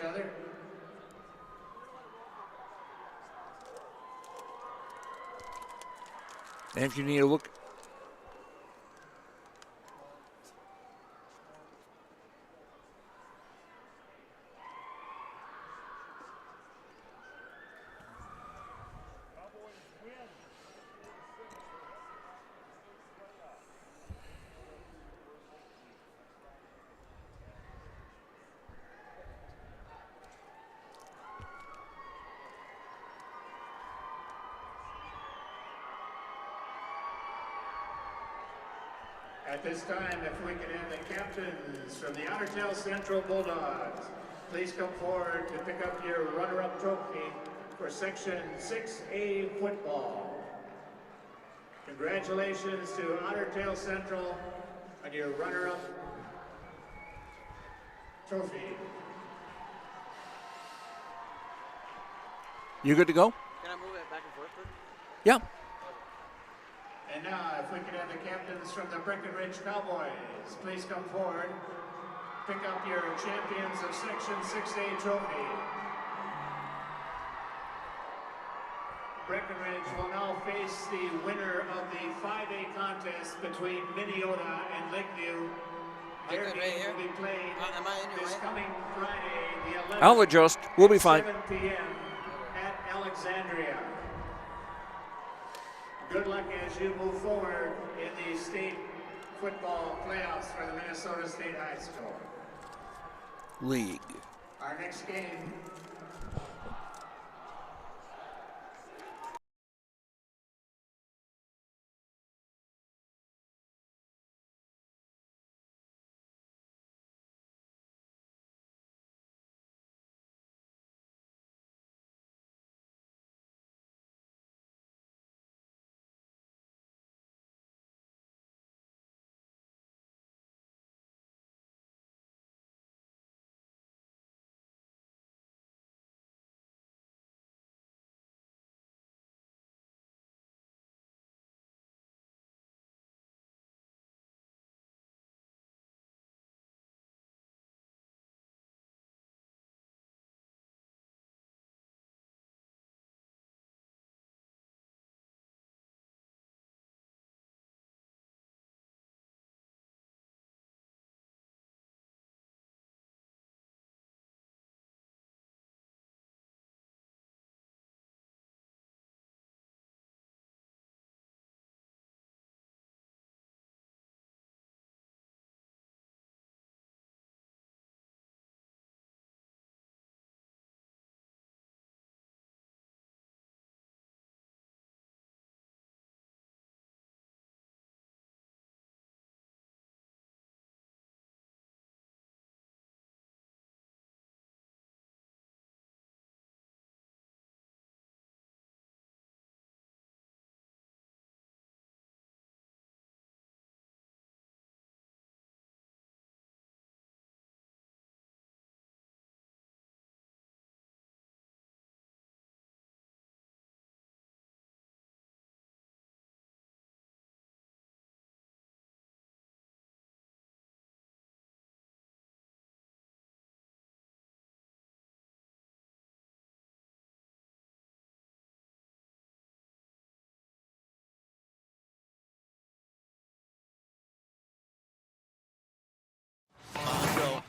other. And if you need a look. At this time, if we can have the captains from the Ottertail Central Bulldogs, please come forward to pick up your runner-up trophy for Section 6A football. Congratulations to Ottertail Central on your runner-up trophy. You good to go? Can I move it back and forth, please? Yeah. And now, if we could have the captains from the Breckenridge Cowboys, please come forward. Pick up your Champions of Section 6A trophy. Breckenridge will now face the winner of the 5A contest between Minneota and Lakeview. Their game will be played this coming Friday, the 11th. I'll adjust. We'll be fine. 7 p.m. at Alexandria. Good luck as you move forward in the state football playoffs for the Minnesota State High School League. Our next game.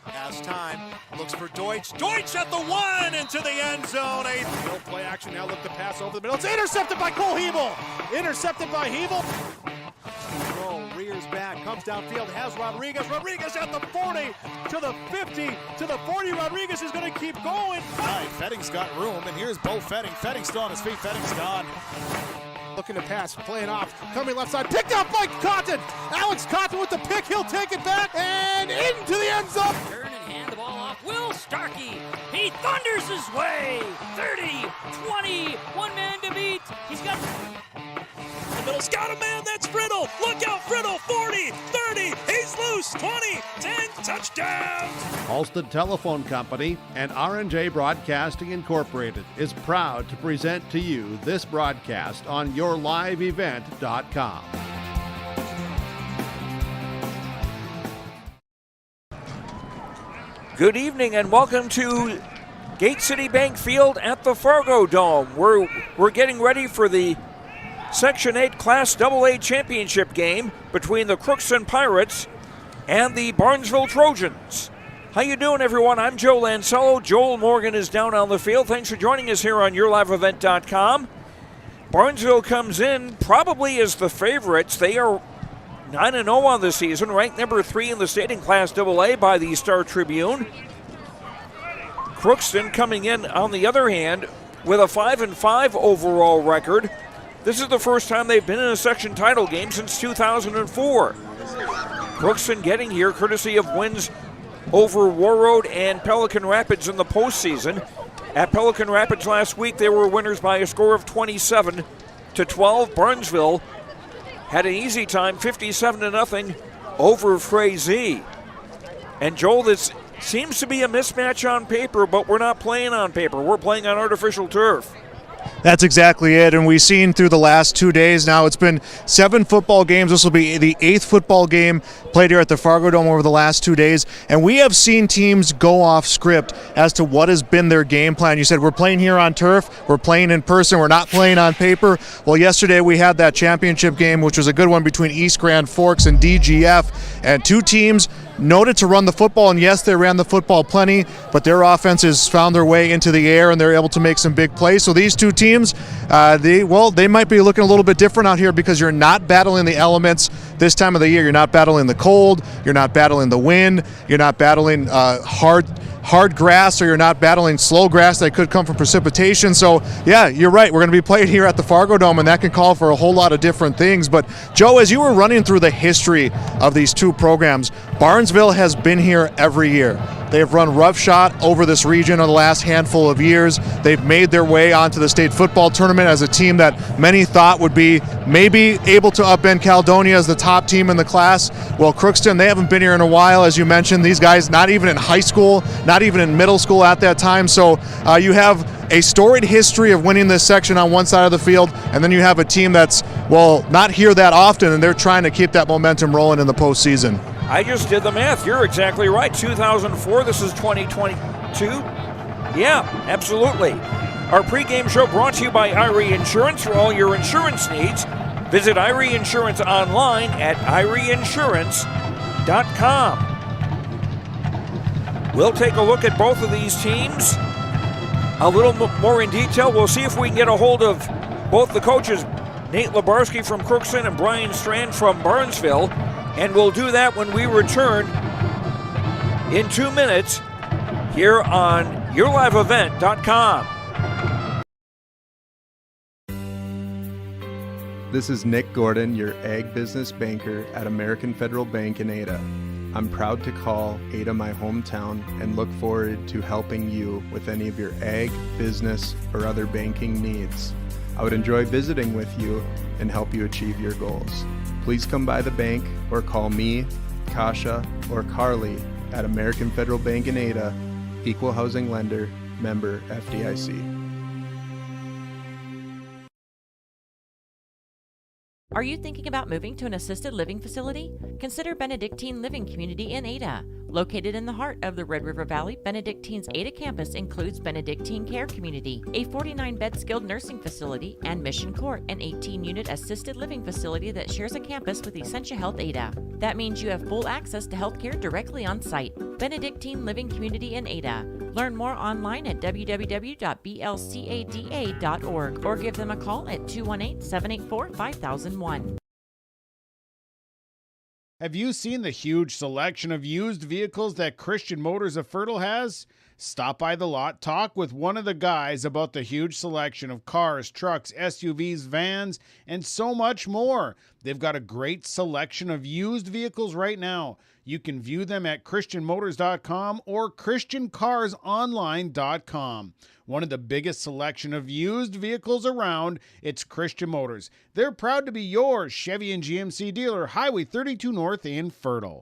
Has time, looks for Deutsch. Deutsch at the 1 into the end zone. A field play action now. Look to pass over the middle. It's intercepted by Cole Hebel. Intercepted by Hebel. Rears back, comes downfield, has Rodriguez. Rodriguez at the 40 to the 50 to the 40. Rodriguez is going to keep going. Right, Fetting's got room, and here's Bo Fetting. Fetting's still on his feet. Fetting's gone. Looking to pass, playing off, coming left side, picked up by Cotton. Alex Cotton with the pick, he'll take it back and into the end zone. Turn and hand the ball off. Will Starkey, he thunders his way. 30, 20, one man to beat. He's got the middle's got a man, that's Friddle. Look out, Friddle, 40, 30, he's loose, 20, 10, touchdown. Halstead Telephone Company and R&J Broadcasting Incorporated is proud to present to you this broadcast on yourliveevent.com. Good evening and welcome to Gate City Bank Field at the Fargo Dome. We're getting ready for the Section 8 Class AA Championship game between the Crookston Pirates and the Barnesville Trojans. How you doing, everyone? I'm Joe Lancello. Joel Morgan is down on the field. Thanks for joining us here on YourLiveEvent.com. Barnesville comes in probably as the favorites. They are 9-0 on the season, ranked number 3 in the state in Class AA by the Star Tribune. Crookston coming in, on the other hand, with a 5-5 overall record. This is the first time they've been in a section title game since 2004. Crookston getting here courtesy of wins over Warroad and Pelican Rapids in the postseason. At Pelican Rapids last week, they were winners by a score of 27-12. Barnesville had an easy time, 57-0 over Frazee. And Joel, this seems to be a mismatch on paper, but we're not playing on paper. We're playing on artificial turf. That's exactly it, and we've seen through the last 2 days now, it's been 7 football games. This will be the 8th football game played here at the Fargo Dome over the last 2 days, and we have seen teams go off script as to what has been their game plan. You said, we're playing here on turf, we're playing in person, we're not playing on paper. Well, yesterday we had that championship game, which was a good one between East Grand Forks and DGF, and 2 teams noted to run the football, and yes, they ran the football plenty, but their offenses found their way into the air, and they're able to make some big plays. So these 2 teams, they might be looking a little bit different out here because you're not battling the elements this time of the year. You're not battling the cold, you're not battling the wind, you're not battling hard grass, or you're not battling slow grass that could come from precipitation. So yeah, you're right, we're going to be playing here at the Fargo Dome, and that can call for a whole lot of different things. But Joe, as you were running through the history of these 2 programs, Barnesville has been here every year. They have run roughshod over this region in the last handful of years. They've made their way onto the state football tournament as a team that many thought would be maybe able to upend Caledonia as the top team in the class. Well, Crookston, they haven't been here in a while, as you mentioned. These guys not even in high school, not even in middle school at that time. So you have a storied history of winning this section on one side of the field, and then you have a team that's, well, not here that often, and they're trying to keep that momentum rolling in the postseason. I just did the math. You're exactly right. 2004, this is 2022. Yeah, absolutely. Our pregame show brought to you by Irie Insurance. For all your insurance needs, visit Irie Insurance online at IrieInsurance.com. We'll take a look at both of these teams a little more in detail. We'll see if we can get a hold of both the coaches, Nate Lebarski from Crookston and Brian Strand from Barnesville. And we'll do that when we return in 2 minutes here on YourLiveEvent.com. This is Nick Gordon, your ag business banker at American Federal Bank in Ada. I'm proud to call Ada my hometown and look forward to helping you with any of your ag, business, or other banking needs. I would enjoy visiting with you and help you achieve your goals. Please come by the bank or call me, Kasha, or Carly at American Federal Bank in Ada, Equal Housing Lender, member FDIC. Are you thinking about moving to an assisted living facility? Consider Benedictine Living Community in Ada. Located in the heart of the Red River Valley, Benedictine's Ada campus includes Benedictine Care Community, a 49-bed skilled nursing facility, and Mission Court, an 18-unit assisted living facility that shares a campus with Essentia Health Ada. That means you have full access to healthcare directly on site. Benedictine Living Community in Ada. Learn more online at www.blcada.org or give them a call at 218-784-5001. Have you seen the huge selection of used vehicles that Christian Motors of Fertile has? Stop by the lot, talk with one of the guys about the huge selection of cars, trucks, SUVs, vans, and so much more. They've got a great selection of used vehicles right now. You can view them at christianmotors.com or christiancarsonline.com. One of the biggest selection of used vehicles around, it's Christian Motors. They're proud to be your Chevy and GMC dealer, Highway 32 North in Fertile.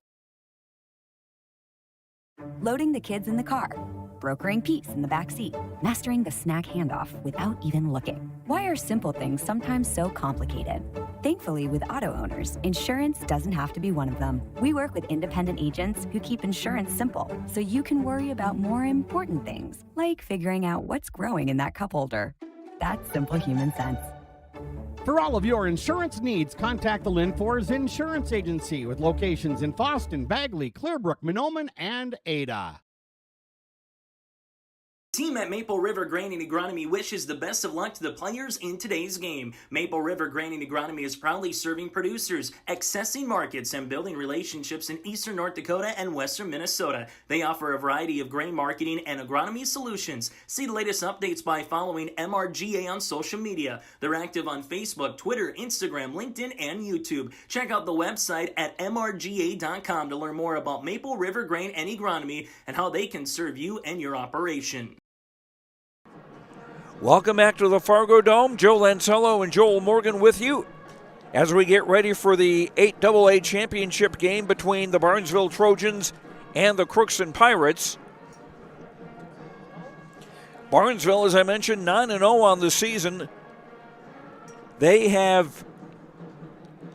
Loading the kids in the car, brokering peace in the back seat, mastering the snack handoff without even looking. Why are simple things sometimes so complicated? Thankfully, with auto owners, insurance doesn't have to be one of them. We work with independent agents who keep insurance simple, so you can worry about more important things, like figuring out what's growing in that cup holder. That's simple human sense. For all of your insurance needs, contact the Lynn Fords Insurance Agency with locations in Fosston, Bagley, Clearbrook, Mahnomen, and Ada. Team at Maple River Grain and Agronomy wishes the best of luck to the players in today's game. Maple River Grain and Agronomy is proudly serving producers, accessing markets, and building relationships in eastern North Dakota and western Minnesota. They offer a variety of grain marketing and agronomy solutions. See the latest updates by following MRGA on social media. They're active on Facebook, Twitter, Instagram, LinkedIn, and YouTube. Check out the website at mrga.com to learn more about Maple River Grain and Agronomy and how they can serve you and your operation. Welcome back to the Fargo Dome. Joe Lancello and Joel Morgan with you as we get ready for the 8AA championship game between the Barnesville Trojans and the Crookston Pirates. Barnesville, as I mentioned, 9-0 on the season. They have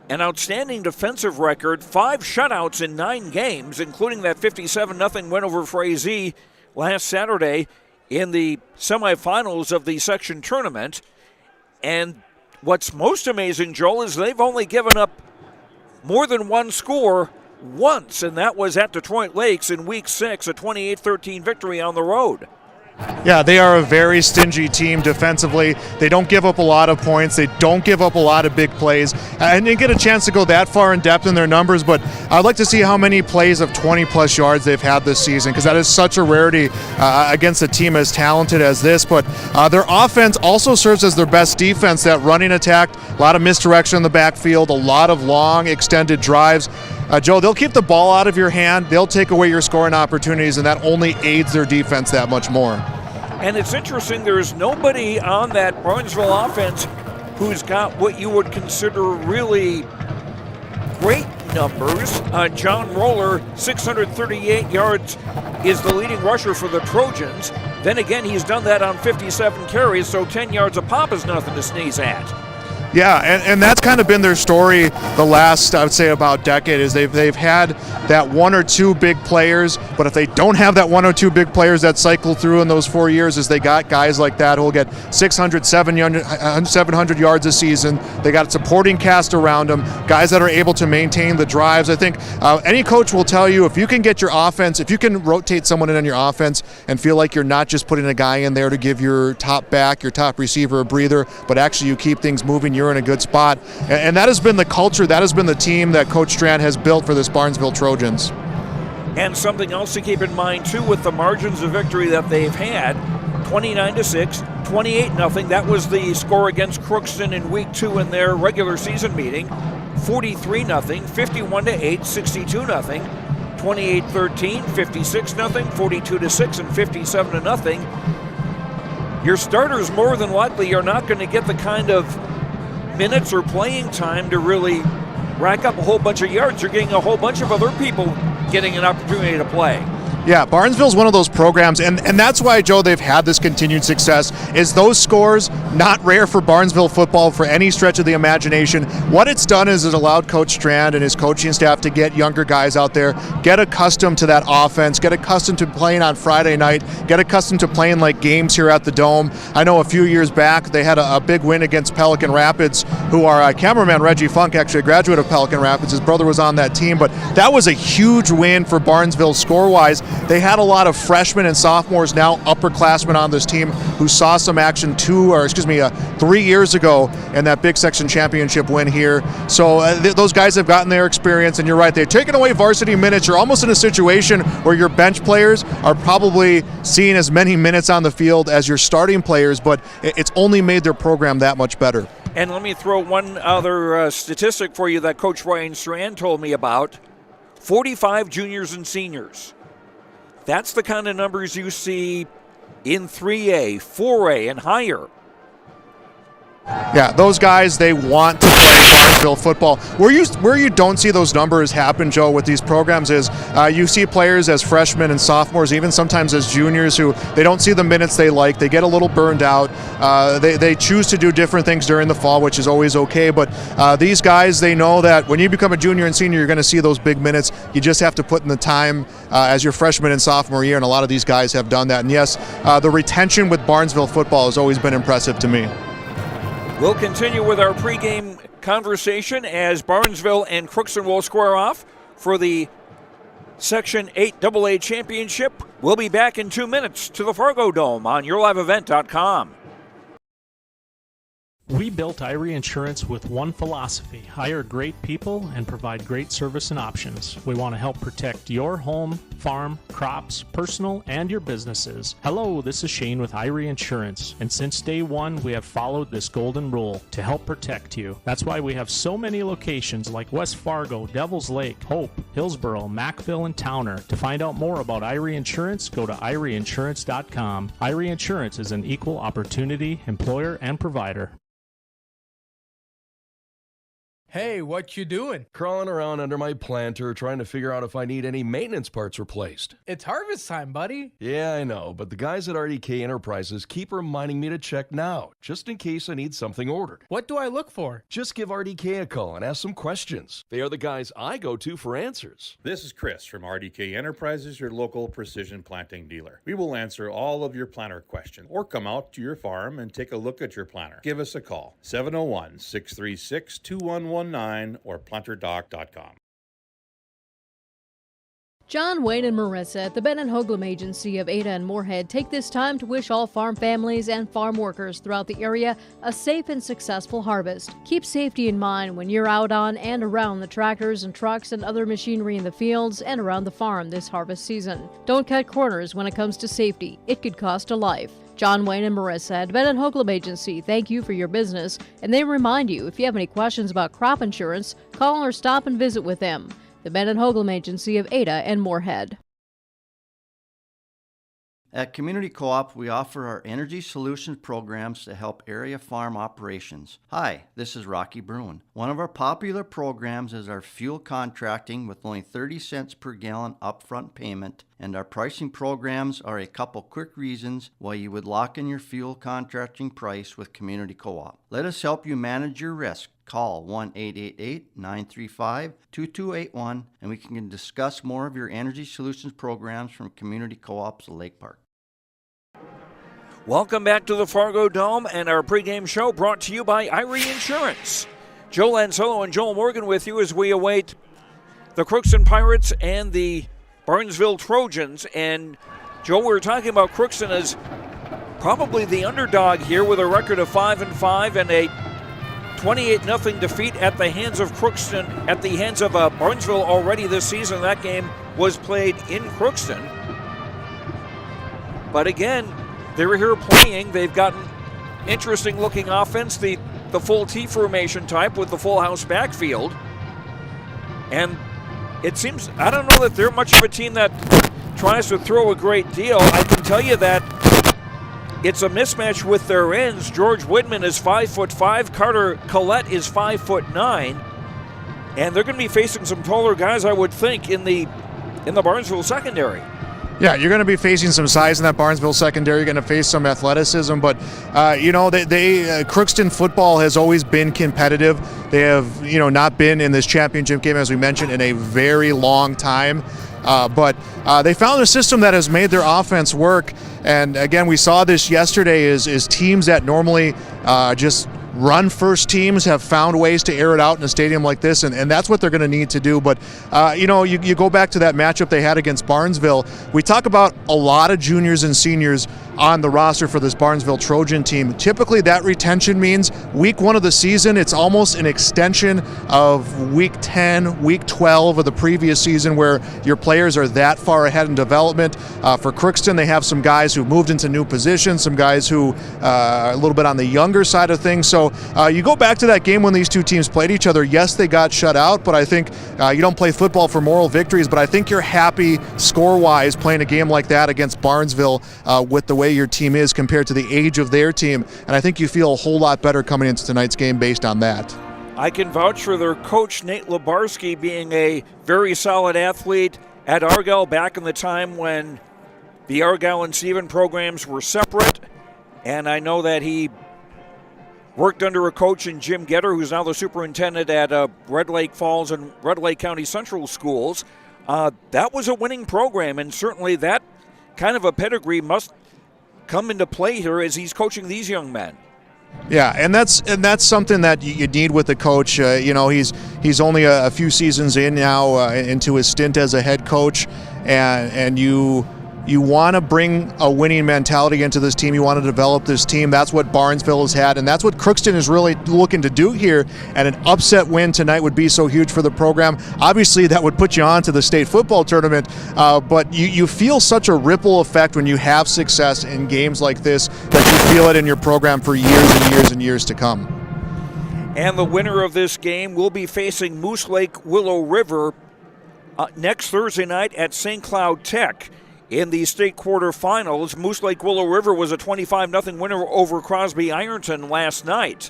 an outstanding defensive record, 5 shutouts in 9 games, including that 57-0 win over Frazee last Saturday in the semifinals of the section tournament. And what's most amazing, Joel, is they've only given up more than one score once, and that was at Detroit Lakes in Week 6, a 28-13 victory on the road. Yeah, they are a very stingy team defensively. They don't give up a lot of points. They don't give up a lot of big plays. And they get a chance to go that far in depth in their numbers, but I'd like to see how many plays of 20-plus yards they've had this season, because that is such a rarity against a team as talented as this. But their offense also serves as their best defense, that running attack, a lot of misdirection in the backfield, a lot of long, extended drives. Joe, they'll keep the ball out of your hand. They'll take away your scoring opportunities, and that only aids their defense that much more. And it's interesting, there's nobody on that Barnesville offense who's got what you would consider really great numbers. John Roller, 638 yards, is the leading rusher for the Trojans. Then again, he's done that on 57 carries, so 10 yards a pop is nothing to sneeze at. Yeah, and that's kind of been their story the last, I would say, about decade, is they've had that one or two big players, but if they don't have that one or two big players that cycle through in those 4 years, is they got guys like that who will get 600, 700 yards a season. They got a supporting cast around them, guys that are able to maintain the drives. I think any coach will tell you, if you can get your offense, if you can rotate someone in on your offense and feel like you're not just putting a guy in there to give your top back, your top receiver a breather, but actually you keep things moving, you're in a good spot. And that has been the culture, that has been the team that Coach Strand has built for this Barnesville Trojans. And something else to keep in mind, too, with the margins of victory that they've had, 29-6, 28-0. That was the score against Crookston in Week 2 in their regular season meeting. 43-0, 51-8, 62-0, 28-13, 56-0, 42-6, and 57-0. Your starters more than likely are not going to get the kind of minutes or playing time to really rack up a whole bunch of yards. You're getting a whole bunch of other people getting an opportunity to play. Yeah, Barnesville's one of those programs, and that's why, Joe, they've had this continued success, is those scores, not rare for Barnesville football for any stretch of the imagination. What it's done is it allowed Coach Strand and his coaching staff to get younger guys out there, get accustomed to that offense, get accustomed to playing on Friday night, get accustomed to playing like games here at the Dome. I know a few years back they had a big win against Pelican Rapids, who our cameraman Reggie Funk, actually a graduate of Pelican Rapids, his brother was on that team, but that was a huge win for Barnesville score-wise. They had a lot of freshmen and sophomores, now upperclassmen on this team, who saw some action 3 years ago in that big section championship win here. So those guys have gotten their experience, and you're right, they've taken away varsity minutes. You're almost in a situation where your bench players are probably seeing as many minutes on the field as your starting players, but it's only made their program that much better. And let me throw one other statistic for you that Coach Ryan Strand told me about. 45 juniors and seniors. That's the kind of numbers you see in 3A, 4A, and higher. Yeah, those guys, they want to play Barnesville football. Where you don't see those numbers happen, Joe, with these programs is you see players as freshmen and sophomores, even sometimes as juniors, who they don't see the minutes they like. They get a little burned out. They choose to do different things during the fall, which is always okay. But these guys, they know that when you become a junior and senior, you're going to see those big minutes. You just have to put in the time as your freshman and sophomore year, and a lot of these guys have done that. And yes, the retention with Barnesville football has always been impressive to me. We'll continue with our pregame conversation as Barnesville and Crookston will square off for the Section 8 AA Championship. We'll be back in 2 minutes to the Fargo Dome on YourLiveEvent.com. We built Irie Insurance with one philosophy: hire great people and provide great service and options. We want to help protect your home, farm, crops, personal, and your businesses. Hello, this is Shane with Irie Insurance, and since day one, we have followed this golden rule to help protect you. That's why we have so many locations like West Fargo, Devils Lake, Hope, Hillsboro, Mackville, and Towner. To find out more about Irie Insurance, go to IrieInsurance.com. Irie Insurance is an equal opportunity employer and provider. Hey, what you doing? Crawling around under my planter trying to figure out if I need any maintenance parts replaced. It's harvest time, buddy. Yeah, I know, but the guys at RDK Enterprises keep reminding me to check now, just in case I need something ordered. What do I look for? Just give RDK a call and ask some questions. They are the guys I go to for answers. This is Chris from RDK Enterprises, your local precision planting dealer. We will answer all of your planter questions or come out to your farm and take a look at your planter. Give us a call, 701-636-2119 or planterdoc.com. John, Wayne, and Marissa at the Ben & Hoagland Agency of Ada and Moorhead take this time to wish all farm families and farm workers throughout the area a safe and successful harvest. Keep safety in mind when you're out on and around the tractors and trucks and other machinery in the fields and around the farm this harvest season. Don't cut corners when it comes to safety. It could cost a life. John, Wayne, and Marissa at Ben & Hoagland Agency thank you for your business, and they remind you if you have any questions about crop insurance, call or stop and visit with them. The Ben & Hoagland Agency of Ada and Moorhead. At Community Co-op, we offer our energy solutions programs to help area farm operations. Hi, this is Rocky Bruin. One of our popular programs is our fuel contracting with only 30 cents per gallon upfront payment, and our pricing programs are a couple quick reasons why you would lock in your fuel contracting price with Community Co-op. Let us help you manage your risk. Call 1-888-935-2281 and we can discuss more of your energy solutions programs from Community Co-ops Lake Park. Welcome back to the Fargo Dome and our pregame show brought to you by Irie Insurance. Joe Lancello and Joel Morgan with you as we await the Crookston Pirates and the Barnesville Trojans. And Joe, we were talking about Crookston as probably the underdog here with a record of 5-5 and a 28-0 defeat at the hands of Crookston, at the hands of Barnesville already this season. That game was played in Crookston. But again, they're here playing. They've got an interesting looking offense, the full T formation type with the full house backfield. And it seems, I don't know that they're much of a team that tries to throw a great deal. I can tell you that it's a mismatch with their ends. George Widman is 5'5", Carter Collette is 5'9", and they're going to be facing some taller guys, I would think, in the Barnesville secondary. Yeah, you're going to be facing some size in that Barnesville secondary. You're going to face some athleticism, but Crookston football has always been competitive. They have, not been in this championship game, as we mentioned, in a very long time. But they found a system that has made their offense work. And again, we saw this yesterday is teams that normally just run first teams have found ways to air it out in a stadium like this, and that's what they're going to need to do. But, you go back to that matchup they had against Barnesville. We talk about a lot of juniors and seniors on the roster for this Barnesville Trojan team. Typically, that retention means week 1 of the season, it's almost an extension of week 10, week 12 of the previous season where your players are that far ahead in development. For Crookston, they have some guys who moved into new positions, some guys who are a little bit on the younger side of things. So you go back to that game when these two teams played each other. Yes, they got shut out, but I think you don't play football for moral victories, but I think you're happy score-wise playing a game like that against Barnesville with the way way your team is compared to the age of their team, and I think you feel a whole lot better coming into tonight's game based on that. I can vouch for their coach, Nate Lebarski, being a very solid athlete at Argyle back in the time when the Argyle and Stephen programs were separate, and I know that he worked under a coach in Jim Getter, who's now the superintendent at Red Lake Falls and Red Lake County Central Schools. That was a winning program, and certainly that kind of a pedigree must come into play here as he's coaching these young men. Yeah, and that's something that you need with the coach. He's only a few seasons in now into his stint as a head coach, and you want to bring a winning mentality into this team. You want to develop this team. That's what Barnesville has had, and that's what Crookston is really looking to do here. And an upset win tonight would be so huge for the program. Obviously, that would put you on to the state football tournament, but you feel such a ripple effect when you have success in games like this that you feel it in your program for years and years and years to come. And the winner of this game will be facing Moose Lake Willow River next Thursday night at St. Cloud Tech. In the state quarterfinals, Moose Lake Willow River was a 25-0 winner over Crosby Ironton last night.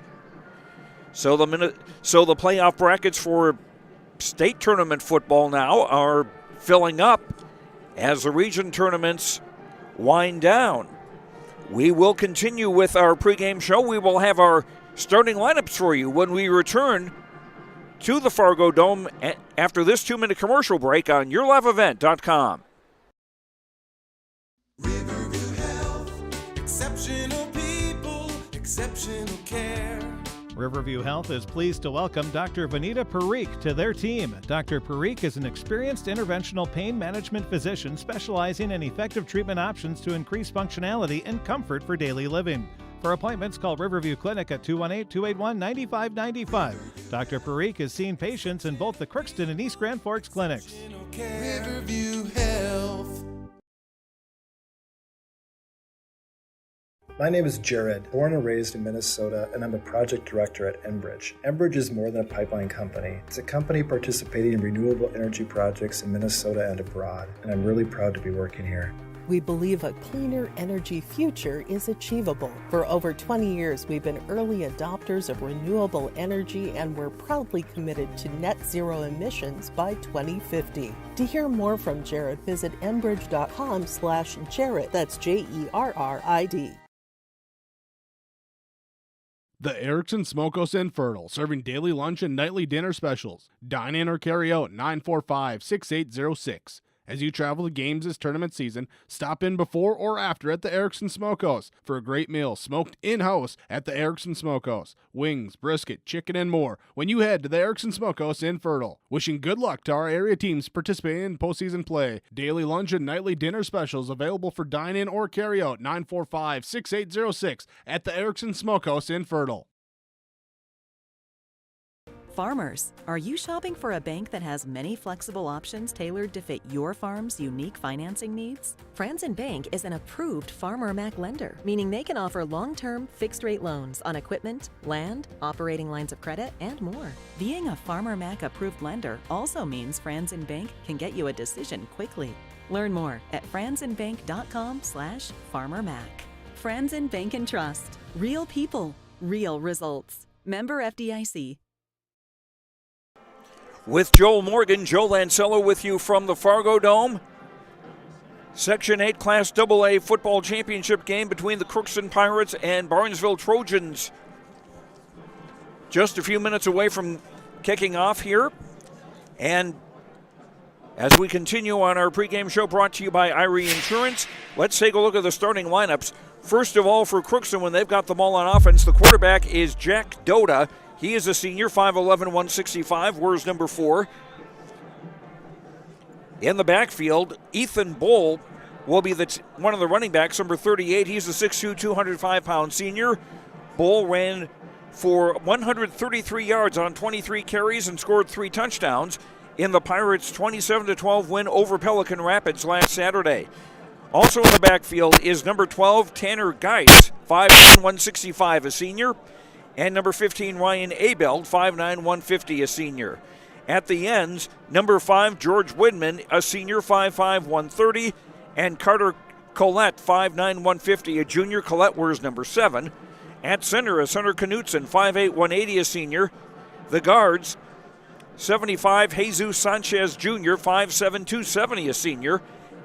So the playoff brackets for state tournament football now are filling up as the region tournaments wind down. We will continue with our pregame show. We will have our starting lineups for you when we return to the Fargo Dome after this 2-minute commercial break on YourLiveEvent.com. Exceptional people, exceptional care. Riverview Health is pleased to welcome Dr. Vanita Parikh to their team. Dr. Parikh is an experienced interventional pain management physician specializing in effective treatment options to increase functionality and comfort for daily living. For appointments, call Riverview Clinic at 218-281-9595. Dr. Parikh is seeing patients in both the Crookston and East Grand Forks clinics. Riverview Health. My name is Jared, born and raised in Minnesota, and I'm a project director at Enbridge. Enbridge is more than a pipeline company. It's a company participating in renewable energy projects in Minnesota and abroad, and I'm really proud to be working here. We believe a cleaner energy future is achievable. For over 20 years, we've been early adopters of renewable energy, and we're proudly committed to net zero emissions by 2050. To hear more from Jared, visit enbridge.com/Jared. That's JERRID. The Erickson Smokehouse in Fertile, serving daily lunch and nightly dinner specials. Dine in or carry out 945-6806. As you travel to games this tournament season, stop in before or after at the Erickson Smokehouse for a great meal smoked in-house at the Erickson Smokehouse. Wings, brisket, chicken, and more when you head to the Erickson Smokehouse in Fertile. Wishing good luck to our area teams participating in postseason play. Daily lunch and nightly dinner specials available for dine-in or carry-out 945-6806 at the Erickson Smokehouse in Fertile. Farmers, are you shopping for a bank that has many flexible options tailored to fit your farm's unique financing needs? Franzen Bank is an approved Farmer Mac lender, meaning they can offer long-term, fixed-rate loans on equipment, land, operating lines of credit, and more. Being a Farmer Mac approved lender also means Franzen Bank can get you a decision quickly. Learn more at franzenbank.com/FarmerMac. Franzen Bank and Trust. Real people, real results. Member FDIC. With Joel Morgan, Joe Lancello with you from the Fargo Dome. Section 8 Class AA football championship game between the Crookston Pirates and Barnesville Trojans. Just a few minutes away from kicking off here. And as we continue on our pregame show brought to you by Irie Insurance, let's take a look at the starting lineups. First of all, for Crookston, when they've got the ball on offense, the quarterback is Jack Doda. He is a senior, 5'11", 165, wears number 4. In the backfield, Ethan Bull will be one of the running backs, number 38. He's a 6'2", 205-pound senior. Bull ran for 133 yards on 23 carries and scored 3 touchdowns in the Pirates' 27-12 win over Pelican Rapids last Saturday. Also in the backfield is number 12, Tanner Geis, 5'1", 165, a senior. And number 15, Ryan Abeld, 5'9", 150, a senior. At the ends, number 5, George Widman, a senior, 5'5", 130. And Carter Collette, 5'9", 150, a junior. Collette wears number 7. At center is Hunter Knutson, 5'8", 180, a senior. The guards, 75, Jesus Sanchez Jr., 5'7", 270, a senior.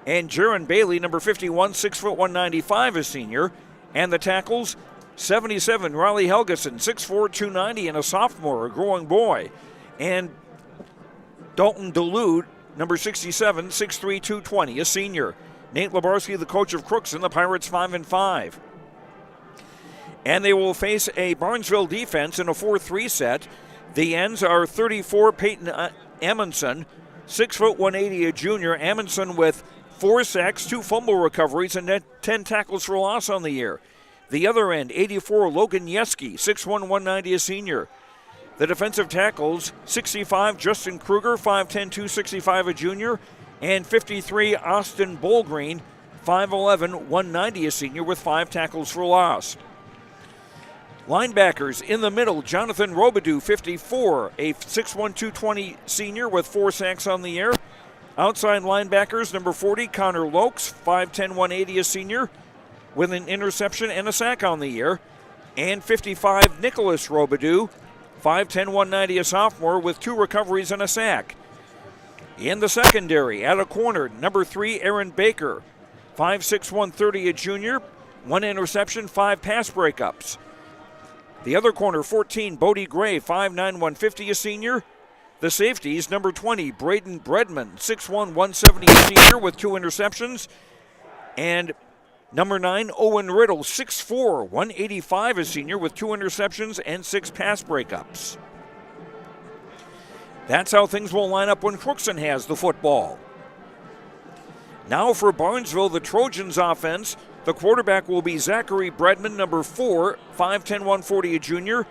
And Jaron Bailey, number 51, 6', 195, a senior. And the tackles, 77, Riley Helgeson, 6'4", 290, and a sophomore, a growing boy. And Dalton Dulude, number 67, 6'3", 220, a senior. Nate Lebarski, the coach of Crookston, the Pirates 5-5. And they will face a Barnesville defense in a 4-3 set. The ends are 34, Peyton Amundsen, 6', 180, a junior. Amundsen with 4 sacks, 2 fumble recoveries, and 10 tackles for loss on the year. The other end, 84, Logan Yeski, 6'1", 190, a senior. The defensive tackles, 65, Justin Kruger, 5'10", 265, a junior. And 53, Austin Bolgreen, 5'11", 190, a senior, with 5 tackles for loss. Linebackers in the middle, Jonathan Robidoux, 54, a 6'1", 220 senior with 4 sacks on the year. Outside linebackers, number 40, Connor Lokes, 5'10", 180, a senior, with an interception and a sack on the year. And 55, Nicholas Robidoux, 5'10", 190, a sophomore, with 2 recoveries and a sack. In the secondary, at a corner, number 3, Aaron Baker, 5'6", 130, a junior, 1 interception, 5 pass breakups. The other corner, 14, Bodie Gray, 5'9", 150, a senior. The safeties, number 20, Braden Bredman, 6'1", 170, a senior, with 2 interceptions. And number 9, Owen Riddle, 6'4", 185, a senior, with 2 interceptions and 6 pass breakups. That's how things will line up when Crookston has the football. Now for Barnesville, the Trojans offense. The quarterback will be Zachary Bredman, number 4, 5'10", 140, a junior.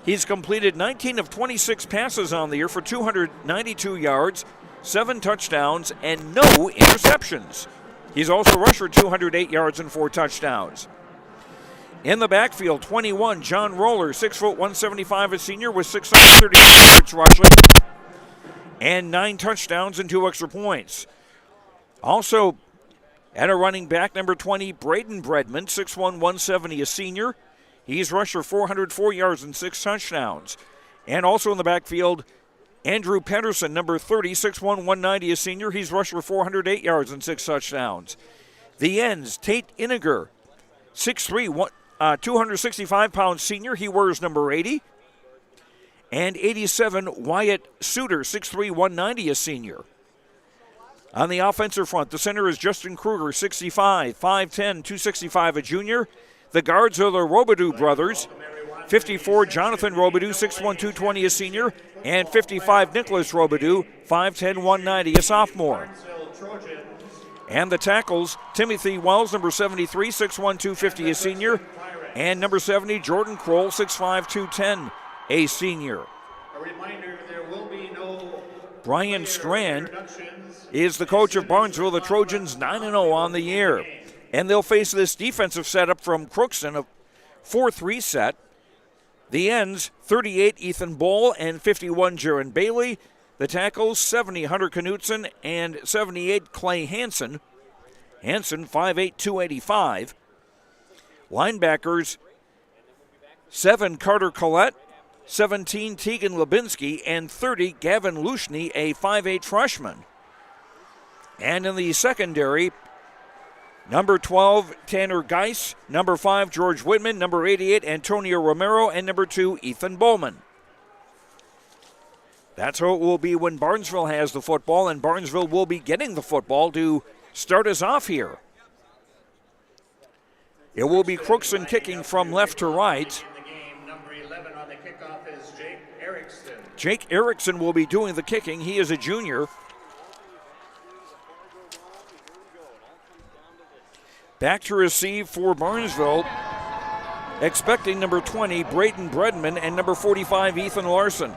He's completed 19 of 26 passes on the year for 292 yards, 7 touchdowns, and no interceptions. He's also rushed for 208 yards and 4 touchdowns. In the backfield, 21, John Roller, 6', 175, a senior, with 630 yards rushing and 9 touchdowns and 2 extra points. Also, at a running back, number 20, Braden Bredman, 6'1", 170, a senior. He's rushed for 404 yards and 6 touchdowns. And also in the backfield, Andrew Pedersen, number 30, 6'1", 190, a senior. He's rushed for 408 yards and 6 touchdowns. The ends, Tate Iniger, 6'3", 265-pound senior. He wears number 80. And 87, Wyatt Suter, 6'3", 190, a senior. On the offensive front, the center is Justin Kruger, 65, 5'10", 265, a junior. The guards are the Robidoux brothers, 54, Jonathan Robidoux, 6'1", 220, a senior. And 55, Nicholas Robidoux, 5'10", 190, a sophomore. And the tackles, Timothy Wells, number 73, 6'1", 250, a senior. And number 70, Jordan Kroll, 6'5", 210, a senior. A reminder, there will be no Brian Strand is the coach of Barnesville. The Trojans 9-0 on the year. And they'll face this defensive setup from Crookston, a 4-3 set. The ends, 38, Ethan Boll, and 51, Jaron Bailey. The tackles, 70, Hunter Knutson, and 78, Clay Hansen. Hansen, 5'8", 285. Linebackers, 7, Carter Collette, 17, Tegan Lubinsky, and 30, Gavin Lushny, a 5'8 freshman. And in the secondary, number 12, Tanner Geis, number 5, George Whitman, number 88, Antonio Romero, and number 2, Ethan Bowman. That's how it will be when Barnesville has the football, and Barnesville will be getting the football to start us off here. It will be Crookston kicking from left to right. number 11 on the kickoff is Jake Erickson. Jake Erickson will be doing the kicking. He is a junior. Back to receive for Barnesville, expecting number 20, Braden Bredman, and number 45, Ethan Larson.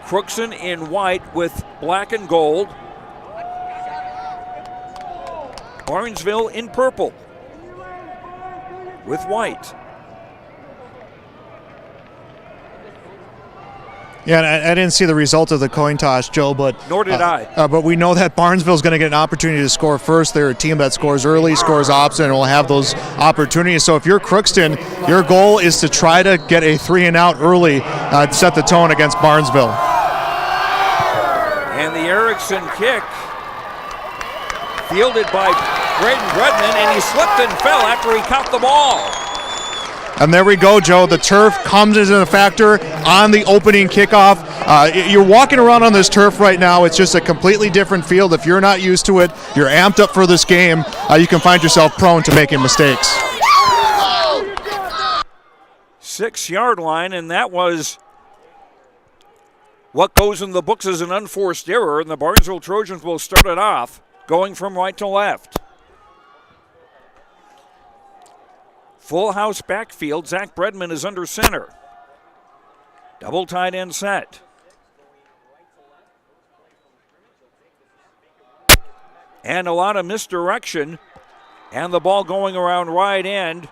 Crookston in white with black and gold. Barnesville in purple with white. Yeah, and I didn't see the result of the coin toss, Joe, but Nor did I. But we know that Barnesville is going to get an opportunity to score first. They're a team that scores early, scores opposite, and will have those opportunities. So if you're Crookston, your goal is to try to get a 3-and-out early to set the tone against Barnesville. And the Erickson kick fielded by Braden Redmond, and he slipped and fell after he caught the ball. And there we go, Joe. The turf comes as a factor on the opening kickoff. You're walking around on this turf right now. It's just a completely different field. If you're not used to it, you're amped up for this game, you can find yourself prone to making mistakes. 6-yard line, and that was what goes in the books as an unforced error, and the Barnesville Trojans will start it off going from right to left. Full house backfield. Zach Bredman is under center. Double tight end set. And a lot of misdirection. And the ball going around right end.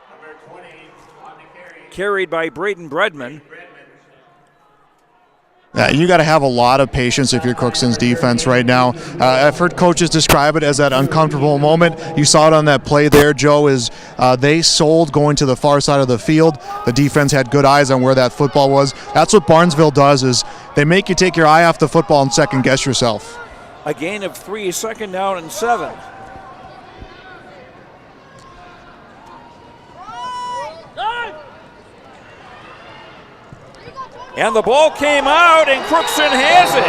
Carried by Braden Bredman. You got to have a lot of patience if you're Crookston's defense right now. I've heard coaches describe it as that uncomfortable moment. You saw it on that play there, Joe, is they sold going to the far side of the field. The defense had good eyes on where that football was. That's what Barnesville does, is they make you take your eye off the football and second guess yourself. A gain of 3, 2nd down and 7. And the ball came out, and Crookston has it.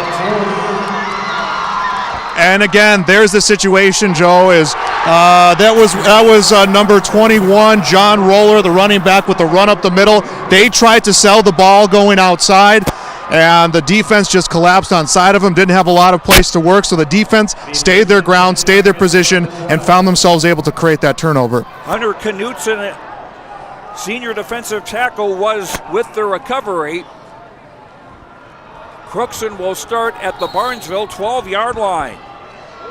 And again, there's the situation, Joe, is that was number 21, John Roller, the running back with the run up the middle. They tried to sell the ball going outside, and the defense just collapsed on side of him, didn't have a lot of place to work, so the defense stayed their ground, stayed their position, and found themselves able to create that turnover. Hunter Knutson, senior defensive tackle, was with the recovery. Crookston will start at the Barnesville 12-yard line.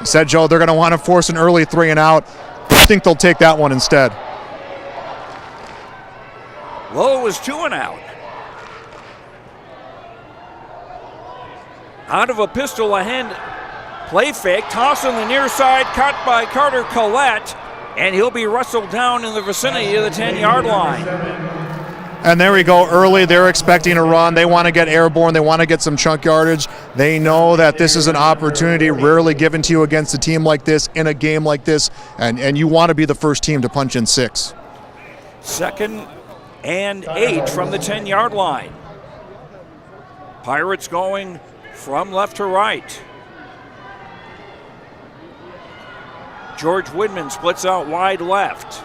Said Joe, they're going to want to force an early 3-and-out. I think they'll take that one instead. Well, it was 2-and-out. Out of a pistol ahead, play fake, toss on the near side, caught by Carter Collette, and he'll be wrestled down in the vicinity of the 10-yard line. And there we go, early. They're expecting a run. They want to get airborne. They want to get some chunk yardage. They know that this is an opportunity rarely given to you against a team like this, in a game like this, and you want to be the first team to punch in 6. 2nd and 8 from the 10-yard line. Pirates going from left to right. George Widman splits out wide left.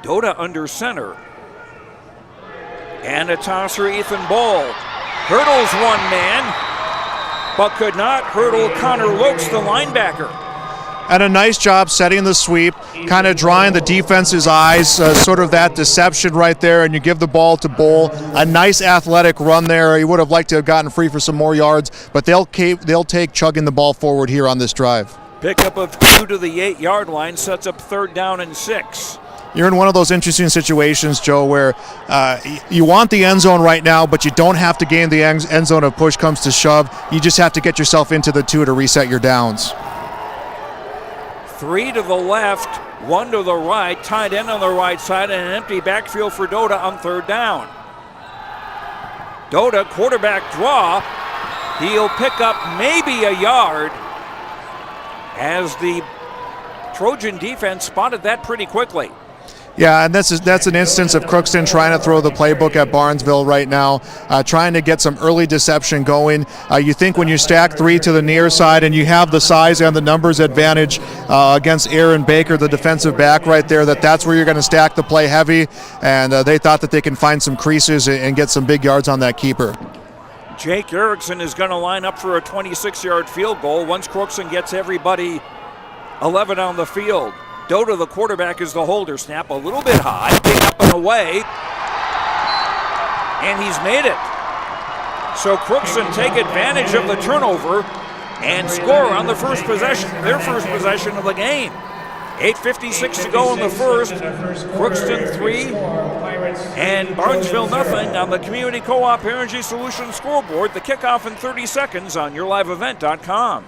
Doda under center. And a tosser, Ethan Bull. Hurdles one man, but could not hurdle Connor Lokes, the linebacker. And a nice job setting the sweep, kind of drawing the defense's eyes, sort of that deception right there, and you give the ball to Bull. A nice athletic run there. He would have liked to have gotten free for some more yards, but they'll take chugging the ball forward here on this drive. Pickup of 2 to the 8-yard line sets up 3rd down and 6. You're in one of those interesting situations, Joe, where you want the end zone right now, but you don't have to gain the end zone if push comes to shove. You just have to get yourself into the 2 to reset your downs. 3 to the left, 1 to the right, tight end on the right side, and an empty backfield for Doda on 3rd down. Doda, quarterback draw. He'll pick up maybe a yard as the Trojan defense spotted that pretty quickly. Yeah, and that's an instance of Crookston trying to throw the playbook at Barnesville right now, trying to get some early deception going. You think when you stack 3 to the near side and you have the size and the numbers advantage against Aaron Baker, the defensive back right there, that's where you're going to stack the play heavy, and they thought that they can find some creases and get some big yards on that keeper. Jake Erickson is going to line up for a 26-yard field goal once Crookston gets everybody 11 on the field. Doda, the quarterback, is the holder. Snap a little bit high, pick up and away, and he's made it. So Crookston take advantage of the turnover and score on the first possession, their first possession of the game. 8:56 to go in the first. Crookston 3 and Barnesville nothing on the Community Co-op Energy Solutions scoreboard. The kickoff in 30 seconds on yourliveevent.com.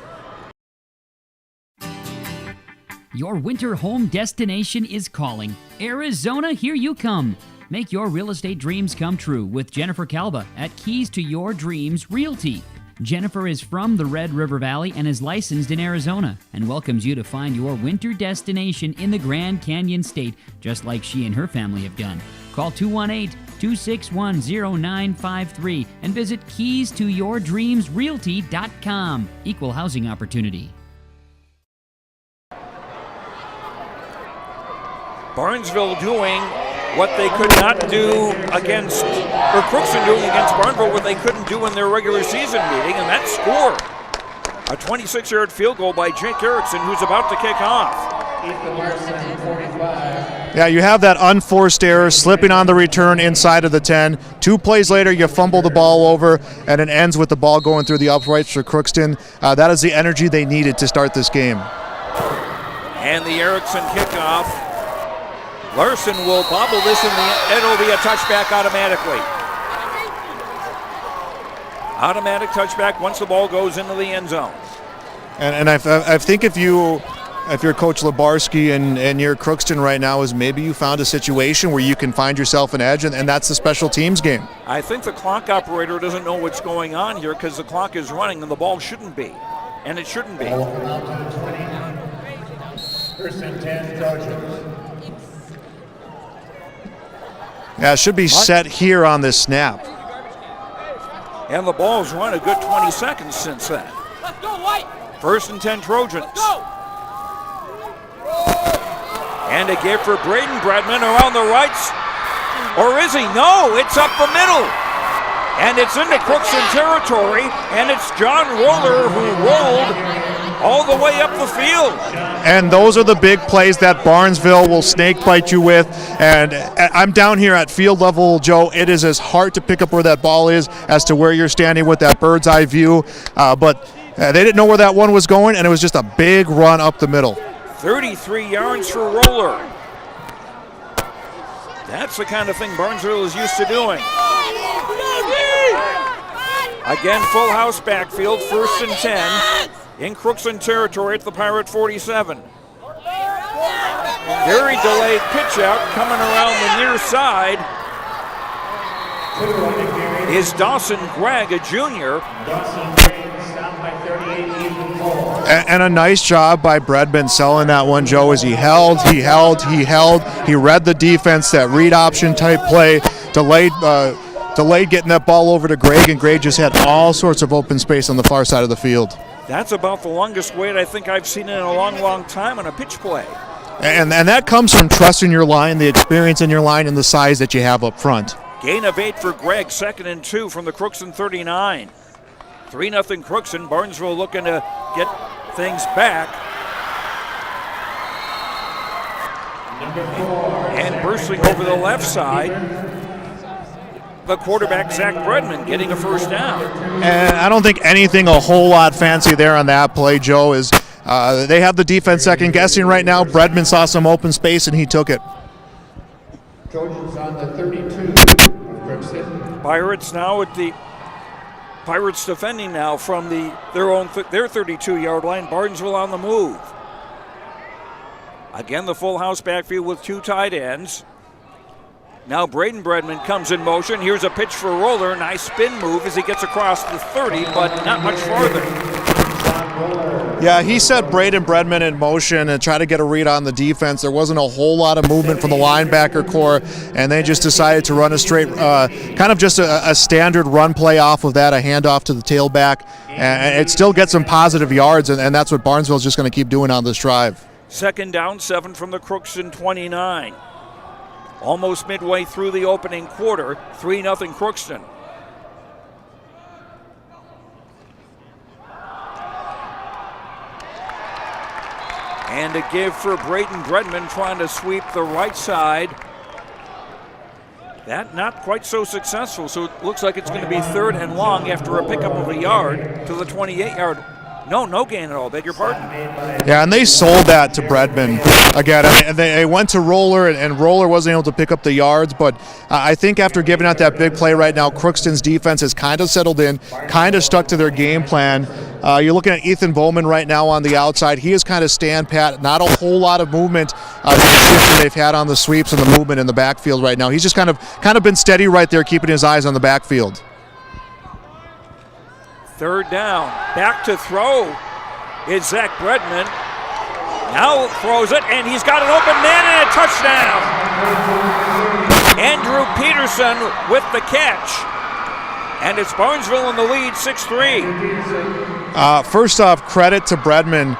Your winter home destination is calling. Arizona, here you come. Make your real estate dreams come true with Jennifer Calva at Keys to Your Dreams Realty. Jennifer is from the Red River Valley and is licensed in Arizona and welcomes you to find your winter destination in the Grand Canyon State, just like she and her family have done. Call 218-261-0953 and visit keystoyourdreamsrealty.com. Equal housing opportunity. Barnesville doing what they could not do against, or Crookston doing against Barnesville what they couldn't do in their regular season meeting, and that score. A 26-yard field goal by Jake Erickson, who's about to kick off. Yeah, you have that unforced error, slipping on the return inside of the 10. 2 plays later, you fumble the ball over, and it ends with the ball going through the uprights for Crookston. That is the energy they needed to start this game. And the Erickson kickoff. Larson will bobble this, and it'll be a touchback automatically. Automatic touchback once the ball goes into the end zone. And I think if you're Coach Lebarski and you're Crookston right now, is maybe you found a situation where you can find yourself an edge, and that's the special teams game. I think the clock operator doesn't know what's going on here because the clock is running and the ball shouldn't be. And it shouldn't be. First and 10, Trojans. Yeah, it should be set here on this snap. And the ball's run a good 20 seconds since then. Let's go, White. First and 10 Trojans. And a give for Braden. Bradman around the rights. Or is he? No, it's up the middle. And it's into Crookston territory. And it's John Roller who rolled all the way up the field. And those are the big plays that Barnesville will snake bite you with. And I'm down here at field level, Joe. It is as hard to pick up where that ball is as to where you're standing with that bird's eye view. But they didn't know where that one was going, and it was just a big run up the middle. 33 yards for Roller. That's the kind of thing Barnesville is used to doing. Again, full house backfield, first and 10 in Crookston territory at the Pirate 47. Very delayed pitch out coming around the near side is Dawson Gregg, a junior. And a nice job by Bradman selling that one, Joe, as he held. He read the defense, that read option type play, delayed getting that ball over to Gregg, and Gregg just had all sorts of open space on the far side of the field. That's about the longest wait I think I've seen in a long, long time on a pitch play. And that comes from trusting your line, the experience in your line, and the size that you have up front. Gain of 8 for Gregg, 2nd and 2 from the Crookston 39. 3-0 Crookston. Barnesville looking to get things back. And bursting over the left side, the quarterback, Zach Bredman, getting a first down. And I don't think anything a whole lot fancy there on that play, Joe, is they have the defense second guessing right now. Bredman saw some open space, and he took it. Trojans on the 32 of Crookston. Pirates now at the Pirates defending now from their 32-yard line. Barnesville on the move. Again, the full house backfield with 2 tight ends. Now Braden Bredman comes in motion. Here's a pitch for Roller. Nice spin move as he gets across the 30, but not much farther. Yeah, he set Braden Bredman in motion and tried to get a read on the defense. There wasn't a whole lot of movement from the linebacker core, and they just decided to run a straight, kind of just a standard run play off of that, a handoff to the tailback, and it still gets some positive yards, and that's what Barnesville's just going to keep doing on this drive. 2nd down, 7 from the Crookston 29. Almost midway through the opening quarter, 3-0 Crookston. And a give for Braden Bredman trying to sweep the right side. That not quite so successful, so it looks like it's going to be 3rd and long after a pickup of a yard to the 28-yard No gain at all. Beg your pardon. Yeah, and they sold that to Braden again. They went to Roller, and Roller wasn't able to pick up the yards. But I think after giving out that big play right now, Crookston's defense has kind of settled in, kind of stuck to their game plan. You're looking at Ethan Bowman right now on the outside. He is kind of stand pat, not a whole lot of movement. They've had on the sweeps and the movement in the backfield right now. He's just kind of been steady right there, keeping his eyes on the backfield. Third down. Back to throw is Zach Braden. Now throws it, and he's got an open man and a touchdown. Andrew Peterson with the catch. And it's Barnesville in the lead, 6-3. First off, credit to Braden.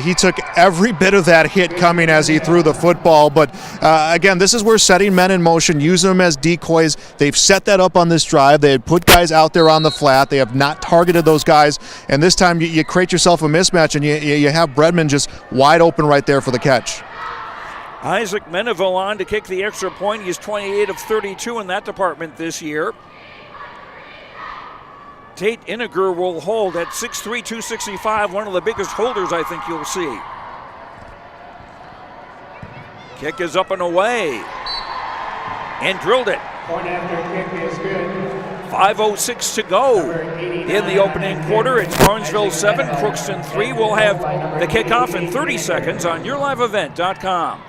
He took every bit of that hit coming as he threw the football. But again, this is where setting men in motion, using them as decoys. They've set that up on this drive. They had put guys out there on the flat. They have not targeted those guys. And this time you create yourself a mismatch, and you have Braden just wide open right there for the catch. Isaac Meneville on to kick the extra point. He's 28 of 32 in that department this year. Tate Iniger will hold at 6'3", 265, one of the biggest holders I think you'll see. Kick is up and away. And drilled it. Point after kick is good. 5:06 to go in the opening quarter. It's Barnesville 7, Crookston 3. We'll have the kickoff in 30 seconds on yourliveevent.com.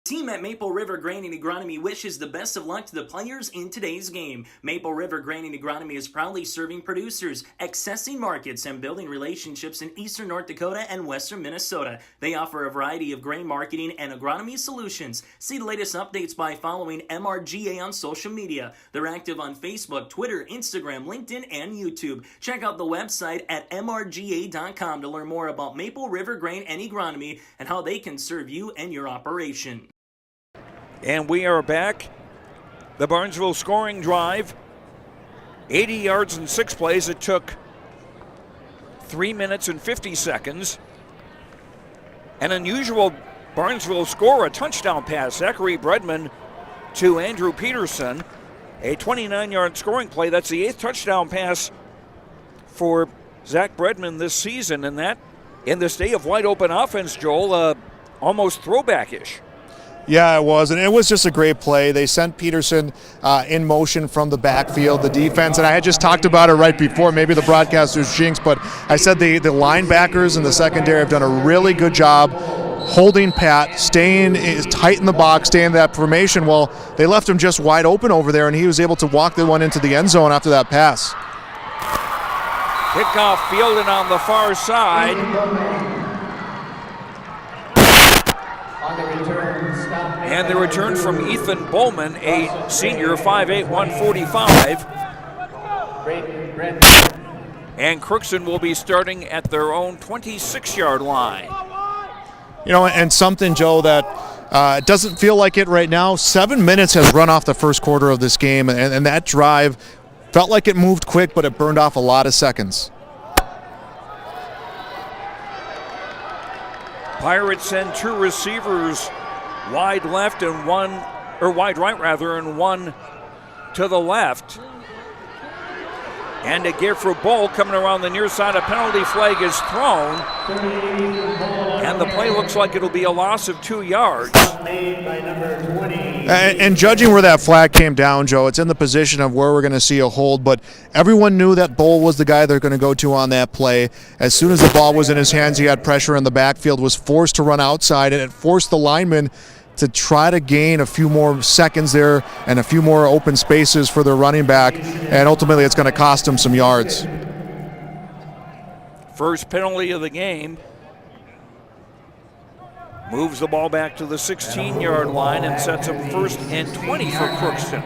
Team at Maple River Granite Agronomy wishes the best of luck to the players in today's game. Maple River Granite Agronomy is proudly serving producers, accessing markets, and building relationships in eastern North Dakota and western Minnesota. They offer a variety of grain marketing and agronomy solutions. See the latest updates by following MRGA on social media. They're active on Facebook, Twitter, Instagram, LinkedIn, and YouTube. Check out the website at mrga.com to learn more about Maple River Grain and Agronomy and how they can serve you and your operation. And we are back. The Barnesville scoring drive. 80 yards in 6 plays. It took 3 minutes and 50 seconds. An unusual Barnesville score, a touchdown pass. Zachary Braden to Andrew Peterson. A 29-yard scoring play. That's the 8th touchdown pass for Zach Braden this season. And that, in this day of wide open offense, Joel, almost throwback-ish. Yeah, it was, and it was just a great play. They sent Peterson in motion from the backfield, the defense, and I had just talked about it right before, maybe the broadcaster's jinx, but I said the linebackers and the secondary have done a really good job holding pat, staying tight in the box, staying in that formation. Well, they left him just wide open over there, and he was able to walk the one into the end zone after that pass. Kickoff fielded on the far side. And the return from Ethan Bowman, a senior, 5'8", 145. And Crookston will be starting at their own 26-yard line. You know, and something, Joe, that doesn't feel like it right now. 7 minutes has run off the first quarter of this game, and that drive felt like it moved quick, but it burned off a lot of seconds. Pirates send 2 receivers wide left and one, or wide right rather, and one to the left. And a gift for Bull coming around the near side. A penalty flag is thrown. And the play looks like it'll be a loss of 2 yards. And judging where that flag came down, Joe, it's in the position of where we're going to see a hold, but everyone knew that Bull was the guy they're going to go to on that play. As soon as the ball was in his hands, he had pressure in the backfield, was forced to run outside, and it forced the lineman to try to gain a few more seconds there and a few more open spaces for their running back, and ultimately it's going to cost him some yards. First penalty of the game. Moves the ball back to the 16-yard line and sets up 1st and 20 for Crookston.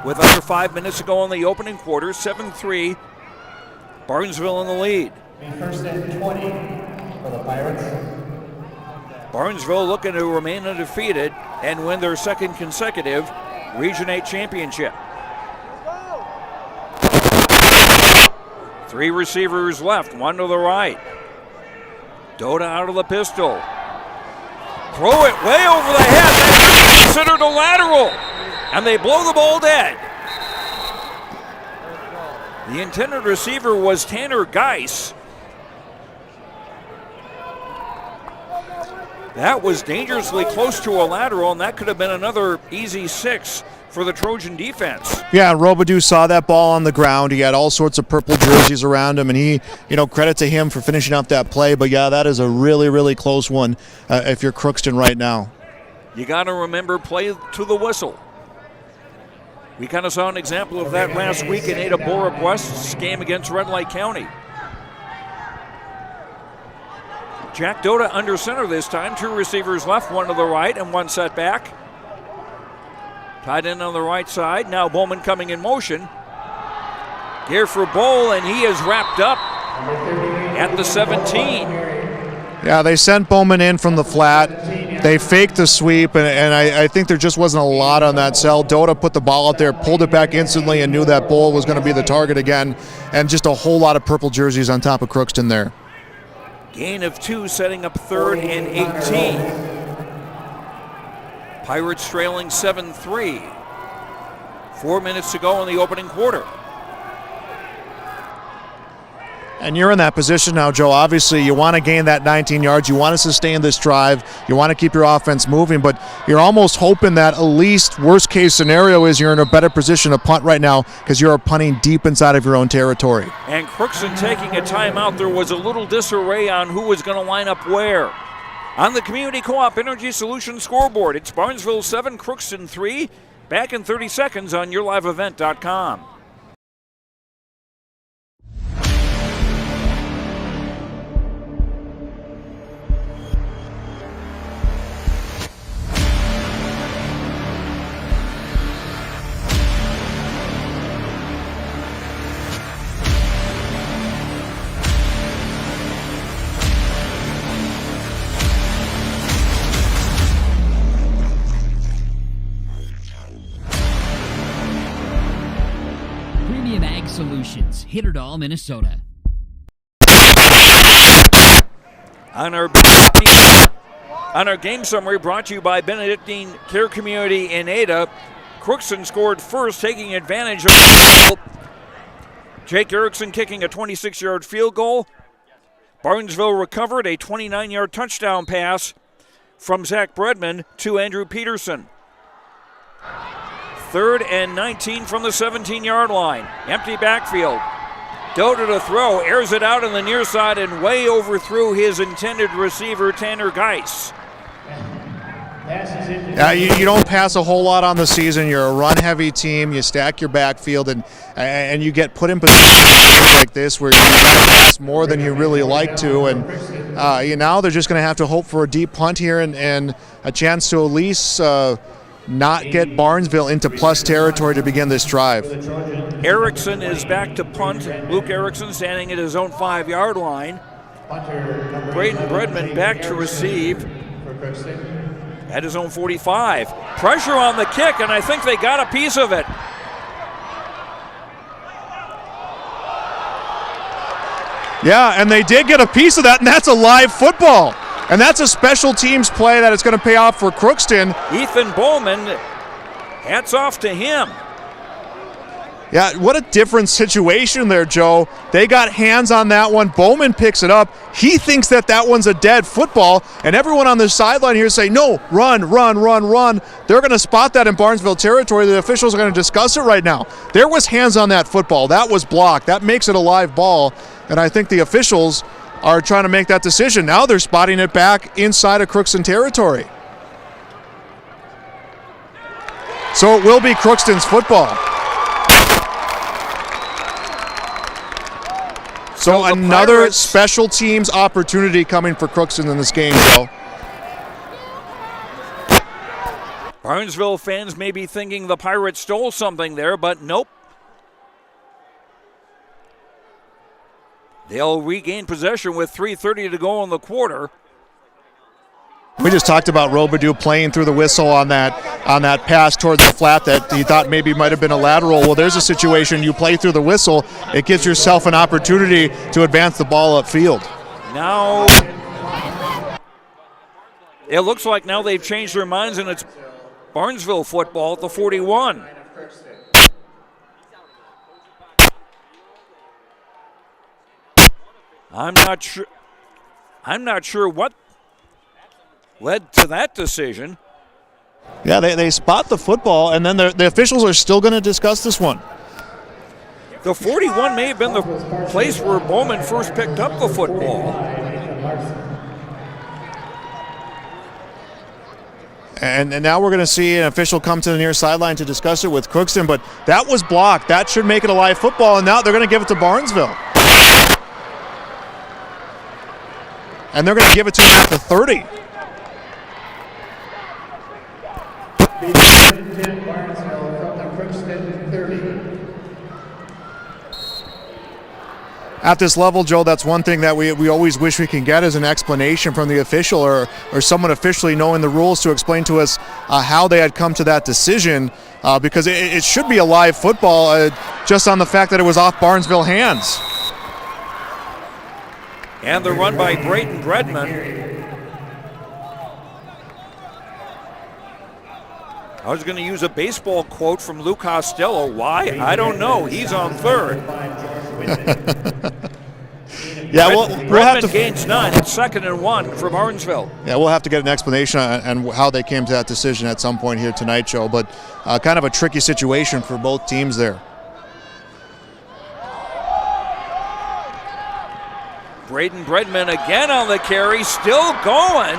With under 5 minutes to go in the opening quarter, 7-3, Barnesville in the lead. 1st and 20 for the Pirates. Barnesville looking to remain undefeated and win their 2nd consecutive Region 8 championship. 3 receivers left, 1 to the right. Doda out of the pistol. Throw it way over the head. That's considered a lateral. And they blow the ball dead. The intended receiver was Tanner Geis. That was dangerously close to a lateral, and that could have been another easy 6 for the Trojan defense. Yeah, Robidoux saw that ball on the ground. He had all sorts of purple jerseys around him, and he, credit to him for finishing up that play. But yeah, that is a really, really close one if you're Crookston right now. You got to remember, play to the whistle. We kind of saw an example of that last week in Ada Borup West's game against Red Lake County. Jack Dota under center this time. 2 receivers left, 1 to the right and 1 set back. Tight end on the right side. Now Bowman coming in motion. Here for Bowl, and he is wrapped up at the 17. Yeah, they sent Bowman in from the flat. They faked the sweep, and I think there just wasn't a lot on that cell. Dota put the ball out there, pulled it back instantly, and knew that Bowl was going to be the target again, and just a whole lot of purple jerseys on top of Crookston there. Gain of 2, setting up 3rd and 18. Pirates trailing 7-3. 4 minutes to go in the opening quarter. And you're in that position now, Joe. Obviously, you want to gain that 19 yards. You want to sustain this drive. You want to keep your offense moving, but you're almost hoping that at least worst-case scenario is you're in a better position to punt right now because you're punting deep inside of your own territory. And Crookston taking a timeout. There was a little disarray on who was going to line up where. On the Community Co-op Energy Solutions scoreboard, it's Barnesville 7, Crookston 3. Back in 30 seconds on YourLiveEvent.com. Solutions, Hitterdall, Minnesota. On our game summary brought to you by Benedictine Care Community in Ada, Crookston scored first, taking advantage of Jake Erickson kicking a 26-yard field goal. Barnesville recovered a 29-yard touchdown pass from Zach Bredman to Andrew Peterson. 3rd and 19 from the 17-yard line. Empty backfield. Dota to throw, airs it out on the near side and way overthrew his intended receiver, Tanner Geis. Yeah, you don't pass a whole lot on the season. You're a run-heavy team. You stack your backfield, and you get put in positions like this where you pass more than you really like to. And now they're just going to have to hope for a deep punt here and a chance to at least not get Barnesville into plus territory to begin this drive. Erickson is back to punt. Luke Erickson standing at his own 5-yard line. Braden Bredman back to receive at his own 45. Pressure on the kick, and I think they got a piece of it. Yeah, and they did get a piece of that, and that's a live football. And that's a special teams play that is going to pay off for Crookston. Ethan Bowman, hats off to him. Yeah, what a different situation there, Joe. They got hands on that one. Bowman picks it up. He thinks that one's a dead football, and everyone on the sideline here say, no, run, run, run, run. They're going to spot that in Barnesville territory. The officials are going to discuss it right now. There was hands on that football. That was blocked. That makes it a live ball, and I think the officials are trying to make that decision. Now they're spotting it back inside of Crookston territory. So it will be Crookston's football. So another Pirates special teams opportunity coming for Crookston in this game, Joe. Barnesville fans may be thinking the Pirates stole something there, but nope. They'll regain possession with 3:30 to go in the quarter. We just talked about Robidoux playing through the whistle on that pass toward the flat that he thought maybe might have been a lateral. Well, there's a situation you play through the whistle. It gives yourself an opportunity to advance the ball upfield. Now, it looks like now they've changed their minds and it's Barnesville football at the 41. I'm not sure what led to that decision. Yeah, they spot the football, and then the officials are still going to discuss this one. The 41 may have been the place where Bowman first picked up the football. And now we're going to see an official come to the near sideline to discuss it with Crookston, but that was blocked. That should make it a live football, and now they're going to give it to Barnesville. And they're going to give it to him at the 30. Barnesville from the Crookston 30. At this level, Joe, that's one thing that we always wish we can get is an explanation from the official or someone officially knowing the rules to explain to us how they had come to that decision, because it should be a live football just on the fact that it was off Barnesville hands. And the run by Braden Bredman. I was going to use a baseball quote from Lou Costello. Why? I don't know. He's on third. Yeah, we'll have to gains 9. It's 2nd and 1 for Barnesville. Yeah, we'll have to get an explanation on how they came to that decision at some point here tonight, Joe. But kind of a tricky situation for both teams there. Braden Bredman again on the carry, still going.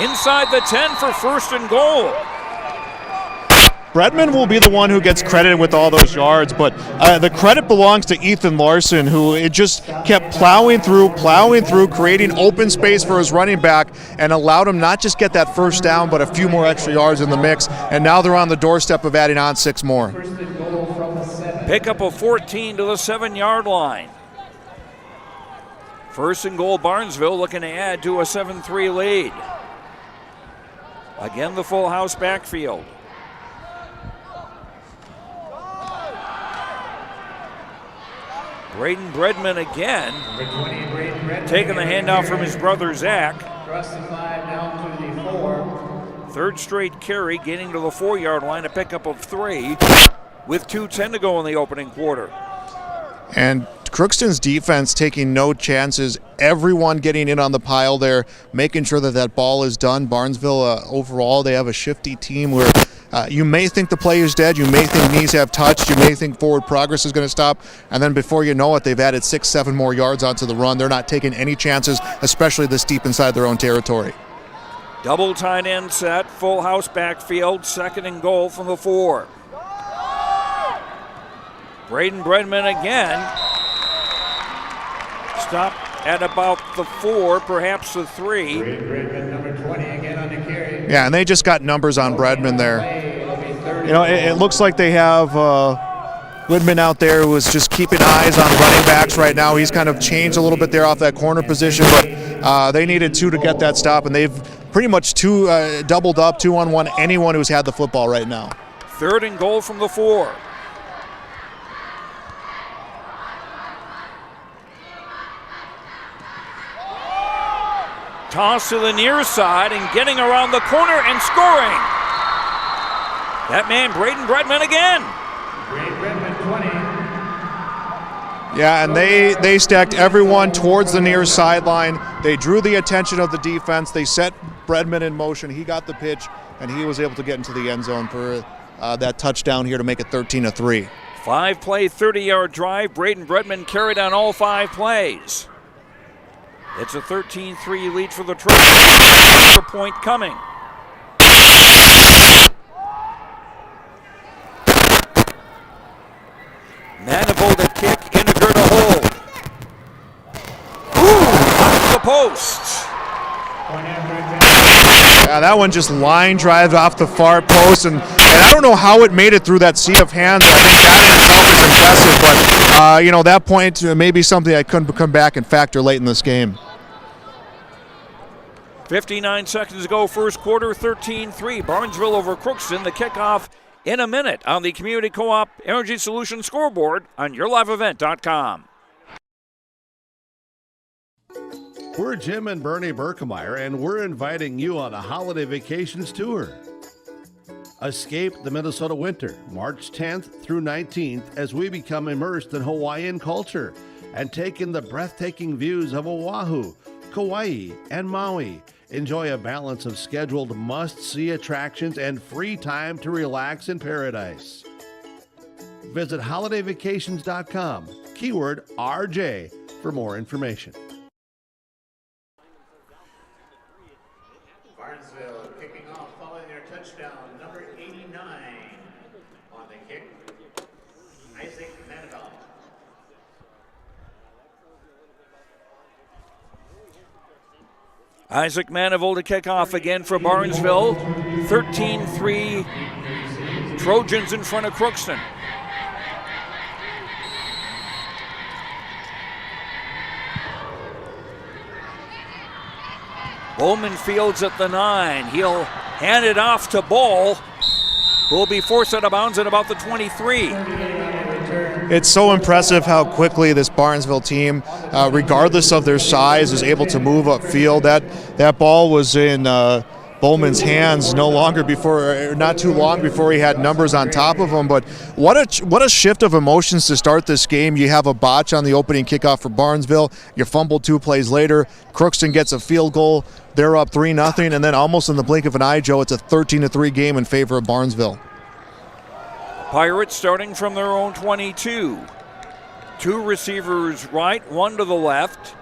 Inside the 10 for 1st and goal. Bredman will be the one who gets credited with all those yards, but the credit belongs to Ethan Larson, who it just kept plowing through, creating open space for his running back, and allowed him not just get that first down, but a few more extra yards in the mix. And now they're on the doorstep of adding on 6 more. Pickup of 14 to the 7-yard line. 1st and goal, Barnesville looking to add to a 7-3 lead. Again, the full house backfield. Braden Bredman again, taking the handoff from his brother Zach. Across the 5 down to the 4. 3rd straight carry, getting to the 4-yard line, a pickup of 3, with 2:10 to go in the opening quarter. And Crookston's defense taking no chances. Everyone getting in on the pile there, making sure that ball is done. Barnesville, overall, they have a shifty team where you may think the play is dead, you may think knees have touched, you may think forward progress is going to stop, and then before you know it, they've added 6-7 more yards onto the run. They're not taking any chances, especially this deep inside their own territory. Double tight end set, full house backfield, 2nd and goal from the 4. Braden Bredman again. Stop at about the 4, perhaps the 3. Bredman, number 20, again on the carry. Yeah, and they just got numbers on Bredman there. You know, it looks like they have Goodman out there who is just keeping eyes on running backs right now. He's kind of changed a little bit there off that corner position, but they needed 2 to get that stop, and they've pretty much doubled up, 2-on-1 anyone who's had the football right now. 3rd and goal from the 4. Toss to the near side and getting around the corner and scoring. That man, Braden Bredman again. Braden Bredman, 20. Yeah, and they stacked everyone towards the near sideline. They drew the attention of the defense. They set Bredman in motion. He got the pitch, and he was able to get into the end zone for that touchdown here to make it 13-3. 5-play, 30-yard drive. Braden Bredman carried on all 5 plays. It's a 13-3 lead for the Trojans. Point coming. Manifold a kick, Inniger to hold. Ooh, off the post. Yeah, that one just line drives off the far post, and I don't know how it made it through that sea of hands. I think that in itself is impressive, but that point may be something that couldn't come back and factor late in this game. 59 seconds to go, first quarter, 13-3. Barnesville over Crookston. The kickoff in a minute on the Community Co-op Energy Solutions scoreboard on YourLiveEvent.com. We're Jim and Bernie Berkemeyer, and we're inviting you on a holiday vacations tour. Escape the Minnesota winter, March 10th through 19th, as we become immersed in Hawaiian culture. and take in the breathtaking views of Oahu, Kauai, and Maui. Enjoy a balance of scheduled must-see attractions and free time to relax in paradise. Visit holidayvacations.com, keyword RJ, for more information. Barnesville kicking off following their touchdown, number 89 on the kick, Isaac Manival. Isaac Manival to kick off again for Barnesville. 13-3 Trojans in front of Crookston. Bowman fields at the 9. He'll hand it off to Bull, who will be forced out of bounds at about the 23. It's so impressive how quickly this Barnesville team, regardless of their size, is able to move upfield. That ball was in Bowman's hands not too long before he had numbers on top of him. But what a shift of emotions to start this game. You have a botch on the opening kickoff for Barnesville. You fumble 2 plays later. Crookston gets a field goal. They're up 3-0, and then almost in the blink of an eye, Joe, it's a 13-3 game in favor of Barnesville. Pirates starting from their own 22. 2 receivers right, 1 to the left.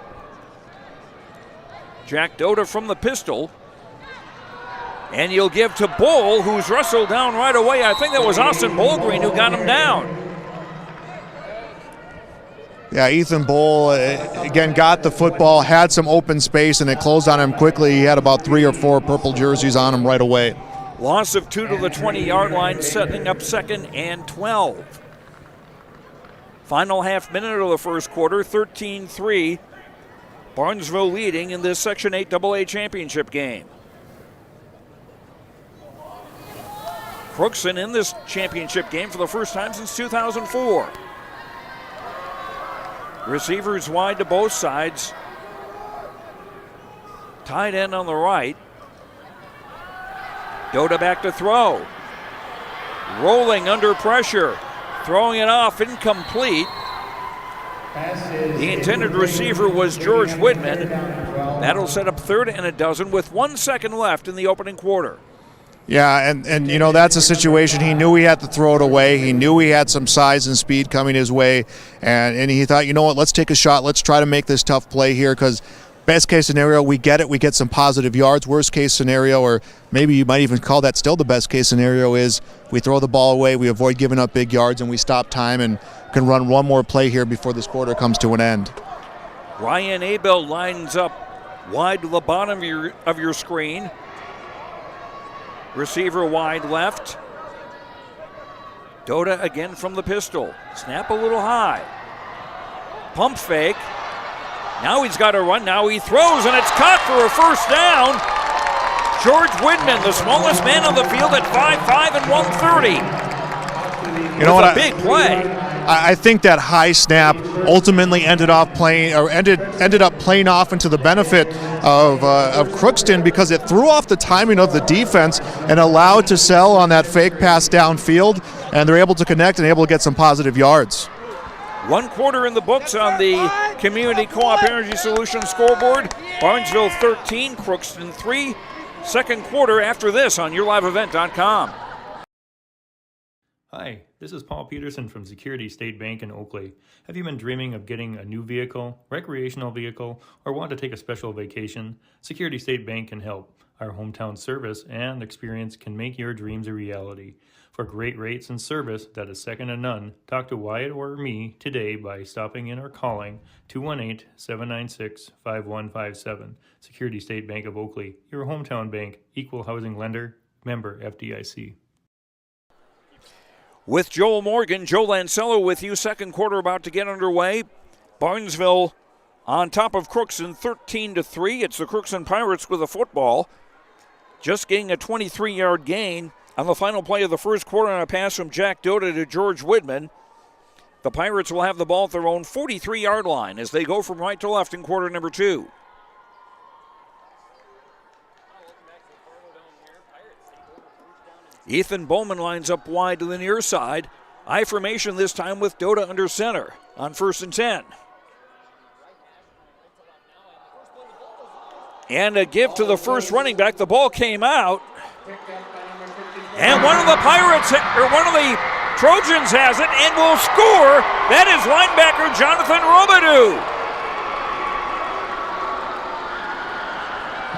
Jack Dota from the pistol. And you'll give to Bull, who's wrestled down right away. I think that was Austin Bolgreen who got him down. Yeah, Ethan Bull, again, got the football, had some open space, and it closed on him quickly. He had about 3 or 4 purple jerseys on him right away. Loss of 2 to the 20-yard line, setting up 2nd and 12. Final half minute of the first quarter, 13-3. Barnesville leading in this Section 8 AA championship game. Crookston in this championship game for the first time since 2004. Receivers wide to both sides. Tight end on the right. Dota back to throw. Rolling under pressure. Throwing it off, incomplete. The intended receiver was George Whitman. That'll set up 3rd and 12 with 1 second left in the opening quarter. Yeah, and you know, that's a situation he knew he had to throw it away. He knew he had some size and speed coming his way, and he thought, you know what, let's take a shot. Let's try to make this tough play here, because best case scenario, we get it. We get some positive yards. Worst case scenario, or maybe you might even call that still the best case scenario, is we throw the ball away, we avoid giving up big yards, and we stop time and can run one more play here before this quarter comes to an end. Ryan Abel lines up wide to the bottom of your screen. Receiver wide left. Dota again from the pistol. Snap a little high. Pump fake. Now he's got to run. Now he throws, and it's caught for a first down. George Whitman, the smallest man on the field at 5'5" and 130. You know what? A big play. I think that high snap ultimately ended up playing off into the benefit of Crookston, because it threw off the timing of the defense and allowed to sell on that fake pass downfield, and they're able to connect and able to get some positive yards. 1 quarter in the books on the Community Co-op Energy Solutions scoreboard. Barnesville 13, Crookston 3. Second quarter after this on YourLiveEvent.com. Hi, this is Paul Peterson from Security State Bank in Oakley. Have you been dreaming of getting a new vehicle, recreational vehicle, or want to take a special vacation? Security State Bank can help. Our hometown service and experience can make your dreams a reality. For great rates and service that is second to none, talk to Wyatt or me today by stopping in or calling 218-796-5157. Security State Bank of Oakley, your hometown bank, equal housing lender, member FDIC. With Joel Morgan, Joe Lancello with you. Second quarter about to get underway. Barnesville on top of Crookston 13-3. It's the Crookston Pirates with the football. Just getting a 23-yard gain on the final play of the first quarter on a pass from Jack Dota to George Whitman. The Pirates will have the ball at their own 43-yard line as they go from right to left in quarter number 2. Ethan Bowman lines up wide to the near side. I formation this time with Dota under center on 1st and 10. And a give to the first running back. The ball came out. And one of the Trojans has it and will score. That is linebacker Jonathan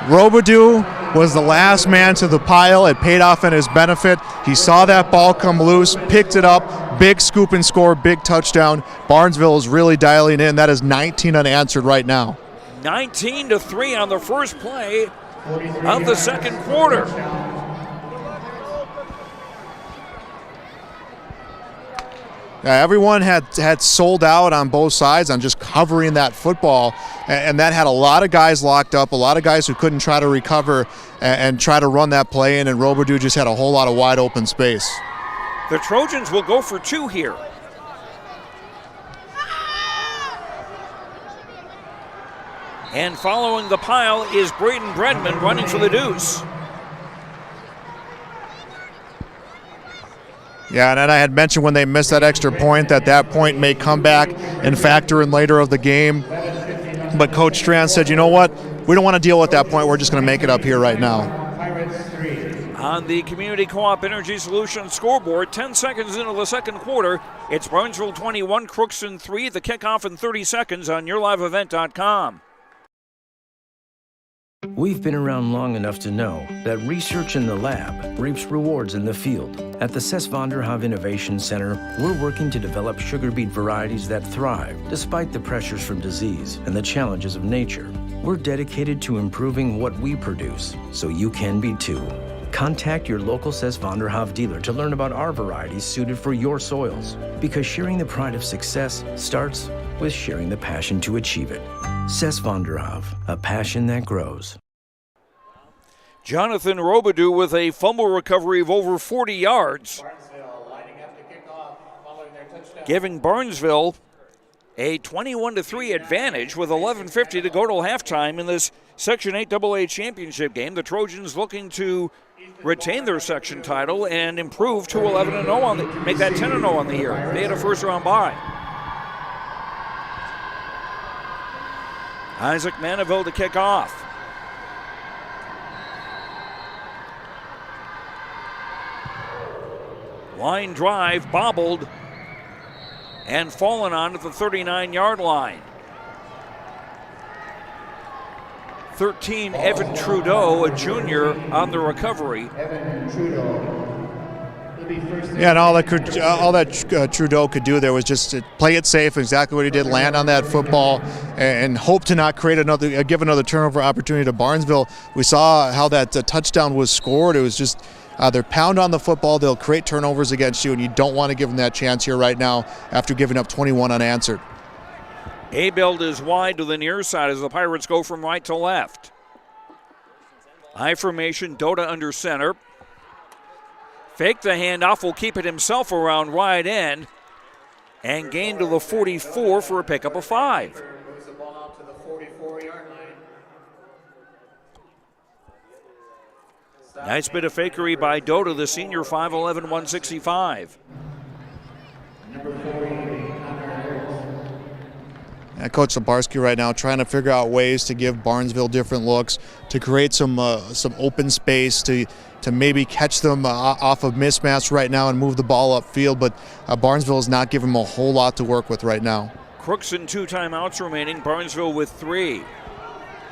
Robidoux was the last man to the pile. It paid off in his benefit. He saw that ball come loose, picked it up, big scoop and score, big touchdown. Barnesville is really dialing in. That is 19 unanswered right now. 19-3 on the first play of the second quarter. Everyone had sold out on both sides on just covering that football, and that had a lot of guys locked up, a lot of guys who couldn't try to recover and try to run that play in, and Robidoux just had a whole lot of wide open space. The Trojans will go for 2 here. And following the pile is Braden Bredman running for the deuce. Yeah, and I had mentioned when they missed that extra point that point may come back and factor in later of the game. But Coach Strand said, you know what? We don't want to deal with that point. We're just going to make it up here right now. On the Community Co-op Energy Solutions scoreboard, 10 seconds into the second quarter, it's Barnesville 21, Crookston 3. The kickoff in 30 seconds on YourLiveEvent.com. We've been around long enough to know that research in the lab reaps rewards in the field. At the Cess van der Haaf Innovation Center, we're working to develop sugar beet varieties that thrive despite the pressures from disease and the challenges of nature. We're dedicated to improving what we produce, so you can be too. Contact your local Cess van der Haaf dealer to learn about our varieties suited for your soils, because sharing the pride of success starts with sharing the passion to achieve it. Cess van der Haaf, a passion that grows. Jonathan Robidoux with a fumble recovery of over 40 yards, giving Barnesville a 21-3 advantage with 11:50 to go till halftime in this Section 8 AA championship game. The Trojans looking to retain their section title and improve to 11-0 make that 10-0 on the year. They had a first-round bye. Isaac Manaville to kick off. Line drive, bobbled, and fallen on at the 39-yard line. 13, Evan Trudeau, a junior, on the recovery. Yeah, and all that Trudeau could do there was just to play it safe, exactly what he did, land on that football, and hope to not create give another turnover opportunity to Barnesville. We saw how that touchdown was scored. It was just they're pound on the football, they'll create turnovers against you, and you don't want to give them that chance here right now after giving up 21 unanswered. Abeld is wide to the near side as the Pirates go from right to left. I formation, Dota under center. Fake the handoff, will keep it himself around right end and gain to the 44 for a pickup of 5. Moves the ball out to the 44-yard line. Nice bit of fakery by Dota, the senior, 5'11", 165. Coach Zabarski right now trying to figure out ways to give Barnesville different looks, to create some open space, to maybe catch them off of mismatch right now and move the ball upfield, but Barnesville is not giving them a whole lot to work with right now. Crookston 2 timeouts remaining, Barnesville with 3.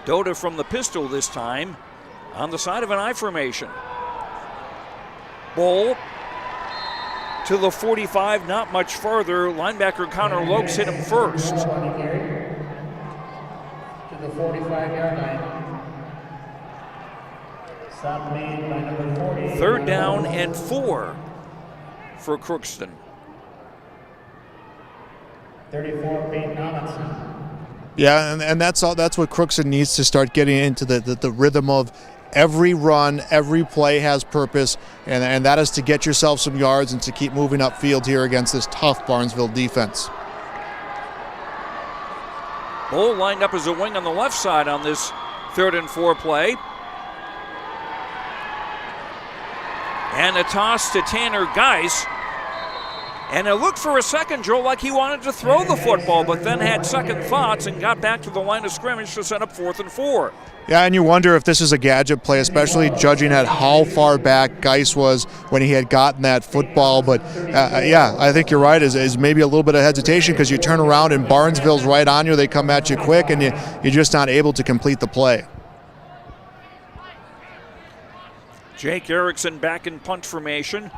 Dota from the pistol this time on the side of an I formation. Bull to the 45, not much farther. Linebacker Connor Lokes hit him first. To the 45-yard line. Stop made by number 40. 3rd down and 4 for Crookston. 34, Peyton Amundsen. Yeah, and that's what Crookston needs to start getting into the rhythm of. Every run, every play has purpose, and that is to get yourself some yards and to keep moving upfield here against this tough Barnesville defense. Bull lined up as a wing on the left side on this 3rd and 4 play. And a toss to Tanner Geis. And it looked for a second, Joe, like he wanted to throw the football, but then had second thoughts and got back to the line of scrimmage to set up 4th and 4. Yeah, and you wonder if this is a gadget play, especially judging at how far back Geis was when he had gotten that football. But, yeah, I think you're right, is maybe a little bit of hesitation because you turn around and Barnesville's right on you. They come at you quick, and you're just not able to complete the play. Jake Erickson back in punt formation.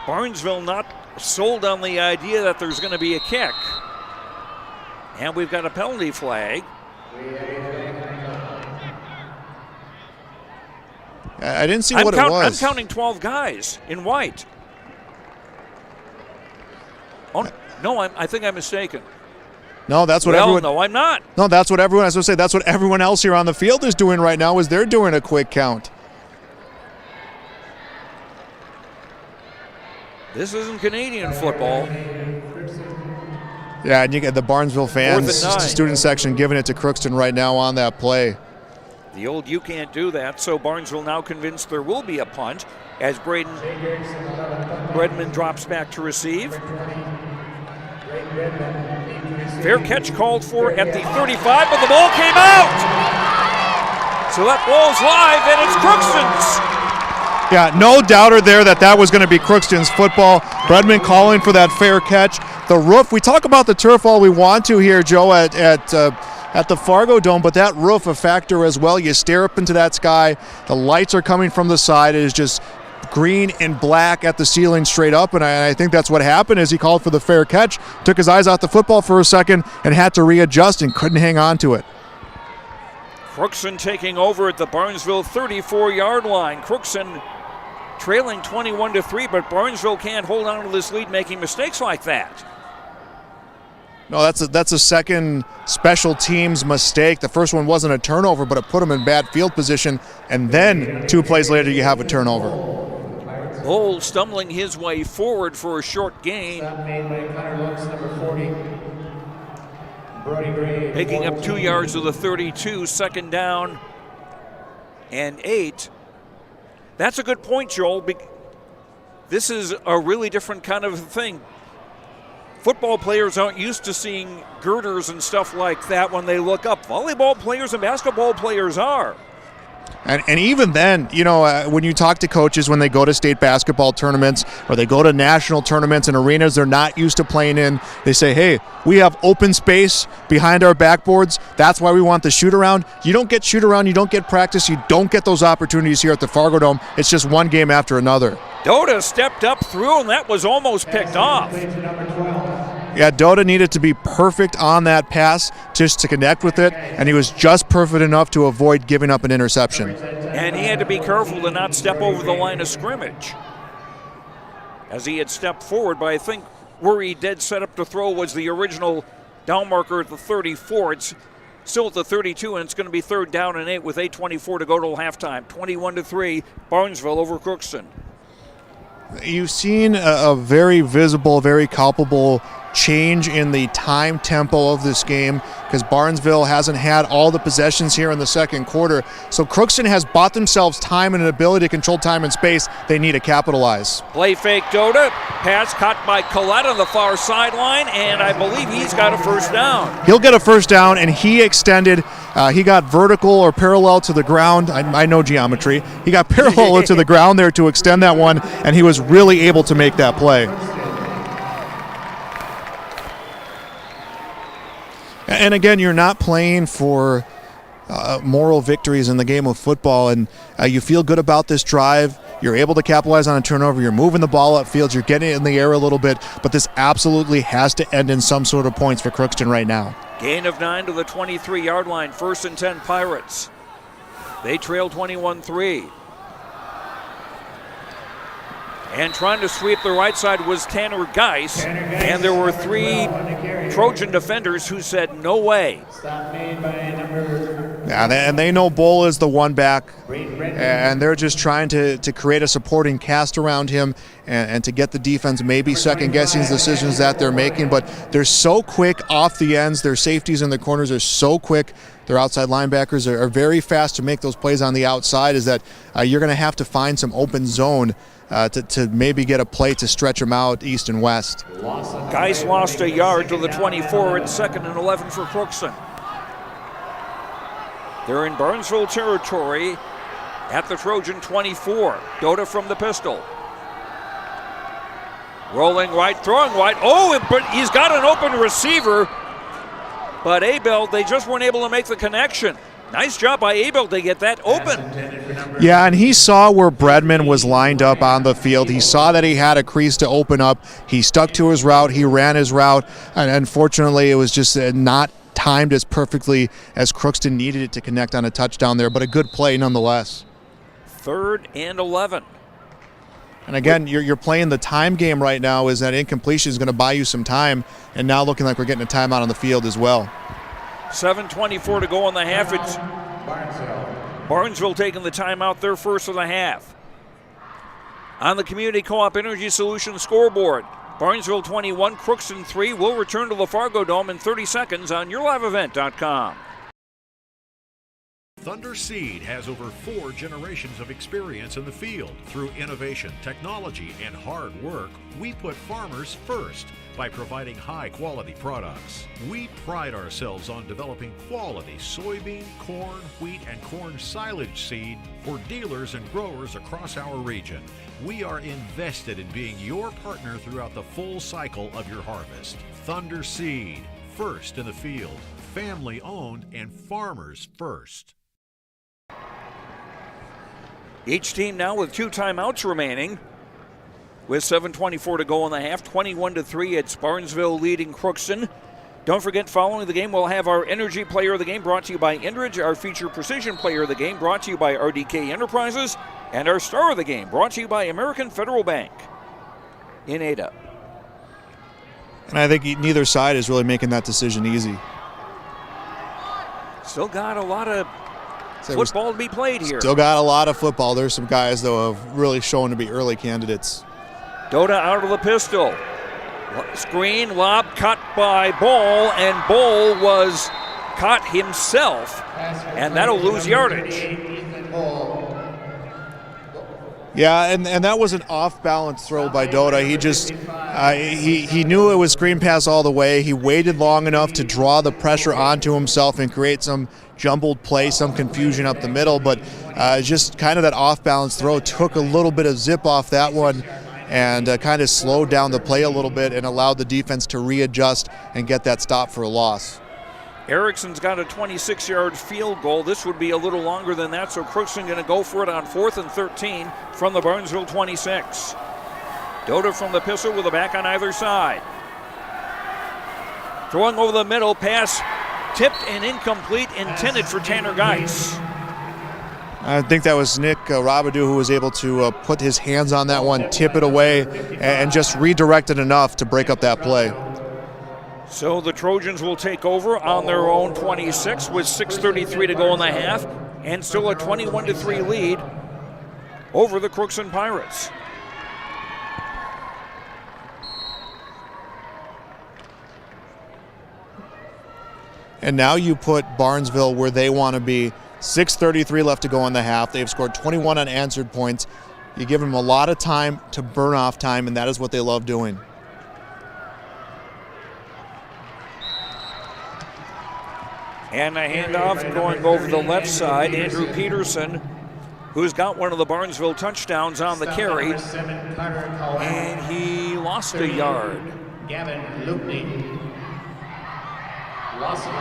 Barnesville not sold on the idea that there's going to be a kick. And we've got a penalty flag. I didn't see what it was. I'm counting 12 guys in white. Oh, no, I think I'm mistaken. No, that's what everyone. No, I'm not. No, that's what everyone. I was going to say that's what everyone else here on the field is doing right now. Is they're doing a quick count. This isn't Canadian football. Yeah, and you get the Barnesville fans, student section, giving it to Crookston right now on that play. The old "you can't do that," so Barnesville now convinced there will be a punt as Braden drops back to receive. Fair catch called for at the 35, but the ball came out. So that ball's live, and it's Crookston's. Yeah, no doubter there that was going to be Crookston's football. Bredman calling for that fair catch. The roof, we talk about the turf all we want to here, Joe, at the Fargo Dome, but that roof a factor as well. You stare up into that sky. The lights are coming from the side. It is just green and black at the ceiling straight up, and I think that's what happened is he called for the fair catch, took his eyes off the football for a second, and had to readjust and couldn't hang on to it. Crookston taking over at the Barnesville 34-yard line. Crookston trailing 21-3, but Barnesville can't hold on to this lead making mistakes like that. No, that's a second special teams mistake. The first one wasn't a turnover, but it put them in bad field position, and then 2 plays later you have a turnover. Bull stumbling his way forward for a short gain. Picking up 2 yards of the 32, second down and 8. That's a good point, Joel. This is a really different kind of thing. Football players aren't used to seeing girders and stuff like that when they look up. Volleyball players and basketball players are. And even then, when you talk to coaches when they go to state basketball tournaments or they go to national tournaments and arenas they're not used to playing in, they say, hey, we have open space behind our backboards. That's why we want the shoot around. You don't get shoot around. You don't get practice. You don't get those opportunities here at the Fargo Dome. It's just one game after another. Dota stepped up through, and that was almost picked off. Yeah, Dota needed to be perfect on that pass just to connect with it, and he was just perfect enough to avoid giving up an interception. And he had to be careful to not step over the line of scrimmage, as he had stepped forward, but I think where he did set up to throw was the original down marker at the 34. It's still at the 32, and it's going to be 3rd down and 8 with 8:24 to go till halftime. 21-3, Barnesville over Crookston. You've seen a very visible, very culpable change in the time tempo of this game because Barnesville hasn't had all the possessions here in the second quarter. So Crookston has bought themselves time and an ability to control time and space. They need to capitalize. Play fake Dota. Pass caught by Collette on the far sideline, and I believe he's got a first down. He'll get a first down, and he extended. He got vertical or parallel to the ground. I know geometry. He got parallel to the ground there to extend that one, and he was really able to make that play. And again, you're not playing for moral victories in the game of football, and you feel good about this drive. You're able to capitalize on a turnover. You're moving the ball upfield. You're getting it in the air a little bit, but this absolutely has to end in some sort of points for Crookston right now. Gain of 9 to the 23-yard line. 1st and 10 Pirates. They trail 21-3. And trying to sweep the right side was Tanner Geis. And there were 3 Trojan defenders who said, no way. Stop made by number Yeah, and they know Bull is the one back, and they're just trying to create a supporting cast around him and to get the defense maybe second-guessing the decisions that they're making. But they're so quick off the ends. Their safeties in the corners are so quick. Their outside linebackers are very fast to make those plays on the outside, is that you're going to have to find some open zone to maybe get a play to stretch them out east and west. Guys lost a yard to the 24 at 2nd and 11 for Crookston. They're in Barnesville territory at the Trojan 24. Dota from the pistol. Rolling right, throwing right. Oh, but he's got an open receiver. But Abel, they just weren't able to make the connection. Nice job by Abel to get that open. Yeah, and he saw where Bredman was lined up on the field. He saw that he had a crease to open up. He stuck to his route. He ran his route. And unfortunately, it was just not timed as perfectly as Crookston needed it to connect on a touchdown there, but a good play nonetheless. 3rd and 11. And again, you're playing the time game right now, is that incompletion is going to buy you some time, and now looking like we're getting a timeout on the field as well. 7:24 to go in the half. It's Barnesville taking the timeout, their first of the half. On the Community Co-op Energy Solutions scoreboard, Barnesville 21, Crookston 3. We'll return to the Fargo Dome in 30 seconds on YourLiveEvent.com. Thunder Seed has over 4 generations of experience in the field. Through innovation, technology, and hard work, we put farmers first by providing high-quality products. We pride ourselves on developing quality soybean, corn, wheat, and corn silage seed for dealers and growers across our region. We are invested in being your partner throughout the full cycle of your harvest. Thunder Seed, first in the field, family-owned and farmers first. Each team now with 2 timeouts remaining. With 7:24 to go in the half, 21-3, it's Barnesville leading Crookston. Don't forget, following the game, we'll have our Energy Player of the Game brought to you by Enbridge, our Feature Precision Player of the Game brought to you by RDK Enterprises, and our Star of the Game brought to you by American Federal Bank in Ada. And I think neither side is really making that decision easy. Still got a lot of football to be played here. Still got a lot of football. There's some guys, though, have really shown to be early candidates. Dota out of the pistol. Screen, lob, cut by Bull, and Bull was caught himself, and that'll lose yardage. Yeah, and that was an off-balance throw by Dota. He just he knew it was screen pass all the way. He waited long enough to draw the pressure onto himself and create some jumbled play, some confusion up the middle, but just kind of that off-balance throw took a little bit of zip off that one and kind of slowed down the play a little bit and allowed the defense to readjust and get that stop for a loss. Erickson's got a 26-yard field goal. This would be a little longer than that, so Crookston going to go for it on 4th and 13 from the Barnesville 26. Dota from the pistol with a back on either side. Throwing over the middle, pass tipped and incomplete, intended for Tanner Geis. I think that was Nick Rabadou who was able to put his hands on that one, tip it away, and just redirect it enough to break up that play. So the Trojans will take over on their own 26 with 6:33 to go in the half, and still a 21-3 lead over the Crookston Pirates. And now you put Barnesville where they want to be. 6:33 left to go in the half. They've scored 21 unanswered points. You give them a lot of time to burn off time, and that is what they love doing. And a handoff going over the left side. Andrew Peterson, who's got one of the Barnesville touchdowns on the carry. And he lost a yard. Gavin Lupney.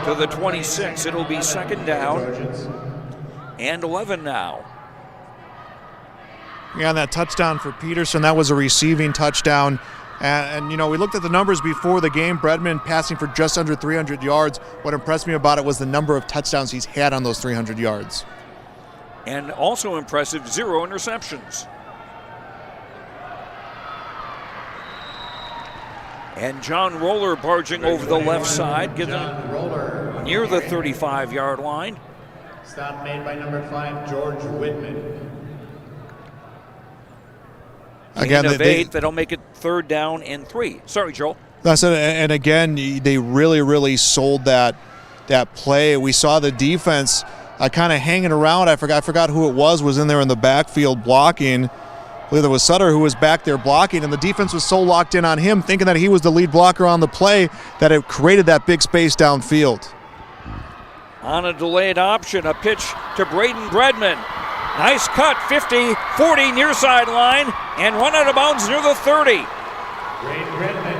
To the 26. It'll be 2nd down and 11 now. Yeah, and that touchdown for Peterson, that was a receiving touchdown. And you know, we looked at the numbers before the game. Bredman passing for just under 300 yards. What impressed me about it was the number of touchdowns he's had on those 300 yards. And also impressive, 0 interceptions. And John Roller barging over the left side, getting near the 35-yard line. Stop made by number 5, George Whitman. Again, that'll make it 3rd down and 3. Sorry, Joel. That's it. And again, they really sold that play. We saw the defense kind of hanging around. I forgot who it was in there in the backfield blocking. I believe it was Sutter who was back there blocking, and the defense was so locked in on him, thinking that he was the lead blocker on the play, that it created that big space downfield. On a delayed option, a pitch to Braden Bredman. Nice cut, 50, 40 near sideline, and run out of bounds near the 30.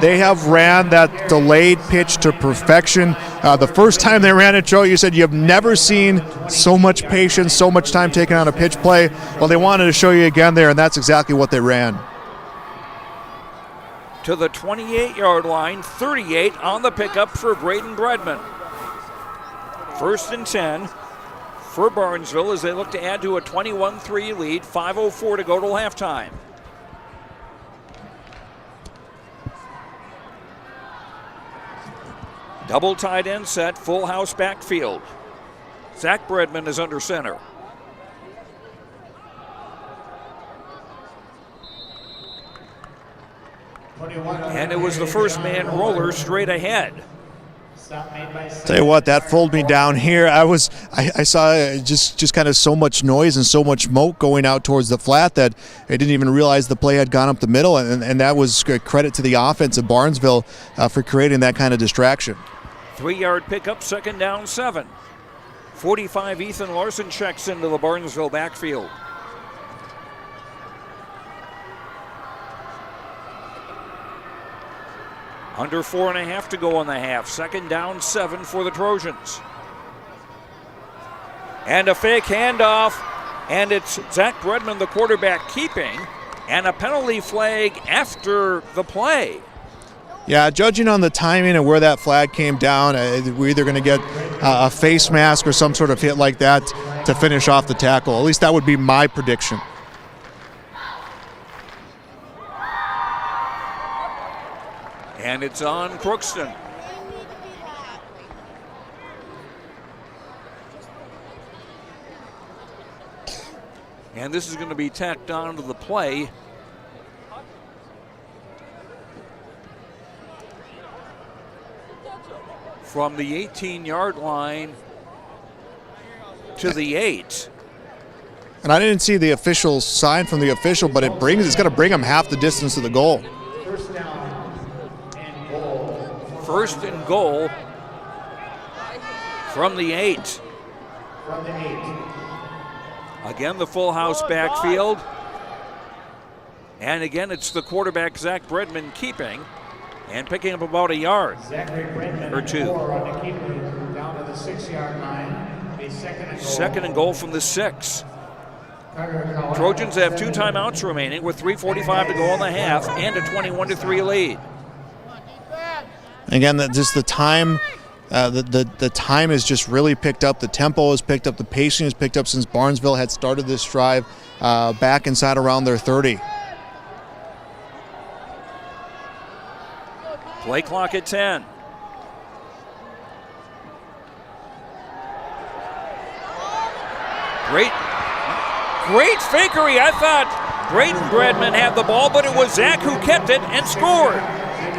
They have ran that delayed pitch to perfection. The first time they ran it, Joe, you said you have never seen so much patience, so much time taken on a pitch play. Well, they wanted to show you again there, and that's exactly what they ran. To the 28-yard line, 38 on the pickup for Braden Bredman. 1st and 10 for Barnesville as they look to add to a 21-3 lead, 5:04 to go till halftime. Double tight end set, full house backfield. Zach Bredman is under center. And it was the first man roller straight ahead. Tell you what, that fooled me down here. I saw just kind of so much noise and so much smoke going out towards the flat that I didn't even realize the play had gone up the middle, and that was a credit to the offense of Barnesville for creating that kind of distraction. 3-yard pickup, 2nd down, 7. 45 Ethan Larson checks into the Barnesville backfield. Under 4.5 to go in the half. 2nd down, 7 for the Trojans. And a fake handoff, and it's Zach Bredman, the quarterback, keeping, and a penalty flag after the play. Yeah, judging on the timing and where that flag came down, we're either going to get a face mask or some sort of hit like that to finish off the tackle. At least that would be my prediction. And it's on Crookston. And this is going to be tacked on to the play. From the 18-yard line to the 8. And I didn't see the official sign from the official, but it's going to bring them half the distance to the goal. 1st and goal from the 8. Again, the full house backfield. And again, it's the quarterback, Zach Bredman, keeping and picking up about a yard or 2. Down to the 6-yard line. 2nd and goal from the 6. Trojans have 2 timeouts remaining with 3:45 to go in the half and a 21-3 lead. Again, just the time, the time has just really picked up. The tempo has picked up. The pacing has picked up since Barnesville had started this drive back inside around their 30. Play clock at 10. Great fakery. I thought Braden Bredman had the ball, but it was Zach who kept it and scored.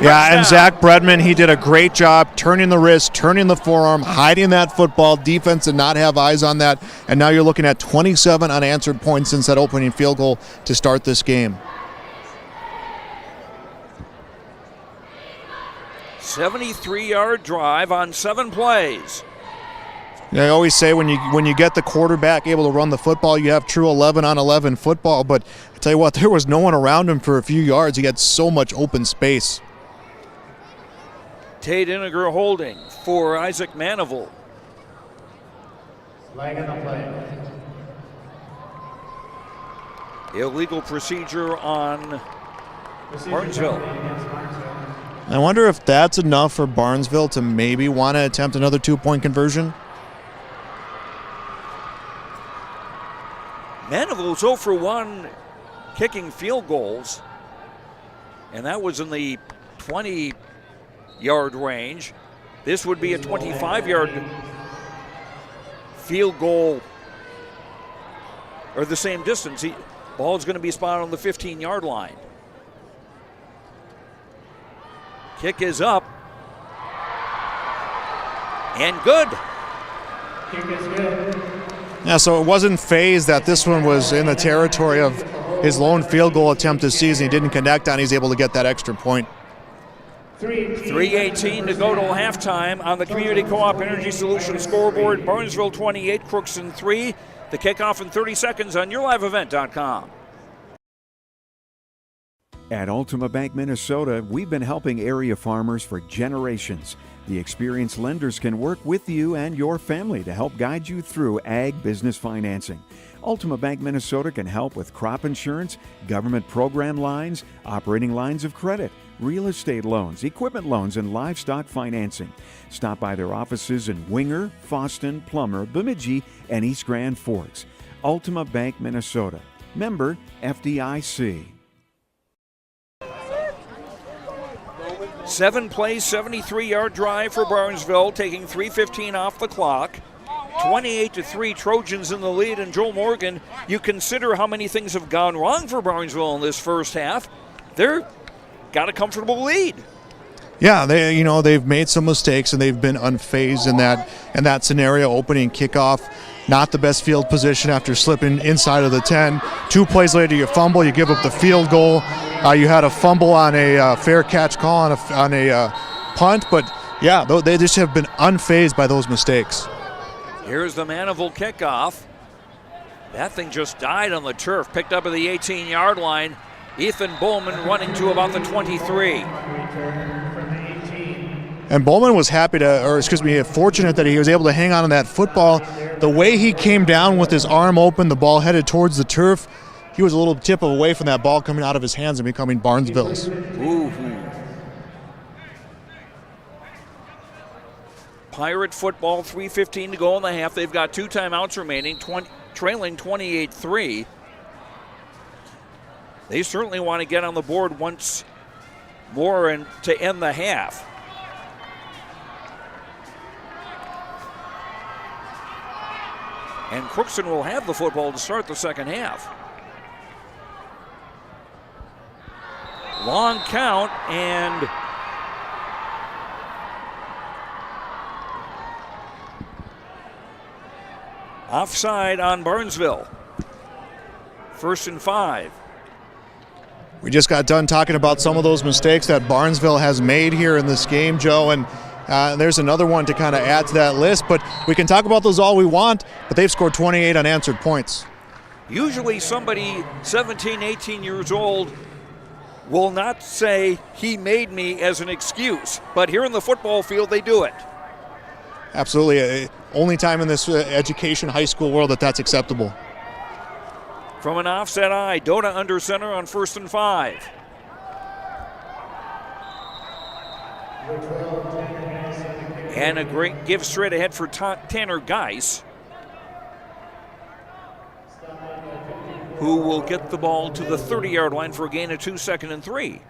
Yeah, and Zach Bredman, he did a great job turning the wrist, turning the forearm, hiding that football. Defense did not have eyes on that, and now you're looking at 27 unanswered points since that opening field goal to start this game. 73-yard drive on 7 plays. I always say when you get the quarterback able to run the football, you have true 11-on-11 football. But I tell you what, there was no one around him for a few yards. He had so much open space. Tate Iniger holding for Isaac Manival. Flag on the play. Illegal procedure on Barnesville. I wonder if that's enough for Barnesville to maybe want to attempt another 2-point conversion. Manival's 0 for 1 kicking field goals, and that was in the 20-yard range. This would be a 25-yard field goal or the same distance. Ball's going to be spotted on the 15-yard line. Kick is up. And good. Kick is good. Yeah, so it wasn't phased that this one was in the territory of his lone field goal attempt this season. He didn't connect on. He's able to get that extra point. 3:18 to go till halftime on the Community Co-op Energy Solutions scoreboard. Barnesville 28, Crookston 3. The kickoff in 30 seconds on YourLiveEvent.com. At Ultima Bank Minnesota, we've been helping area farmers for generations. The experienced lenders can work with you and your family to help guide you through ag business financing. Ultima Bank Minnesota can help with crop insurance, government program lines, operating lines of credit, real estate loans, equipment loans, and livestock financing. Stop by their offices in Winger, Foston, Plummer, Bemidji, and East Grand Forks. Ultima Bank Minnesota. Member FDIC. 7-play, 73-yard drive for Barnesville, taking 3:15 off the clock. 28-3 Trojans in the lead, and Joel Morgan, you consider how many things have gone wrong for Barnesville in this first half. They're got a comfortable lead. Yeah, they've made some mistakes and they've been unfazed in that scenario. Opening kickoff, not the best field position after slipping inside of the 10. 2 plays later, you fumble, you give up the field goal. You had a fumble on a fair catch call on a punt, but yeah, they just have been unfazed by those mistakes. Here's the Maniville kickoff. That thing just died on the turf, picked up at the 18-yard line. Ethan Bowman running to about the 23. And Bowman was fortunate that he was able to hang on to that football. The way he came down with his arm open, the ball headed towards the turf, he was a little tip away from that ball coming out of his hands and becoming Barnesville's. Ooh. Pirate football, 3:15 to go in the half. They've got 2 timeouts remaining, trailing 28-3. They certainly want to get on the board once more and to end the half. And Crookston will have the football to start the second half. Long count, and offside on Barnesville. 1st and 5. We just got done talking about some of those mistakes that Barnesville has made here in this game, Joe, and there's another one to kind of add to that list, but we can talk about those all we want, but they've scored 28 unanswered points. Usually somebody 17, 18 years old will not say he made me as an excuse, but here in the football field they do it. Absolutely. Only time in this education high school world that's acceptable. From an offset eye, Dota under center on 1st and 5. And a great give straight ahead for Tanner Geis, who will get the ball to the 30-yard line for a gain of 2, 2nd and 3.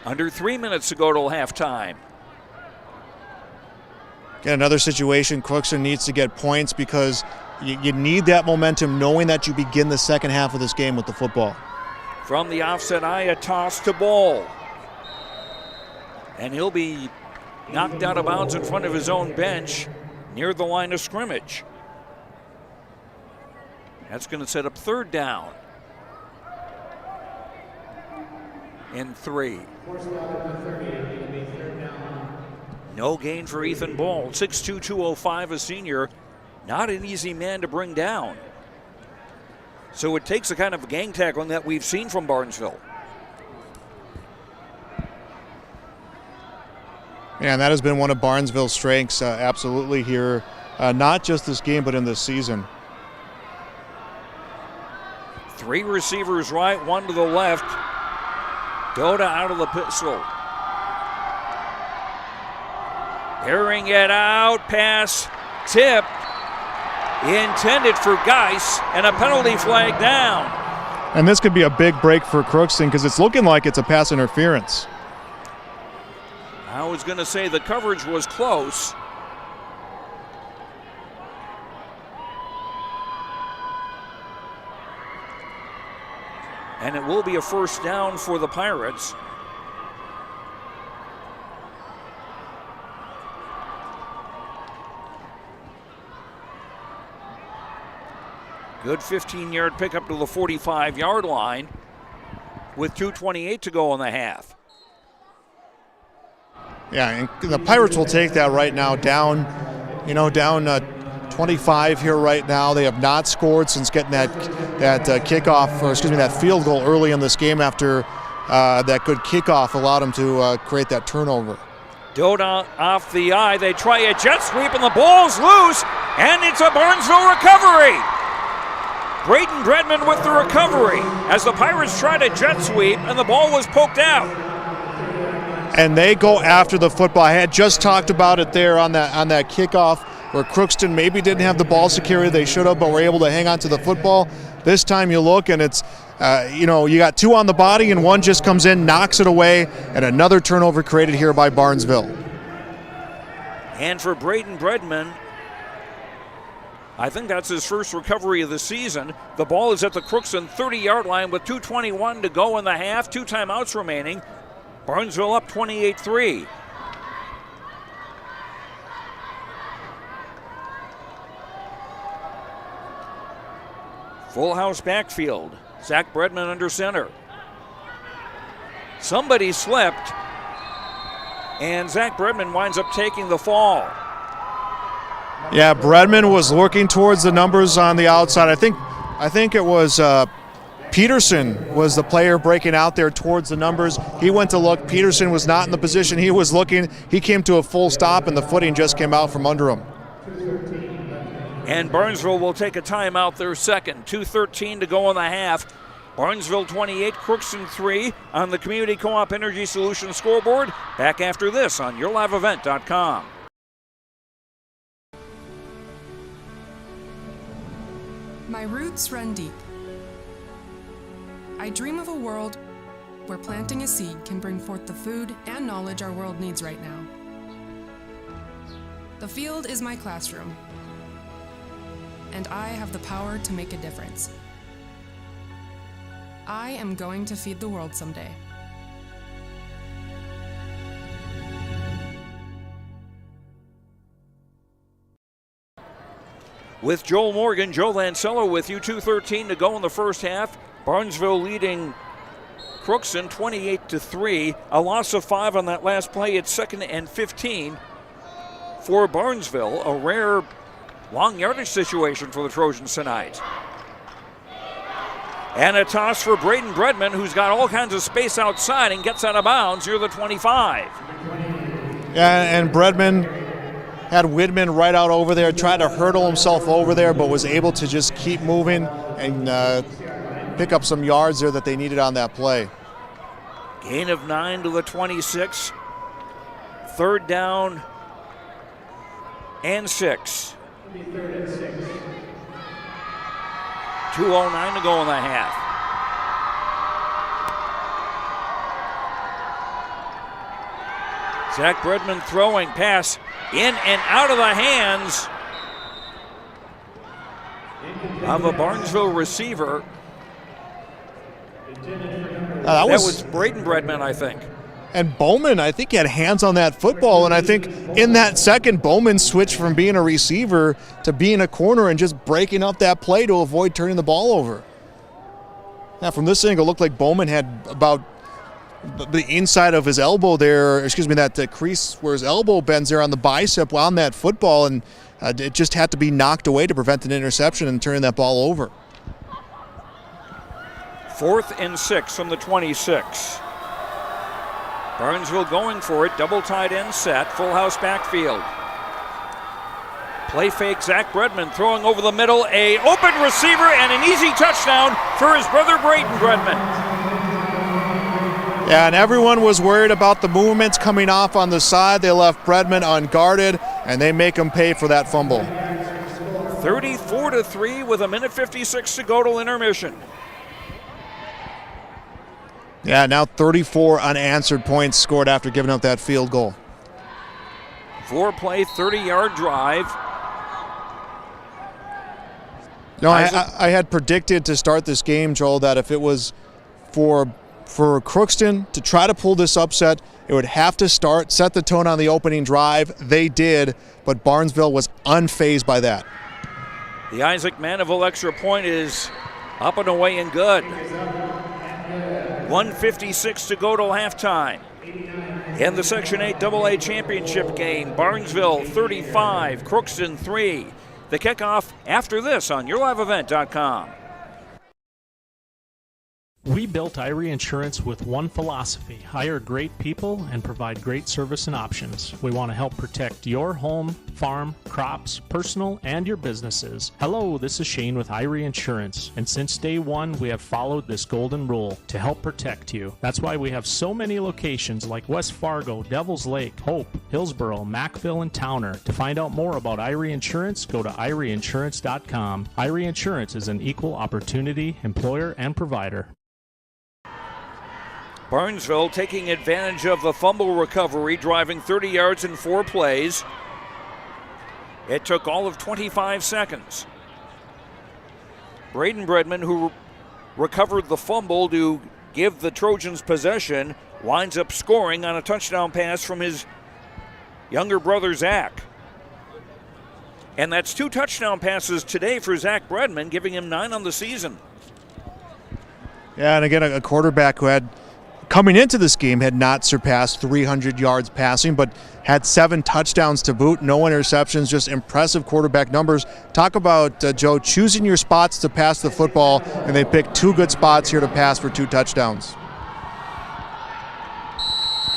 Under 3 minutes to go till halftime. Again, another situation, Crookston needs to get points because you need that momentum knowing that you begin the second half of this game with the football. From the offset eye, a toss to Ball. And he'll be knocked out of bounds in front of his own bench near the line of scrimmage. That's going to set up 3rd down. And 3. No gain for Ethan Ball. 6'2", 205, a senior. Not an easy man to bring down. So it takes the kind of gang tackling that we've seen from Barnesville. Yeah, and that has been one of Barnesville's strengths, absolutely here, not just this game, but in this season. 3 receivers right, 1 to the left. Dota out of the pistol. Airing it out, pass tipped, intended for Geis, and a penalty flag down. And this could be a big break for Crookston because it's looking like it's a pass interference. I was going to say the coverage was close. And it will be a first down for the Pirates. Good 15-yard pickup to the 45-yard line with 2:28 to go in the half. Yeah, and the Pirates will take that right now down 25 here right now. They have not scored since getting that kickoff, or excuse me, that field goal early in this game after that good kickoff allowed them to create that turnover. Doda off the eye. They try a jet sweep and the ball's loose, and it's a Barnesville recovery. Braden Bredman with the recovery as the Pirates tried a jet sweep and the ball was poked out. And they go after the football. I had just talked about it there on that kickoff where Crookston maybe didn't have the ball security they should have, but were able to hang on to the football. This time you look and it's, you got two on the body and one just comes in, knocks it away, and another turnover created here by Barnesville. And for Braden Bredman, I think that's his first recovery of the season. The ball is at the Crookston 30-yard line with 2:21 to go in the half, 2 timeouts remaining. Barnesville up 28-3. Full house backfield. Zach Bredman under center. Somebody slipped, and Zach Bredman winds up taking the fall. Yeah, Bredman was looking towards the numbers on the outside. I think it was Peterson was the player breaking out there towards the numbers. He went to look. Peterson was not in the position he was looking. He came to a full stop, and the footing just came out from under him. And Barnesville will take a timeout their second. 2:13 to go in the half. Barnesville 28, Crookston 3 on the Community Co-op Energy Solutions scoreboard. Back after this on YourLiveEvent.com. My roots run deep. I dream of a world where planting a seed can bring forth the food and knowledge our world needs right now. The field is my classroom, and I have the power to make a difference. I am going to feed the world someday. With Joel Morgan, Joe Lancello with you. 2:13 to go in the first half. Barnesville leading Crookston 28-3. A loss of 5 on that last play. It's 2nd and 15 for Barnesville. A rare long yardage situation for the Trojans tonight. And a toss for Braden Bredman, who's got all kinds of space outside and gets out of bounds near the 25. Yeah, and Bredman had Widman right out over there, tried to hurdle himself over there, but was able to just keep moving and pick up some yards there that they needed on that play. Gain of 9 to the 26. 3rd down and 6. 2:09 to go in the half. Zach Bredman throwing, pass in and out of the hands of a Barnesville receiver. That was Braden Bredman, I think. And Bowman, I think, had hands on that football, and I think in that second, Bowman switched from being a receiver to being a corner and just breaking up that play to avoid turning the ball over. Now, from this angle, it looked like Bowman had about the inside of his elbow there, that crease where his elbow bends there on the bicep on that football, and it just had to be knocked away to prevent an interception and turning that ball over. 4th and 6 from the 26. Barnesville going for it, double tight end set, full house backfield. Play fake, Zach Bredman throwing over the middle, a open receiver and an easy touchdown for his brother Braden Bredman. Yeah, and everyone was worried about the movements coming off on the side. They left Bredman unguarded, and they make him pay for that fumble. 34-3 with 1:56 to go till intermission. Yeah, now 34 unanswered points scored after giving up that field goal. 4-play, 30-yard drive. No, I had predicted to start this game, Joel, that if it was for Crookston to try to pull this upset, it would have to set the tone on the opening drive. They did, but Barnesville was unfazed by that. The Isaac Mandeville extra point is up and away and good. 1:56 to go till halftime. In the Section 8 AA championship game, Barnesville 35, Crookston 3. The kickoff after this on YourLiveEvent.com. We built Irie Insurance with one philosophy: hire great people and provide great service and options. We want to help protect your home, farm, crops, personal, and your businesses. Hello, this is Shane with Irie Insurance, and since day one, we have followed this golden rule to help protect you. That's why we have so many locations like West Fargo, Devils Lake, Hope, Hillsboro, Mackville, and Towner. To find out more about Irie Insurance, go to IrieInsurance.com. Irie Insurance is an equal opportunity employer and provider. Barnesville taking advantage of the fumble recovery, driving 30 yards in 4 plays. It took all of 25 seconds. Braden Bredman, who recovered the fumble to give the Trojans possession, winds up scoring on a touchdown pass from his younger brother, Zach. And that's 2 touchdown passes today for Zach Bredman, giving him 9 on the season. Yeah, and again, a quarterback who had, coming into this game, had not surpassed 300 yards passing, but had 7 touchdowns to boot, no interceptions, just impressive quarterback numbers. Talk about, Joe, choosing your spots to pass the football, and they picked 2 good spots here to pass for 2 touchdowns.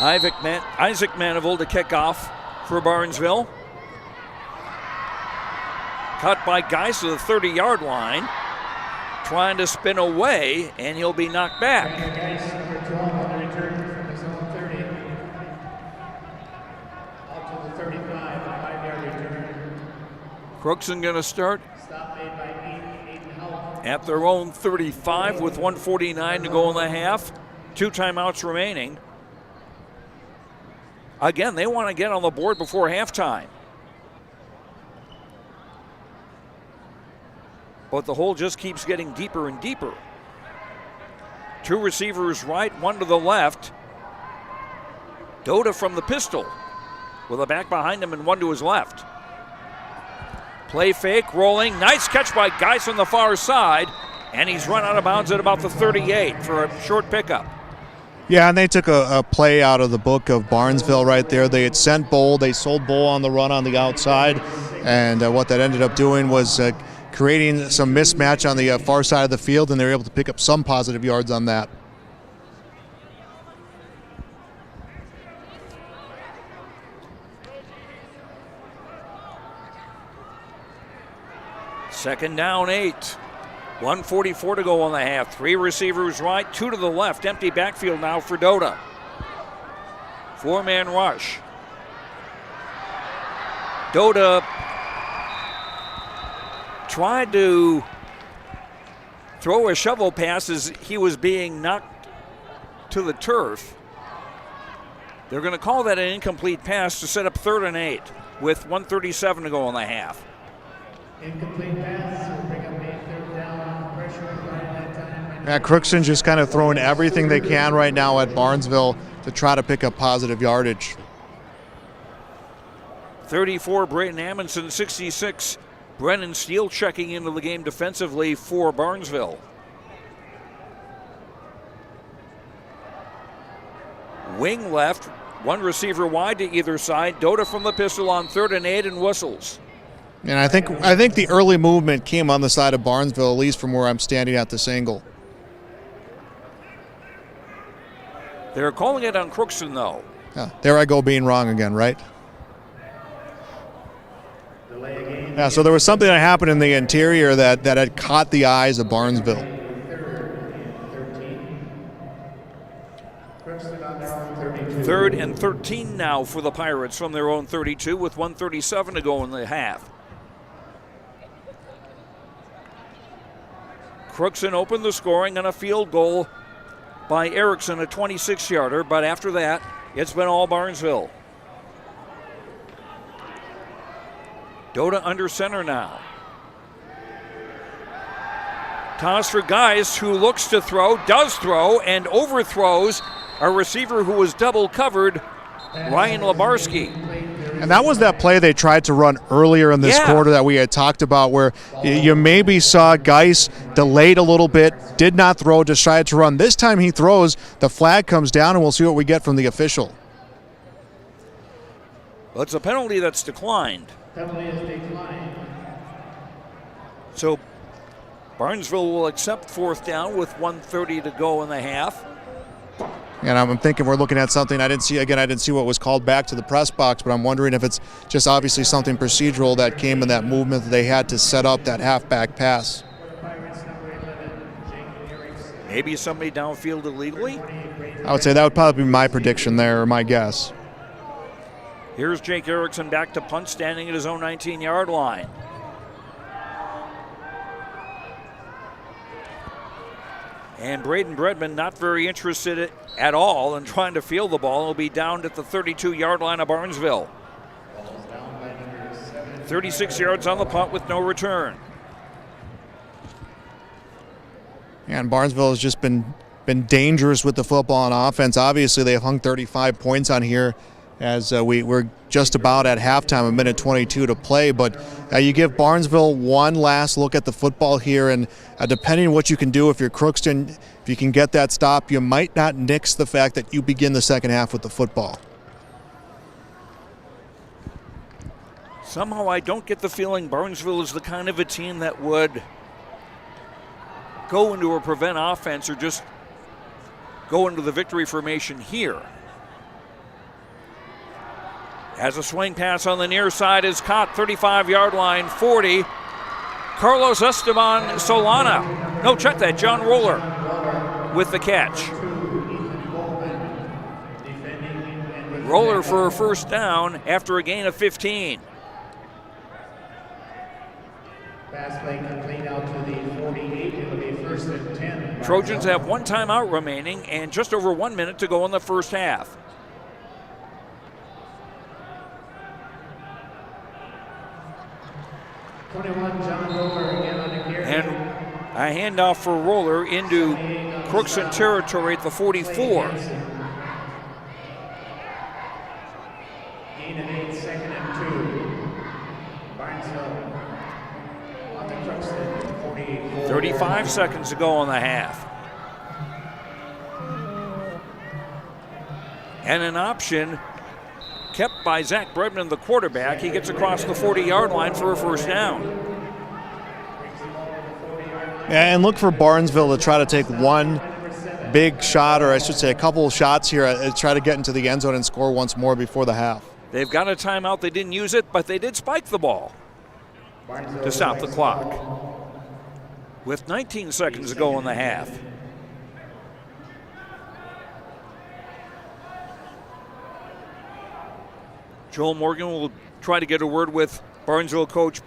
Isaac Mandeville to kick off for Barnesville. Cut by Geis to the 30-yard line. Trying to spin away, and he'll be knocked back. Crookston going to start at their own 35 with 1:49 to go in the half. 2 timeouts remaining. Again, they want to get on the board before halftime. But the hole just keeps getting deeper and deeper. 2 receivers right, 1 to the left. Doda from the pistol with a back behind him and 1 to his left. Play fake, rolling. Nice catch by Geis on the far side. And he's run out of bounds at about the 38 for a short pickup. Yeah, and they took a play out of the book of Barnesville right there. They had sent Bull. They sold Bull on the run on the outside. And what that ended up doing was creating some mismatch on the far side of the field, and they were able to pick up some positive yards on that. Second down, 8. 1:44 to go on the half. 3 receivers right, 2 to the left. Empty backfield now for Doda. 4-man rush. Doda tried to throw a shovel pass as he was being knocked to the turf. They're going to call that an incomplete pass to set up 3rd and 8 with 1:37 to go on the half. Incomplete pass will bring up 3rd down. Pressure provided that time. Yeah, Crookston just kind of throwing everything they can right now at Barnesville to try to pick up positive yardage. 34, Braden Amundsen, 66. Brennan Steele checking into the game defensively for Barnesville. Wing left, 1 receiver wide to either side. Doda from the pistol on 3rd and 8 and whistles. And I think the early movement came on the side of Barnesville, at least from where I'm standing at this angle. They're calling it on Crookston, though. Yeah, there I go being wrong again, right? Yeah, so there was something that happened in the interior that had caught the eyes of Barnesville. 3rd and 13 now for the Pirates from their own 32 with 1:37 to go in the half. Crookston opened the scoring on a field goal by Erickson, a 26-yarder, but after that, it's been all Barnesville. Dota under center now. Toss for Geis, who looks to throw, does throw, and overthrows a receiver who was double covered, Ryan Labarski. And that was that play they tried to run earlier in this quarter that we had talked about, where you maybe saw Geis delayed a little bit, did not throw, just tried to run. This time he throws, the flag comes down, and we'll see what we get from the official. Well, it's a penalty that's declined. Penalty is declined. So Barnesville will accept fourth down with 1:30 to go in the half. And I'm thinking we're looking at something I didn't see what was called back to the press box, but I'm wondering if it's just obviously something procedural that came in that movement that they had to set up that halfback pass. Maybe somebody downfield illegally? I would say that would probably be my prediction there, or my guess. Here's Jake Erickson back to punt, standing at his own 19-yard line. And Braden Bredman not very interested at all in trying to field the ball. He'll be down at the 32-yard line of Barnesville. 36 yards on the punt with no return. And Barnesville has just been dangerous with the football on offense. Obviously, they've hung 35 points on here as we're just about at halftime, 1:22 to play. But you give Barnesville one last look at the football here, and depending on what you can do, if you're Crookston, if you can get that stop, you might not nix the fact that you begin the second half with the football. Somehow I don't get the feeling Barnesville is the kind of a team that would go into a prevent offense or just go into the victory formation here. As a swing pass on the near side is caught, 35-yard line, 40. Carlos Esteban Solana. No, check that, John Roller with the catch. Roller for a first down after a gain of 15. Pass play complete out to the 48. It'll be first and 10. Trojans have one timeout remaining and just over 1 minute to go in the first half. And a handoff for Roller into Crookston territory at the 44. Gain of 8, second and 2. Barnesville on the Crookston 48. 35 seconds to go in the half. And an option kept by Zach Bredman, the quarterback. He gets across the 40-yard line for a first down. And look for Barnesville to try to take one big shot, or I should say a couple of shots here, try to get into the end zone and score once more before the half. They've got a timeout. They didn't use it, but they did spike the ball to stop the clock. With 19 seconds to go in the half. Joel Morgan will try to get a word with Barnesville coach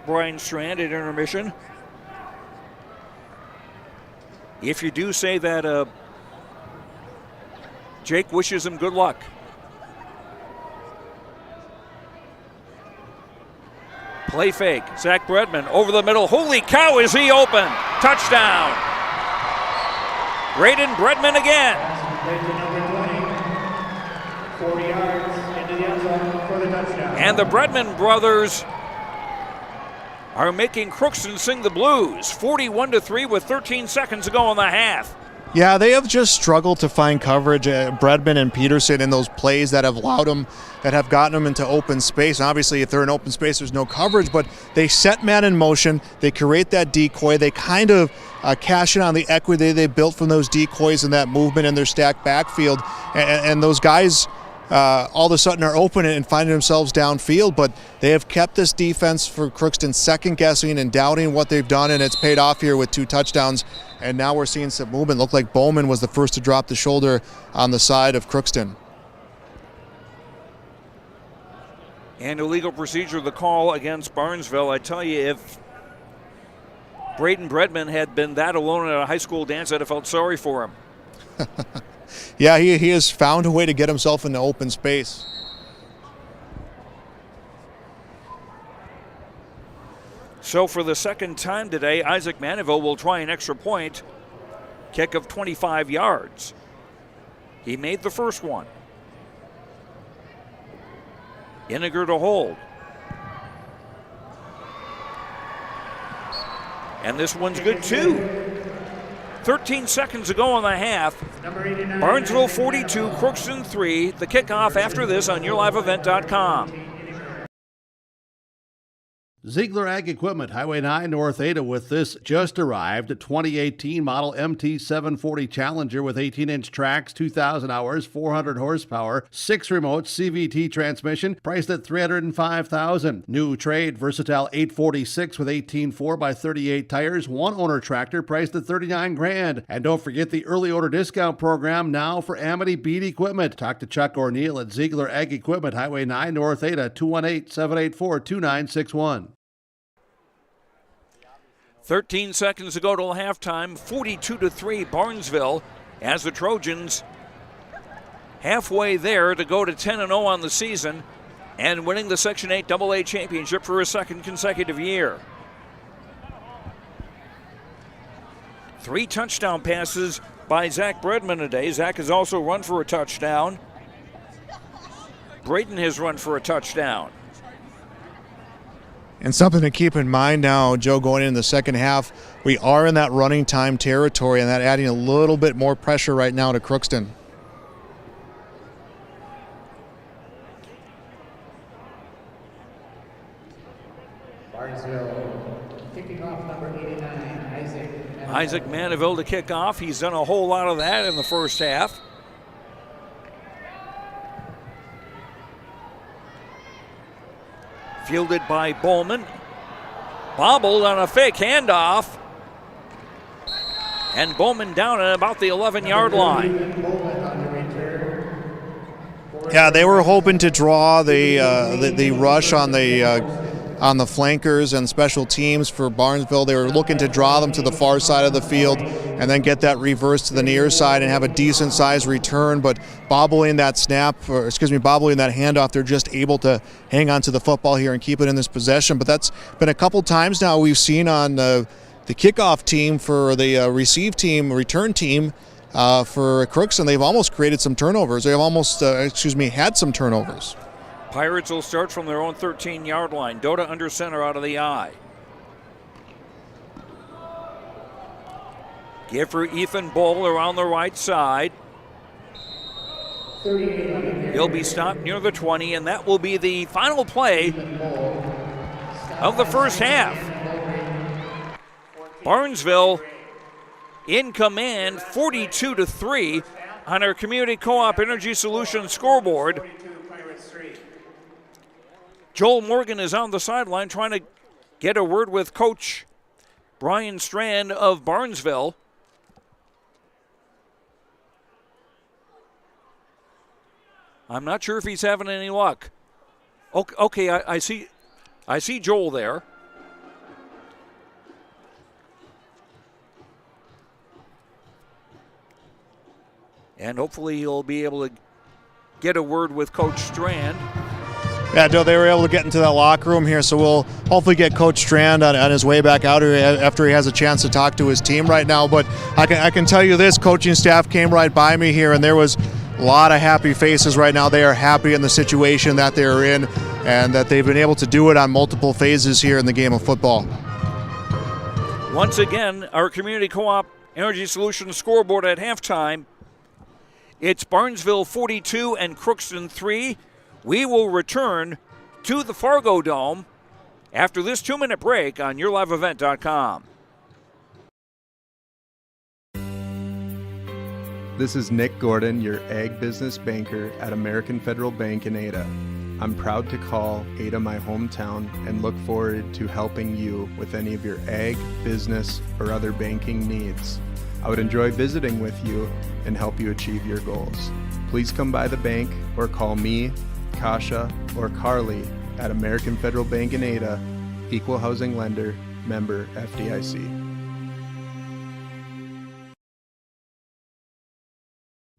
Brian Strand at intermission. If you do say that, Jake wishes him good luck. Play fake. Zach Bredman over the middle. Holy cow, is he open? Touchdown. Braden Bredman again. 40 yards into the end zone for the touchdown. And the Bredman brothers are making Crookston sing the blues. 41-3 with 13 seconds to go in the half. Yeah, they have just struggled to find coverage. Bredman and Peterson in those plays that have allowed them, that have gotten them into open space. And obviously, if they're in open space, there's no coverage, but they set man in motion. They create that decoy. They kind of cash in on the equity they built from those decoys and that movement in their stacked backfield. And those guys all of a sudden are open and finding themselves downfield, but they have kept this defense for Crookston second-guessing and doubting what they've done, and it's paid off here with 2 touchdowns. And now we're seeing some movement. Looked like Bowman was the first to drop the shoulder on the side of Crookston. And illegal procedure, the call against Barnesville. I tell you, if Braden Bredman had been that alone at a high school dance, I'd have felt sorry for him. Yeah, he has found a way to get himself into open space. So for the second time today, Isaac Mandeville will try an extra point. Kick of 25 yards. He made the first one. Iniger to hold. And this one's good too. 13 seconds to go in the half. Barnesville 42, Crookston 3. The kickoff after this on YourLiveEvent.com. Ziegler Ag Equipment, Highway 9 North Ada, with this just arrived 2018 model MT740 Challenger with 18-inch tracks, 2,000 hours, 400 horsepower, 6 remotes, CVT transmission, priced at $305,000. New trade Versatile 846 with 18 4x38 tires, one owner tractor, priced at $39,000. And don't forget the early order discount program now for Amity Bead Equipment. Talk to Chuck or Neil at Ziegler Ag Equipment, Highway 9 North Ada, 218-784-2961. 13 seconds to go till halftime, 42-3 Barnesville, as the Trojans halfway there to go to 10-0 on the season and winning the Section 8 AA championship for a second consecutive year. 3 touchdown passes by Zach Bredman today. Zach has also run for a touchdown. Braden has run for a touchdown. And something to keep in mind now, Joe, going into the second half, we are in that running time territory, and that adding a little bit more pressure right now to Crookston. Barnesville, kicking off number 89, Isaac Mandeville to kick off. He's done a whole lot of that in the first half. Fielded by Bowman. Bobbled on a fake handoff. And Bowman down at about the 11-yard line. Yeah, they were hoping to draw the rush on the flankers and special teams for Barnesville. They were looking to draw them to the far side of the field and then get that reverse to the near side and have a decent sized return. But bobbling that bobbling that handoff, they're just able to hang on to the football here and keep it in this possession. But that's been a couple times now we've seen on the kickoff team for the return team for Crookston. They've almost created some turnovers. They've almost, had some turnovers. Pirates will start from their own 13-yard line. Dota under center out of the eye. Give for Ethan Bull around the right side. He'll be stopped near the 20, and that will be the final play of the first half. Barnesville in command, 42-3 on our Community Co-op Energy Solutions scoreboard. Joel Morgan is on the sideline trying to get a word with Coach Brian Strand of Barnesville. I'm not sure if he's having any luck. Okay, I see Joel there. And hopefully he'll be able to get a word with Coach Strand. Yeah, Joe, they were able to get into that locker room here, so we'll hopefully get Coach Strand on his way back out here after he has a chance to talk to his team right now. But I can tell you this, coaching staff came right by me here, and there was a lot of happy faces right now. They are happy in the situation that they're in and that they've been able to do it on multiple phases here in the game of football. Once again, our Community Co-op Energy Solutions scoreboard at halftime. It's Barnesville 42 and Crookston 3. We will return to the Fargo Dome after this 2-minute break on YourLiveEvent.com. This is Nick Gordon, your ag business banker at American Federal Bank in Ada. I'm proud to call Ada my hometown and look forward to helping you with any of your ag, business, or other banking needs. I would enjoy visiting with you and help you achieve your goals. Please come by the bank or call me, Kasha, or Carly at American Federal Bank in Ada, Equal Housing Lender, member FDIC.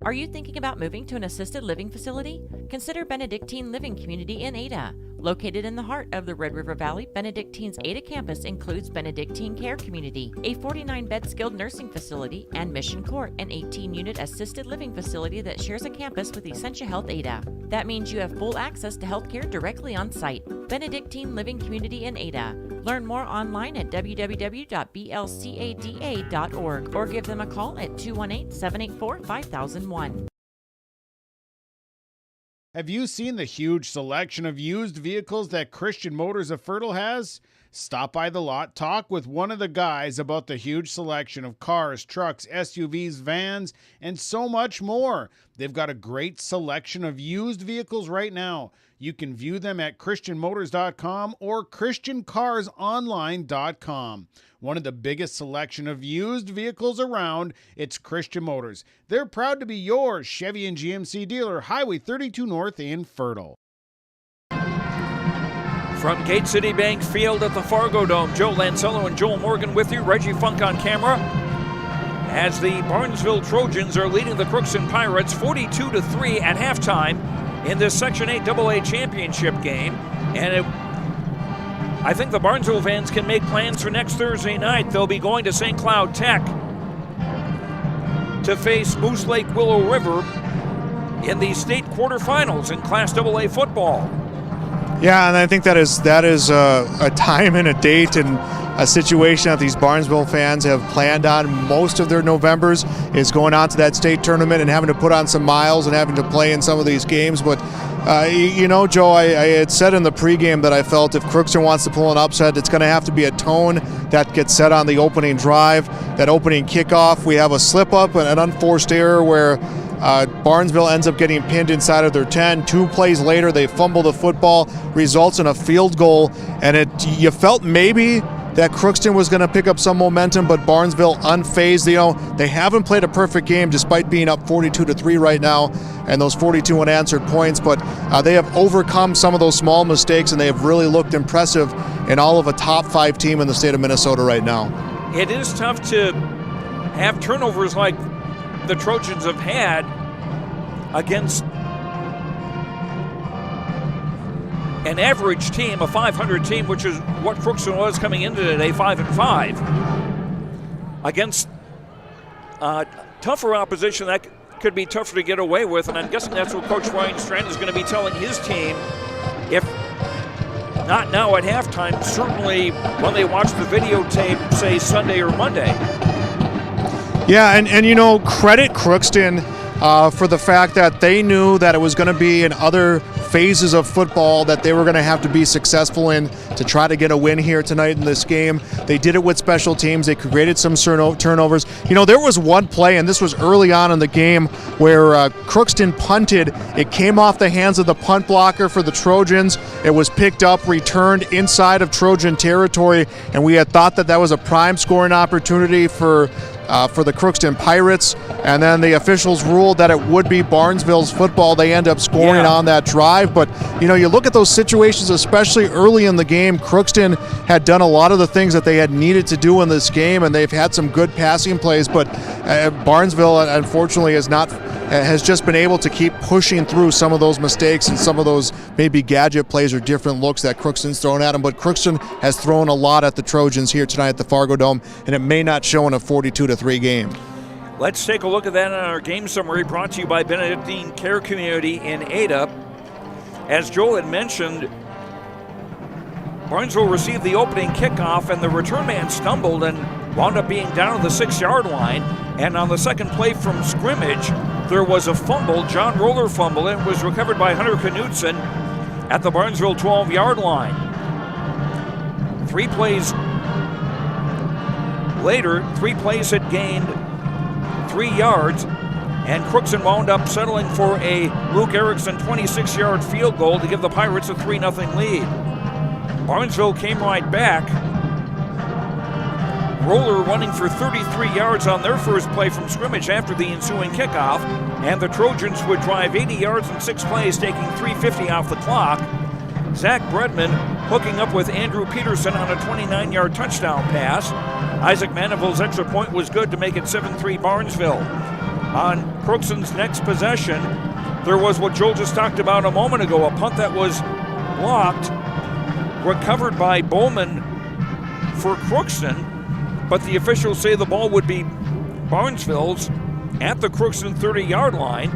Are you thinking about moving to an assisted living facility? Consider Benedictine Living Community in Ada. Located in the heart of the Red River Valley, Benedictine's Ada campus includes Benedictine Care Community, a 49-bed skilled nursing facility, and Mission Court, an 18-unit assisted living facility that shares a campus with Essentia Health Ada. That means you have full access to healthcare directly on site. Benedictine Living Community in Ada. Learn more online at www.blcada.org or give them a call at 218-784-5001. Have you seen the huge selection of used vehicles that Christian Motors of Fertile has? Stop by the lot, talk with one of the guys about the huge selection of cars, trucks, SUVs, vans, and so much more. They've got a great selection of used vehicles right now. You can view them at christianmotors.com or christiancarsonline.com. One of the biggest selection of used vehicles around, it's Christian Motors. They're proud to be your Chevy and GMC dealer, Highway 32 North in Fertile. From Gate City Bank Field at the Fargo Dome, Joe Lancello and Joel Morgan with you. Reggie Funk on camera as the Barnesville Trojans are leading the Crookston Pirates 42-3 at halftime in this Section 8 AA championship game. And I think the Barnesville fans can make plans for next Thursday night. They'll be going to St. Cloud Tech to face Moose Lake Willow River in the state quarterfinals in Class AA football. Yeah, and I think that is a time and a date and a situation that these Barnesville fans have planned on. Most of their Novembers is going on to that state tournament and having to put on some miles and having to play in some of these games. But, Joe, I had said in the pregame that I felt if Crookston wants to pull an upset, it's going to have to be a tone that gets set on the opening drive, that opening kickoff. We have a slip-up, an unforced error where Barnesville ends up getting pinned inside of their 10. 2 plays later, they fumble the football, results in a field goal, and you felt maybe that Crookston was going to pick up some momentum, but Barnesville unfazed. They haven't played a perfect game despite being up 42-3 right now and those 42 unanswered points, but they have overcome some of those small mistakes, and they have really looked impressive in all of a top 5 team in the state of Minnesota right now. It is tough to have turnovers like the Trojans have had against an average team, a 500 team, which is what Crookston was coming into today, 5-5. Against tougher opposition, that could be tougher to get away with, and I'm guessing that's what Coach Ryan Strand is going to be telling his team, if not now at halftime, certainly when they watch the videotape, say Sunday or Monday. Yeah, and credit Crookston for the fact that they knew that it was going to be in other phases of football that they were going to have to be successful in to try to get a win here tonight in this game. They did it with special teams. They created some turnovers. There was one play, and this was early on in the game, where Crookston punted. It came off the hands of the punt blocker for the Trojans. It was picked up, returned inside of Trojan territory, and we had thought that was a prime scoring opportunity for the Crookston Pirates, and then the officials ruled that it would be Barnesville's football. They end up scoring on that drive, but you look at those situations, especially early in the game. Crookston had done a lot of the things that they had needed to do in this game, and they've had some good passing plays, but Barnesville unfortunately has just been able to keep pushing through some of those mistakes and some of those maybe gadget plays or different looks that Crookston's thrown at them. But Crookston has thrown a lot at the Trojans here tonight at the Fargo Dome, and it may not show in a 42-3 game. Let's take a look at that in our game summary, brought to you by Benedictine Care Community in Ada. As Joel had mentioned, Barnesville received the opening kickoff, and the return man stumbled and wound up being down at the 6-yard line. And on the second play from scrimmage, there was a fumble. John Roller fumbled. It was recovered by Hunter Knudsen at the Barnesville 12-yard line. 3 plays later, 3 plays had gained 3 yards, and Crookston wound up settling for a Luke Erickson 26-yard field goal to give the Pirates a 3-0 lead. Barnesville came right back. Roller running for 33 yards on their first play from scrimmage after the ensuing kickoff, and the Trojans would drive 80 yards in 6 plays, taking 3:50 off the clock. Zach Bredman hooking up with Andrew Peterson on a 29-yard touchdown pass. Isaac Maniville's extra point was good to make it 7-3 Barnesville. on Crookston's next possession. There was what Joel just talked about a moment ago, a punt that was blocked, recovered by Bowman for Crookston, but the officials say the ball would be Barnesville's at the Crookston 30-yard line,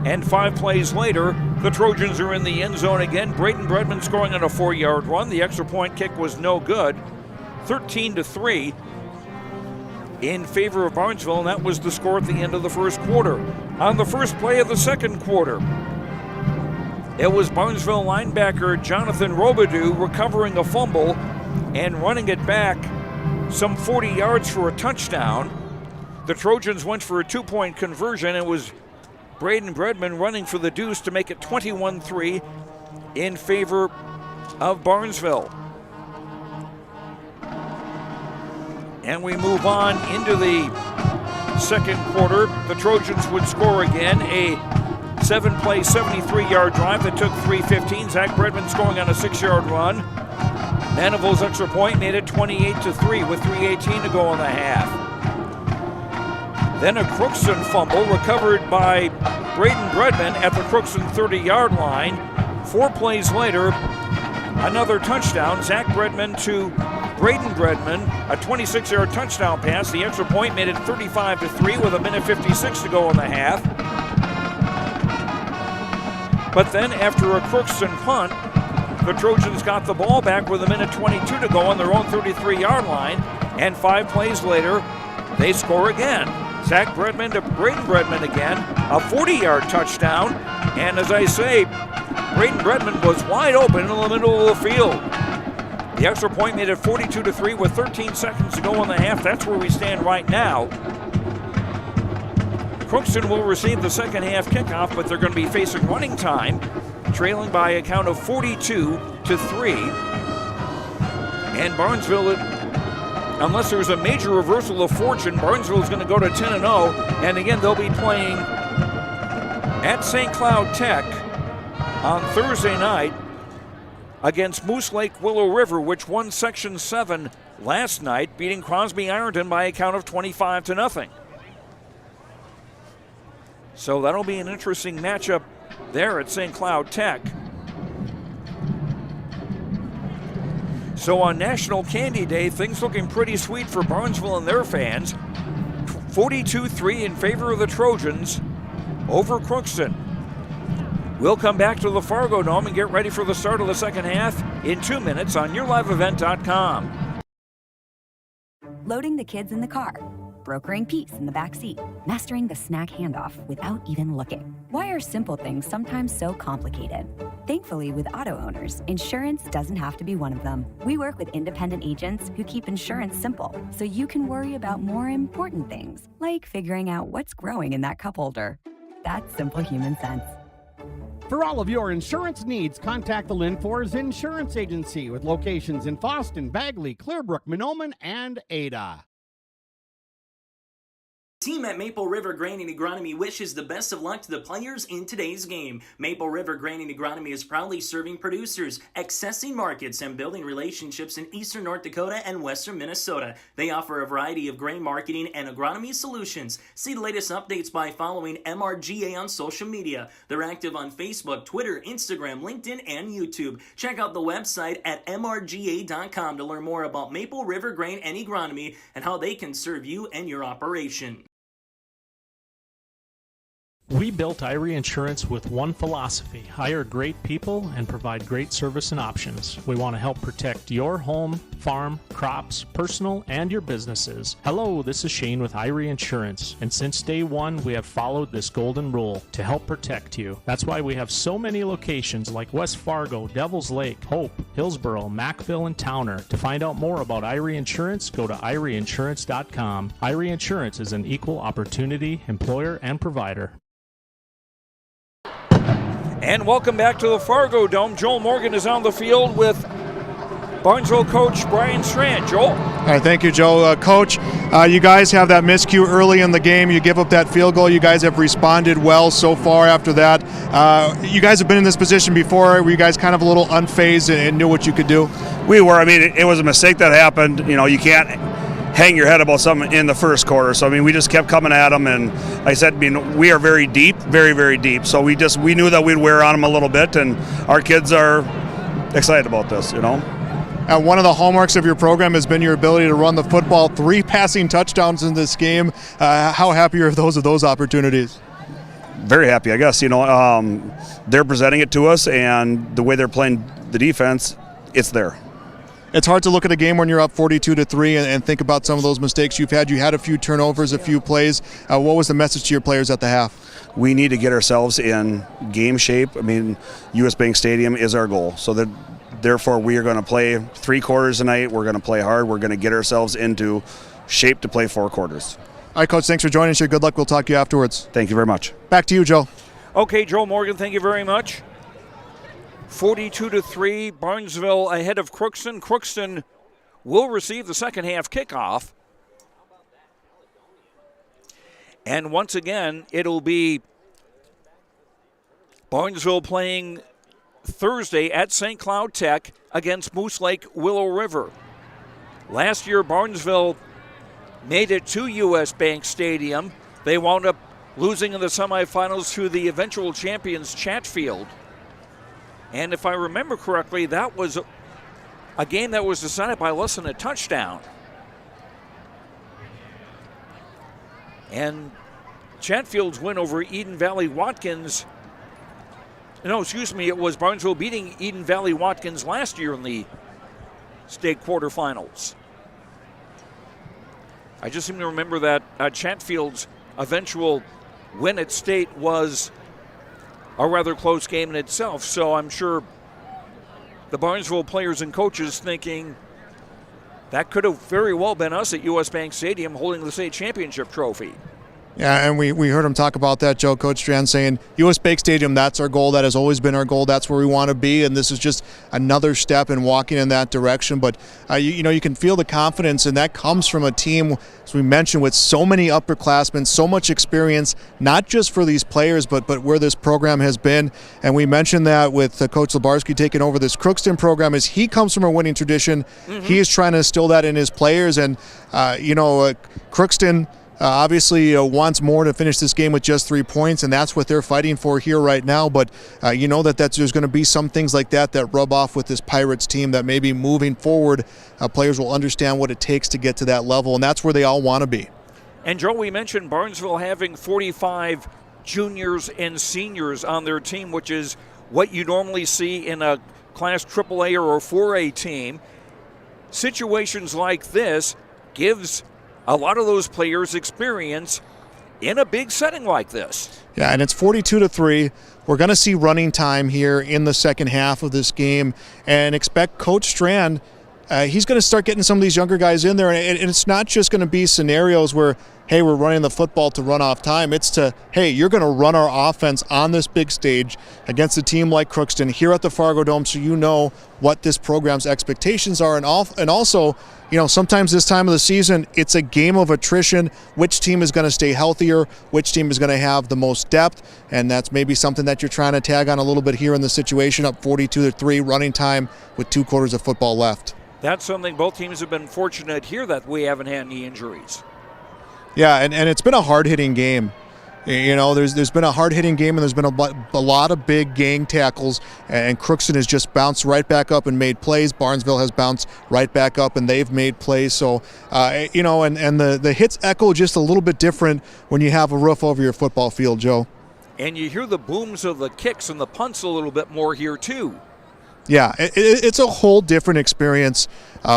and 5 plays later, the Trojans are in the end zone again. Braden Bredman scoring on a 4-yard run. The extra point kick was no good. 13-3 in favor of Barnesville, and that was the score at the end of the first quarter. On the first play of the second quarter, it was Barnesville linebacker Jonathan Robidoux recovering a fumble and running it back some 40 yards for a touchdown. The Trojans went for a 2-point conversion. It was Braden Bredman running for the deuce to make it 21-3 in favor of Barnesville. And we move on into the second quarter. The Trojans would score again, a 7-play, 73-yard drive that took 3:15. Zach Bredman scoring on a 6-yard run. Mandeville's extra point made it 28-3 with 3:18 to go in the half. Then a Crookston fumble recovered by Braden Bredman at the Crookston 30-yard line. 4 plays later, another touchdown. Zach Bredman to Braden Bredman, a 26-yard touchdown pass. The extra point made it 35-3 with 1:56 to go in the half. But then after a Crookston punt, the Trojans got the ball back with 1:22 to go on their own 33-yard line. And 5 plays later, they score again. Zach Bredman to Braden Bredman again, a 40-yard touchdown. And as I say, Braden Bredman was wide open in the middle of the field. The extra point made it 42-3 with 13 seconds to go in the half. That's where we stand right now. Crookston will receive the second half kickoff, but they're going to be facing running time, trailing by a count of 42-3. And Barnesville, unless there's a major reversal of fortune, Barnesville is going to go to 10-0. And again, they'll be playing at St. Cloud Tech on Thursday night against Moose Lake Willow River, which won Section 7 last night, beating Crosby Ironton by a count of 25-0. So that'll be an interesting matchup there at St. Cloud Tech. So on National Candy Day, things looking pretty sweet for Barnesville and their fans. 42-3 in favor of the Trojans over Crookston. We'll come back to the Fargo Dome and get ready for the start of the second half in 2 minutes on YourLiveEvent.com. Loading the kids in the car, brokering peace in the back seat, mastering the snack handoff without even looking. Why are simple things sometimes so complicated? Thankfully, with auto owners, insurance doesn't have to be one of them. We work with independent agents who keep insurance simple, so you can worry about more important things, like figuring out what's growing in that cup holder. That's simple human sense. For all of your insurance needs, contact the Linfors Insurance Agency with locations in Fosston, Bagley, Clearbrook, Mahnomen, and Ada. Team at Maple River Grain and Agronomy wishes the best of luck to the players in today's game. Maple River Grain and Agronomy is proudly serving producers, accessing markets, and building relationships in eastern North Dakota and western Minnesota. They offer a variety of grain marketing and agronomy solutions. See the latest updates by following MRGA on social media. They're active on Facebook, Twitter, Instagram, LinkedIn, and YouTube. Check out the website at mrga.com to learn more about Maple River Grain and Agronomy and how they can serve you and your operation. We built Irie Insurance with one philosophy: hire great people and provide great service and options. We want to help protect your home, farm, crops, personal, and your businesses. Hello, this is Shane with Irie Insurance, and since day one, we have followed this golden rule to help protect you. That's why we have so many locations like West Fargo, Devils Lake, Hope, Hillsboro, Mackville, and Towner. To find out more about Irie Insurance, go to IrieInsurance.com. Irie Insurance is an equal opportunity employer and provider. And welcome back to the Fargo Dome. Joel Morgan is on the field with Barnesville coach Brian Strand. Joel? All right, thank you, Joe. Coach, you guys have that miscue early in the game. You give up that field goal. You guys have responded well so far after that. You guys have been in this position before. Were you guys kind of a little unfazed and knew what you could do? We were. I mean, it was a mistake that happened. You know, you can't hang your head about something in the first quarter. So, I mean, we just kept coming at them, and like I said, I mean, we are very deep, very, very deep. So we knew that we'd wear on them a little bit, and our kids are excited about this, you know. One of the hallmarks of your program has been your ability to run the football. 3 passing touchdowns in this game. How happy are those of those opportunities? Very happy, I guess. You know, they're presenting it to us, and the way they're playing the defense, it's there. It's hard to look at a game when you're up 42-3 and think about some of those mistakes you've had. You had a few turnovers, a few plays. What was the message to your players at the half? We need to get ourselves in game shape. I mean, US Bank Stadium is our goal. So that therefore we are going to play 3 quarters tonight. We're going to play hard. We're going to get ourselves into shape to play 4 quarters. All right, Coach, thanks for joining us here. Good luck. We'll talk to you afterwards. Thank you very much. Back to you, Joe. Okay, Joe Morgan, thank you very much. 42-3, Barnesville ahead of Crookston. Crookston will receive the second half kickoff. And once again, it'll be Barnesville playing Thursday at St. Cloud Tech against Moose Lake Willow River. Last year, Barnesville made it to US Bank Stadium. They wound up losing in the semifinals to the eventual champions Chatfield. And if I remember correctly, that was a game that was decided by less than a touchdown. And Chatfield's win over Eden Valley Watkins, it was Barnesville beating Eden Valley Watkins last year in the state quarterfinals. I just seem to remember that Chatfield's eventual win at state was a rather close game in itself. So I'm sure the Barnesville players and coaches thinking that could have very well been us at US Bank Stadium holding the state championship trophy. Yeah, and we heard him talk about that, Joe. Coach Strand saying, US Bank Stadium, that's our goal. That has always been our goal. That's where we want to be, and this is just another step in walking in that direction. But, you can feel the confidence, and that comes from a team, as we mentioned, with so many upperclassmen, so much experience, not just for these players, but where this program has been. And we mentioned that with Coach Lebarski taking over this Crookston program, as he comes from a winning tradition. Mm-hmm. He is trying to instill that in his players. And, Crookston obviously wants more to finish this game with just 3 points, and that's what they're fighting for here right now. But there's going to be some things like that rub off with this Pirates team that maybe moving forward, players will understand what it takes to get to that level, and that's where they all want to be. And Joe, we mentioned Barnesville having 45 juniors and seniors on their team, which is what you normally see in a Class AAA or 4A team. Situations like this gives a lot of those players experience in a big setting like this. Yeah, and it's 42-3. We're going to see running time here in the second half of this game, and expect Coach Strand, he's going to start getting some of these younger guys in there, and it's not just going to be scenarios where, hey, we're running the football to run off time. It's to, hey, you're going to run our offense on this big stage against a team like Crookston here at the Fargo Dome, so you know what this program's expectations are. And also, sometimes this time of the season, it's a game of attrition. Which team is going to stay healthier? Which team is going to have the most depth? And that's maybe something that you're trying to tag on a little bit here in the situation, up 42-3, running time with 2 quarters of football left. That's something both teams have been fortunate here that we haven't had any injuries. Yeah, and it's been a hard-hitting game. There's been a hard-hitting game, and there's been a lot of big gang tackles, and Crookston has just bounced right back up and made plays. Barnesville has bounced right back up, and they've made plays. So, and the hits echo just a little bit different when you have a roof over your football field, Joe. And you hear the booms of the kicks and the punts a little bit more here, too. Yeah, it's a whole different experience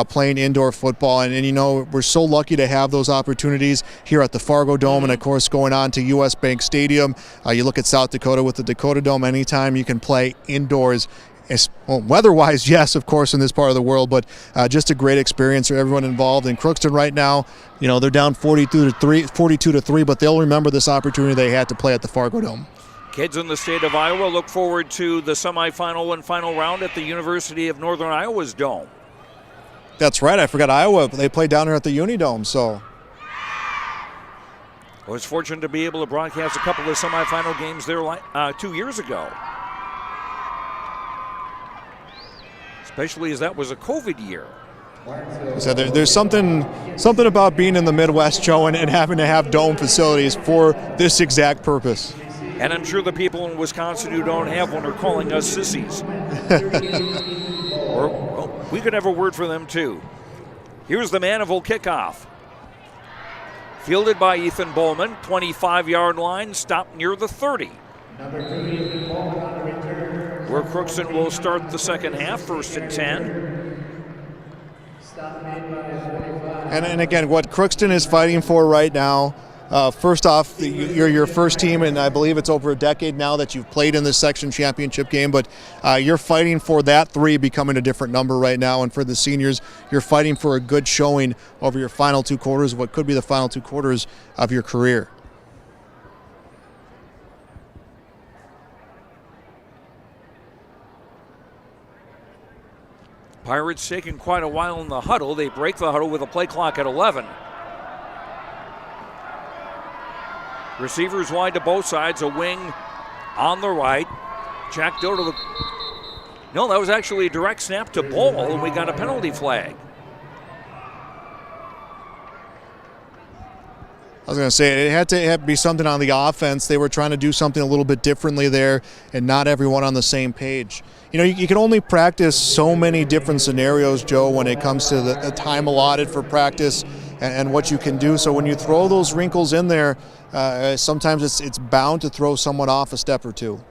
playing indoor football, and we're so lucky to have those opportunities here at the Fargo Dome, and of course going on to US Bank Stadium. You look at South Dakota with the Dakota Dome. Anytime you can play indoors, weather-wise, yes, of course, in this part of the world, but just a great experience for everyone involved. In Crookston right now, they're down 42-3, but they'll remember this opportunity they had to play at the Fargo Dome. Kids in the state of Iowa look forward to the semifinal and final round at the University of Northern Iowa's Dome. That's right. I forgot Iowa. They play down here at the Unidome, so. I was fortunate to be able to broadcast a couple of semifinal games there 2 years ago. Especially as that was a COVID year. So there's something about being in the Midwest, Joe, and having to have dome facilities for this exact purpose. And I'm sure the people in Wisconsin who don't have one are calling us sissies. Or well, we could have a word for them too. Here's the Maniville kickoff. Fielded by Ethan Bowman, 25-yard line, stopped near the 30. Where Crookston will start the second half, 1st and 10. And again, what Crookston is fighting for right now, first off, you're your first team, and I believe it's over a decade now that you've played in this section championship game, but you're fighting for that 3 becoming a different number right now, and for the seniors, you're fighting for a good showing over your final 2 quarters, what could be the final 2 quarters of your career. Pirates taking quite a while in the huddle. They break the huddle with a play clock at 11. Receivers wide to both sides, a wing on the right. Jack Doe to the... No, that was actually a direct snap to Ball, and we got a penalty flag. I was going to say, it had to be something on the offense. They were trying to do something a little bit differently there, and not everyone on the same page. You know, you can only practice so many different scenarios, Joe, when it comes to the time allotted for practice and what you can do. So when you throw those wrinkles in there, sometimes it's bound to throw someone off a step or two.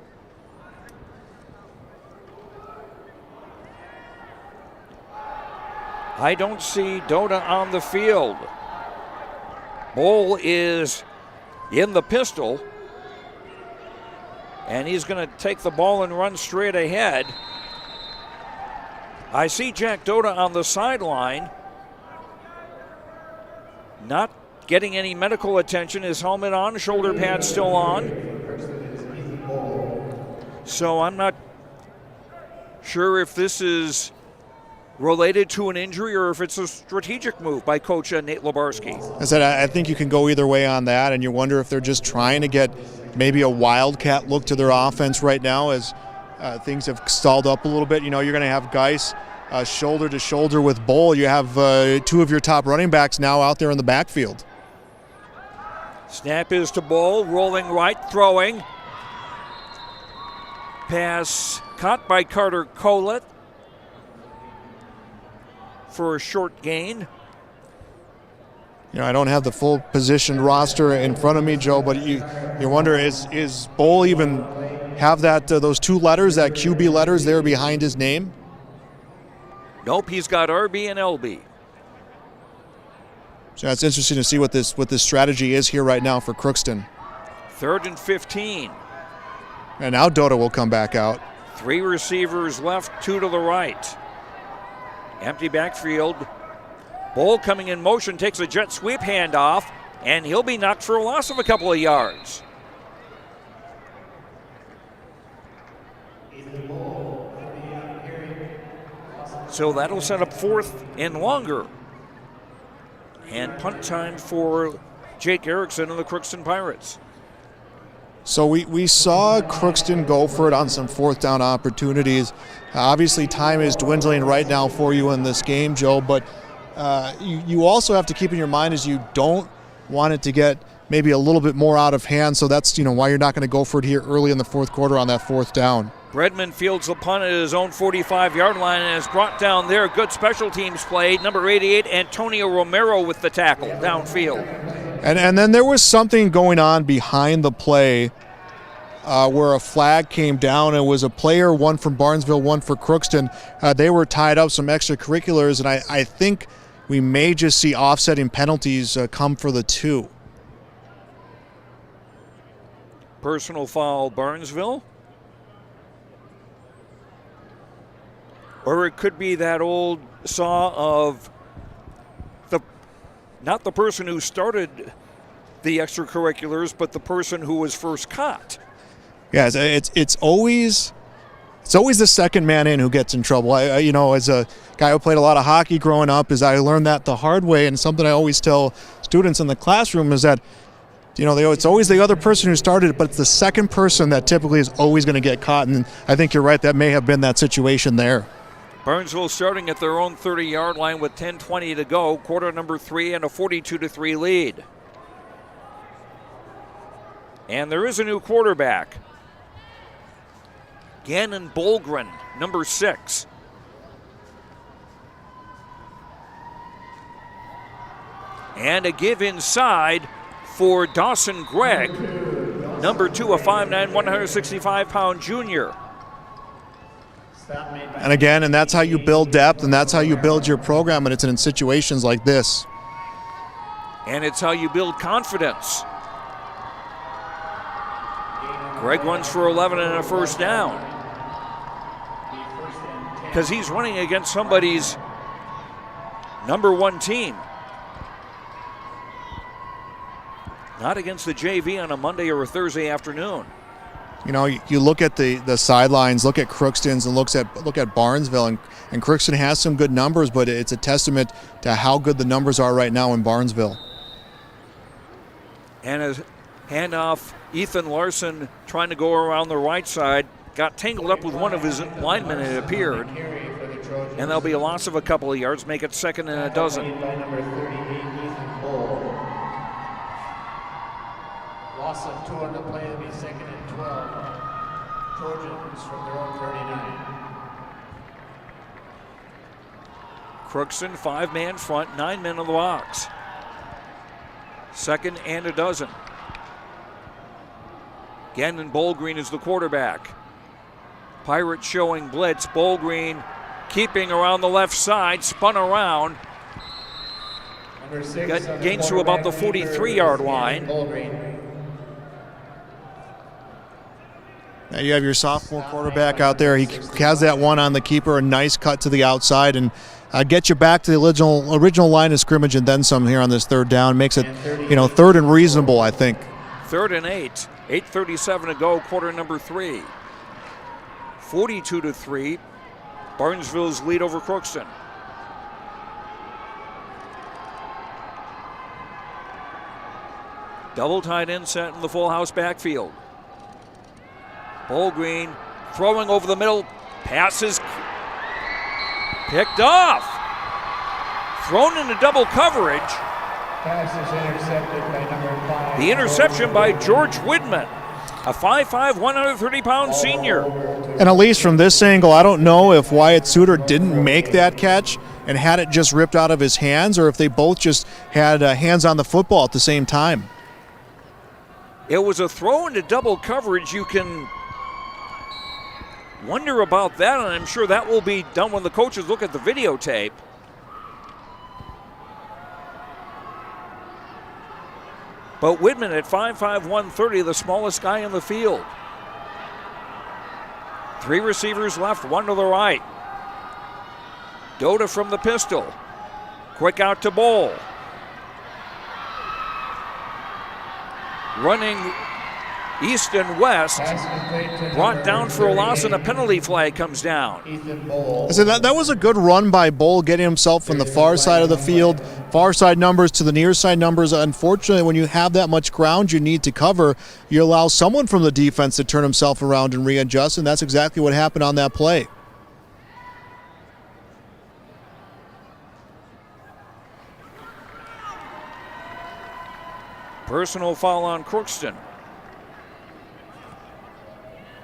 I don't see Dota on the field. Bull is in the pistol, and he's going to take the ball and run straight ahead. I see Jack Dota on the sideline, not getting any medical attention. His helmet on, shoulder pad still on. So I'm not sure if this is related to an injury or if it's a strategic move by Coach Nate Lebarski. I said I think you can go either way on that, and you wonder if they're just trying to get maybe a wildcat look to their offense right now as things have stalled up a little bit. You know, you're going to have Geis shoulder to shoulder with Bull. You have 2 of your top running backs now out there in the backfield. Snap is to Bull, rolling right, throwing. Pass caught by Carter Collett for a short gain. You know, I don't have the full positioned roster in front of me, Joe, but you wonder, is Bull even have that those 2 letters, that QB letters there behind his name? Nope, he's got RB and LB. So it's interesting to see what this strategy is here right now for Crookston. 3rd and 15. And now Dota will come back out. 3 receivers left, 2 to the right. Empty backfield. Bull coming in motion, takes a jet sweep handoff, and he'll be knocked for a loss of a couple of yards. So that'll set up 4th and longer. And punt time for Jake Erickson and the Crookston Pirates. So we saw Crookston go for it on some 4th down opportunities. Obviously, time is dwindling right now for you in this game, Joe, but you also have to keep in your mind is you don't want it to get maybe a little bit more out of hand, so that's why you're not going to go for it here early in the 4th quarter on that 4th down. Bredman fields the punt at his own 45-yard line and is brought down there. Good special teams play. Number 88, Antonio Romero with the tackle downfield. And then there was something going on behind the play where a flag came down. It was a player, one from Barnesville, one for Crookston. They were tied up, some extracurriculars, and I think we may just see offsetting penalties come for the 2. Personal foul, Barnesville. Or it could be that old saw of not the person who started the extracurriculars, but the person who was first caught. Yeah, it's always the second man in who gets in trouble. As a guy who played a lot of hockey growing up, I learned that the hard way, and something I always tell students in the classroom is that it's always the other person who started it, but it's the second person that typically is always going to get caught. And I think you're right, that may have been that situation there. Barnesville starting at their own 30-yard line with 10:20 to go. Quarter number 3 and a 42-3 lead. And there is a new quarterback. Gannon Bolgren, number 6. And a give inside for Dawson Gregg, number 2, a 5'9", 165-pound junior. And again, and that's how you build depth, and that's how you build your program, and it's in situations like this. And it's how you build confidence. Gregg runs for 11 and a first down. Because he's running against somebody's number 1 team. Not against the JV on a Monday or a Thursday afternoon. You know, you look at the sidelines, look at Crookston's, and look at Barnesville, and Crookston has some good numbers, but it's a testament to how good the numbers are right now in Barnesville. And a handoff, Ethan Larson trying to go around the right side, got tangled up with one of his linemen, it appeared. And there'll be a loss of a couple of yards, make it 2nd and 12. Loss of 2 on the play will be 2nd and 12. Trojans from their own 39. Crookston, 5-man front, 9 men in the box. 2nd and 12. Gannon Bolgreen is the quarterback. Pirates showing blitz. Bolgreen keeping around the left side, spun around. Gains to about the 43-yard line. Now you have your sophomore quarterback out there. He has that one on the keeper, a nice cut to the outside, and get you back to the original line of scrimmage and then some here on this 3rd down. Makes it, 3rd and reasonable, I think. 3rd and 8. 8:37 to go, quarter number 3. 42-3. Barnesville's lead over Crookston. Double tight end set in the full house backfield. Bolgreen throwing over the middle. Passes picked off. Thrown into double coverage. Pass is intercepted by number 5. The interception by George Widman, a 5'5", 130-pound senior. And at least from this angle, I don't know if Wyatt Suter didn't make that catch and had it just ripped out of his hands, or if they both just had hands on the football at the same time. It was a throw into double coverage. You can wonder about that, and I'm sure that will be done when the coaches look at the videotape. But Widman at 5'5", 130, the smallest guy in the field. 3 receivers left, 1 to the right. Doda from the pistol. Quick out to Bowl. Running east and west, brought down for a loss, and a penalty flag comes down. I said that was a good run by Bowl, getting himself from the far side of the field, far side numbers to the near side numbers. Unfortunately, when you have that much ground you need to cover, you allow someone from the defense to turn himself around and readjust, and that's exactly what happened on that play. Personal foul on Crookston.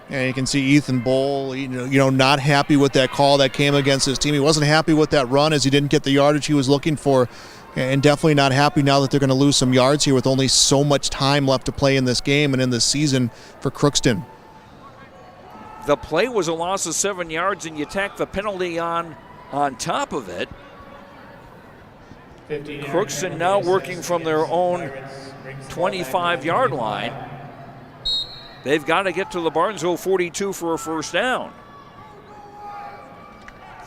And you can see Ethan Bowl, not happy with that call that came against his team. He wasn't happy with that run as he didn't get the yardage he was looking for, and definitely not happy now that they're going to lose some yards here with only so much time left to play in this game and in this season for Crookston. The play was a loss of 7 yards, and you tack the penalty on top of it. Crookston now working from their own 25-yard line. They've got to get to the Barnesville 42 for a first down.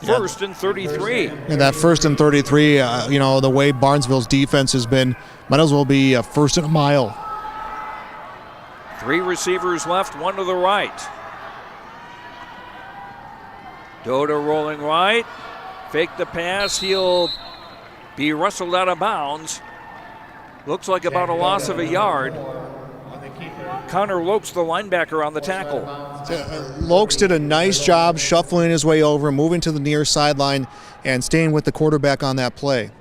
1st and 33. And that 1st and 33, the way Barnesville's defense has been, might as well be a 1st and a mile. 3 receivers left, 1 to the right. Doda rolling right. Fake the pass. He'll be wrestled out of bounds. Looks like about a loss of a yard. Connor Lopes, the linebacker, on the tackle. Lokes did a nice job shuffling his way over, moving to the near sideline, and staying with the quarterback on that play.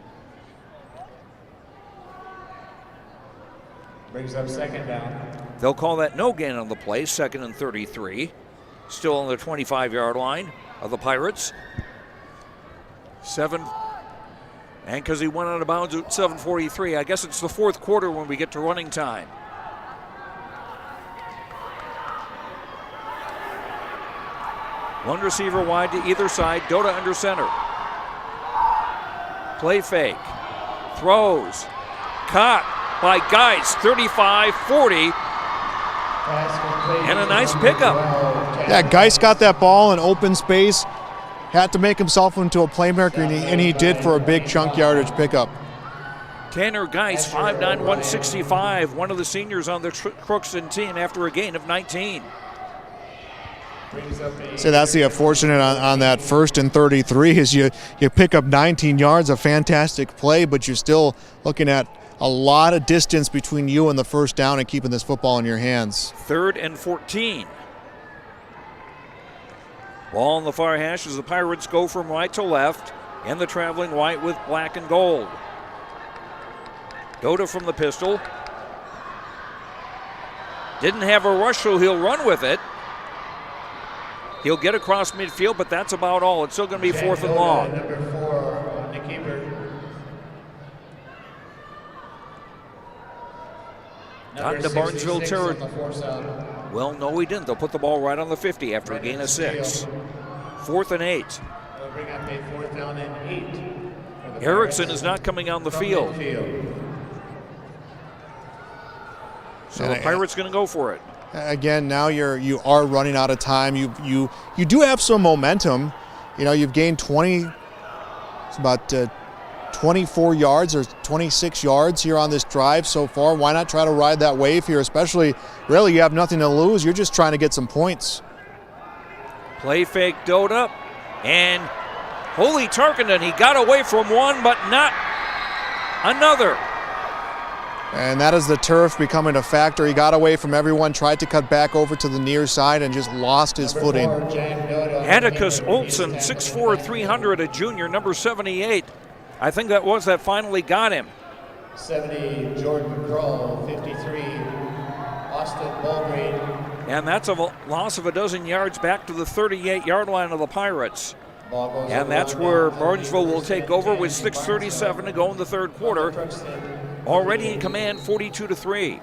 Brings up second down. They'll call that no gain on the play, 2nd and 33. Still on the 25-yard line of the Pirates. 7, and because he went out of bounds at 7:43, I guess it's the fourth quarter when we get to running time. One receiver wide to either side, Dota under center. Play fake, throws, caught by Geis, 35-40, and a nice pickup. Yeah, Geis got that ball in open space, had to make himself into a playmaker, and he did for a big chunk yardage pickup. Tanner Geis, 5'9", 165, one of the seniors on the Crookston team after a gain of 19. So that's the unfortunate on that 1st and 33 is you pick up 19 yards, a fantastic play, but you're still looking at a lot of distance between you and the first down and keeping this football in your hands. 3rd and 14. Ball on the far hash as the Pirates go from right to left, and the traveling white with black and gold. Dota from the pistol. Didn't have a rush, so he'll run with it. He'll get across midfield, but that's about all. It's still going to be 4th and long. Number 4 on the keeper. Not into Barnesville territory. Well, no, he didn't. They'll put the ball right on the 50 after a gain of 6. 4th and 8. They'll bring up a 4th down and 8. Erickson is not coming on the field. So the Pirates going to go for it. Again, now you are running out of time. You do have some momentum. You know, you've gained 24 yards or 26 yards here on this drive so far. Why not try to ride that wave here? Especially, really, you have nothing to lose. You're just trying to get some points. Play fake, Dota, and holy Tarkington, he got away from one, but not another. And that is the turf becoming a factor. He got away from everyone, tried to cut back over to the near side, and just lost his footing. Atticus Olsen, 6'4", 300, a junior, number 78. I think that finally got him. 70, Jordan Kroll, 53, Austin Mulgrave. And that's a loss of a dozen yards back to the 38-yard line of the Pirates. And that's where Barnesville will take over with 6:37 to go in the 3rd quarter. Already in command, 42-3.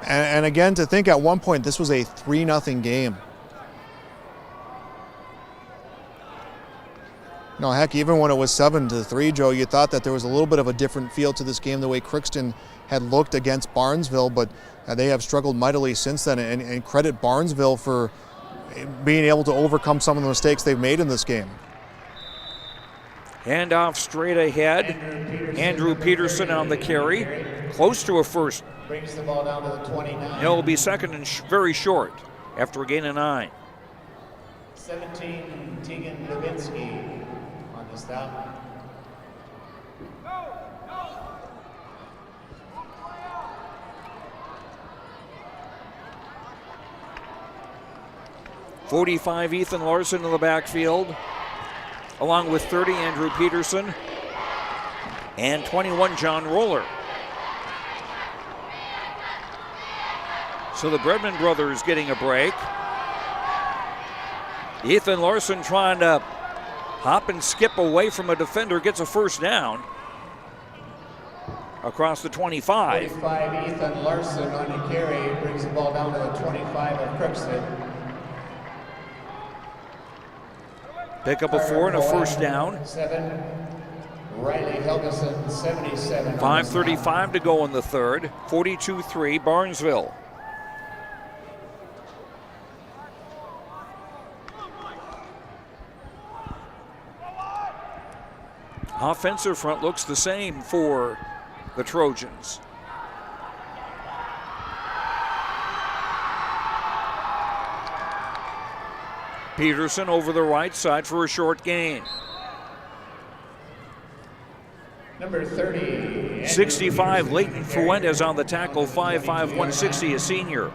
And again, to think at one point this was a 3-0 game. No, heck, even when it was 7-3, Joe, you thought that there was a little bit of a different feel to this game, the way Crookston had looked against Barnesville, but they have struggled mightily since then, and credit Barnesville for being able to overcome some of the mistakes they've made in this game. Handoff straight ahead. Andrew Peterson on the carry. Close to a first. Brings the ball down to the 29. He'll be 2nd and very short after a gain of 9. 17, Tegan Levinsky on the stop. .45 Ethan Larson in the backfield, along with 30 Andrew Peterson and 21 John Roller. So the Bredman brothers getting a break. Ethan Larson trying to hop and skip away from a defender, gets a first down across the 25. 45 Ethan Larson on the carry, brings the ball down to the 25 of Crookston. Pick up a 4 and a first down. 7, Riley Helgeson, 77. 5:35 to go in the 3rd. 42-3 Barnesville. Offensive front looks the same for the Trojans. Peterson over the right side for a short gain. Number 30, 65, Leighton Fuentes on the tackle, 5'5", 160, a senior.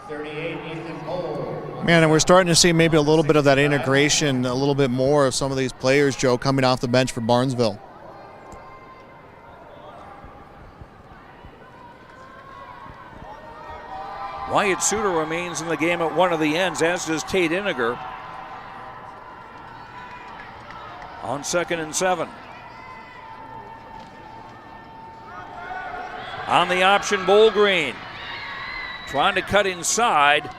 38, Ethan Cole. Man, and we're starting to see maybe a little bit of that integration, a little bit more of some of these players, Joe, coming off the bench for Barnesville. Wyatt Suter remains in the game at one of the ends, as does Tate Iniger. On 2nd and 7. On the option, Bolgreen. Trying to cut inside.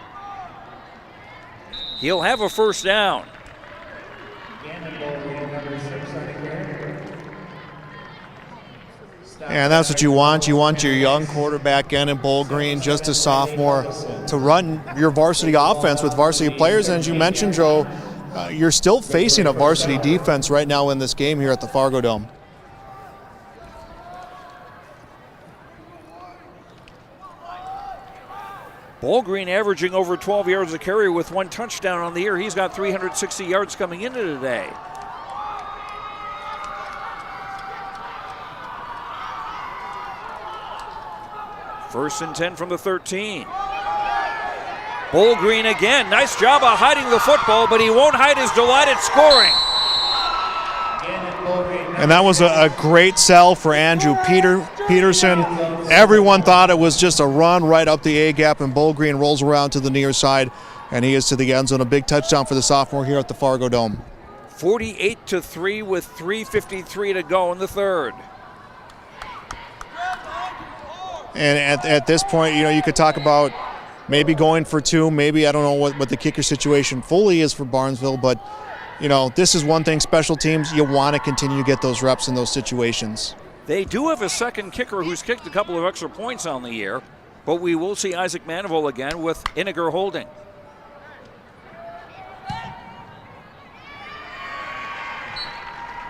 He'll have a first down. And that's what you want. You want your young quarterback, Gannon Bolgreen, just a sophomore, to run your varsity offense with varsity players. And as you mentioned, Joe, you're still facing a varsity defense right now in this game here at the Fargo Dome. Bolgreen averaging over 12 yards a carry with 1 touchdown on the year. He's got 360 yards coming into today. First and 10 from the 13. Bolgreen again. Nice job of hiding the football, but he won't hide his delight at scoring. And that was a great sell for Andrew Peterson. Everyone thought it was just a run right up the A-gap, and Bolgreen rolls around to the near side, and he is to the end zone. A big touchdown for the sophomore here at the Fargo Dome. 48-3 with 3:53 to go in the third. And at this point, you could talk about maybe going for 2. Maybe, I don't know what the kicker situation fully is for Barnesville, but, this is one thing, special teams, you want to continue to get those reps in those situations. They do have a second kicker who's kicked a couple of extra points on the year, but we will see Isaac Manival again with Iniger holding.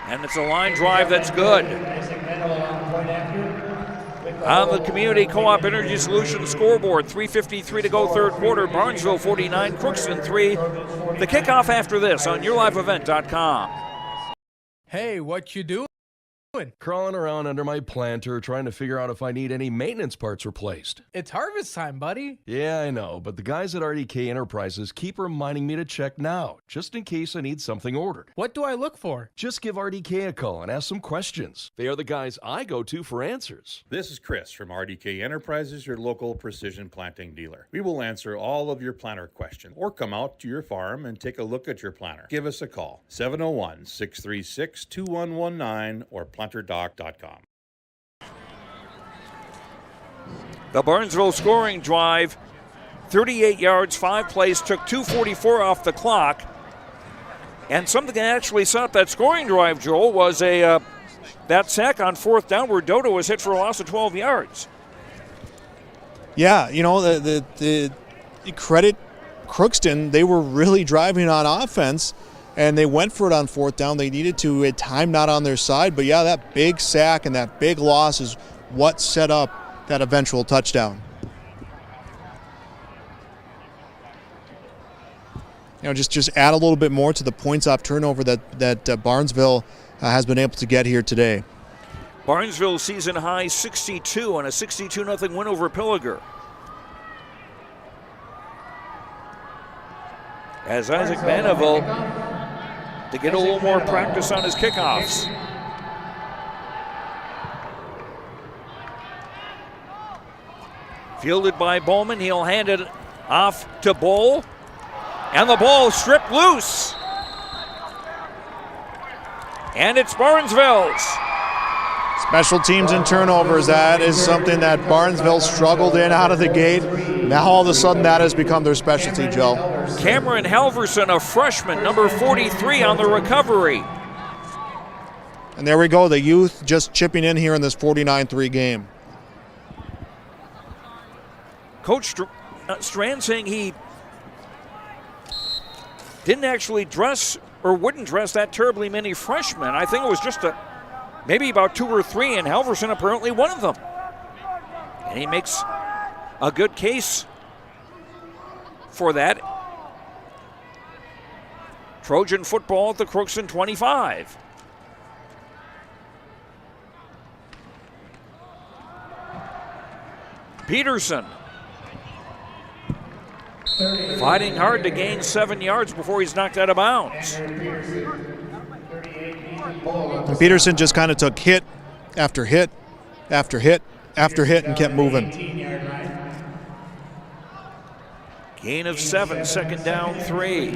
And it's a line drive that's good. On the Community Co-op Energy Solutions scoreboard, 3:53 to go third quarter. Barnesville 49, Crookston 3. The kickoff after this on YourLiveEvent.com. Hey, what you doing? Crawling around under my planter trying to figure out if I need any maintenance parts replaced. It's harvest time, buddy. Yeah, I know, but the guys at RDK Enterprises keep reminding me to check now, just in case I need something ordered. What do I look for? Just give RDK a call and ask some questions. They are the guys I go to for answers. This is Chris from RDK Enterprises, your local precision planting dealer. We will answer all of your planter questions or come out to your farm and take a look at your planter. Give us a call, 701-636-2119 or planterdoc.com. The Barnesville scoring drive, 38 yards, 5 plays, took 2:44 off the clock. And something that actually set up that scoring drive, Joel, was that sack on 4th down where Dodo was hit for a loss of 12 yards. Yeah, the credit Crookston, they were really driving on offense, and they went for it on 4th down. They needed to, at time not on their side, but yeah, that big sack and that big loss is what set up that eventual touchdown. Just add a little bit more to the points off turnover that Barnesville has been able to get here today. Barnesville season high 62 on a 62-0 win over Pillager. As Isaac Manival to get a little more practice on his kickoffs. Fielded by Bowman, he'll hand it off to Bowl, and the ball stripped loose. And it's Barnesville's. Special teams and turnovers, that is something that Barnesville struggled in out of the gate. Now all of a sudden that has become their specialty, Joe. Cameron Halverson, a freshman, number 43 on the recovery. And there we go, the youth just chipping in here in this 49-3 game. Coach Strand saying he didn't actually dress or wouldn't dress that terribly many freshmen. I think it was just maybe about 2 or 3, and Halverson apparently one of them. And he makes a good case for that. Trojan football at the Crookston 25. Peterson fighting hard to gain 7 yards before he's knocked out of bounds. And Peterson just kind of took hit after hit after hit after hit and kept moving. Gain of 7, second down 3.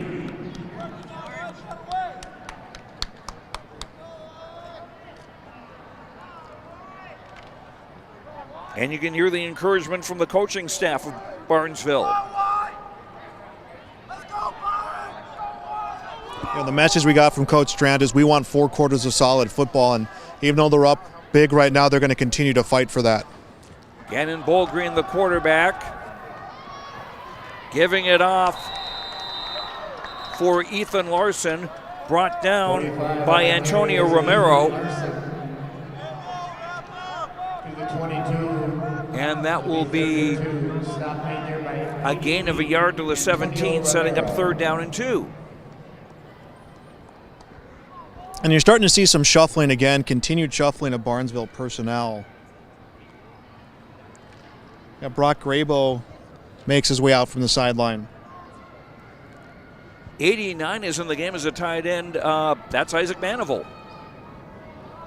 And you can hear the encouragement from the coaching staff of Barnesville. The message we got from Coach Strand is we want 4 quarters of solid football, and even though they're up big right now, they're going to continue to fight for that. Gannon Bolgreen, the quarterback, giving it off for Ethan Larson, brought down by Antonio Romero. And that will be a gain of a yard to the 17, setting up 3rd down and 2. And you're starting to see some shuffling again, continued shuffling of Barnesville personnel. Yeah, Brock Grabo makes his way out from the sideline. 89 is in the game as a tight end. That's Isaac Manival,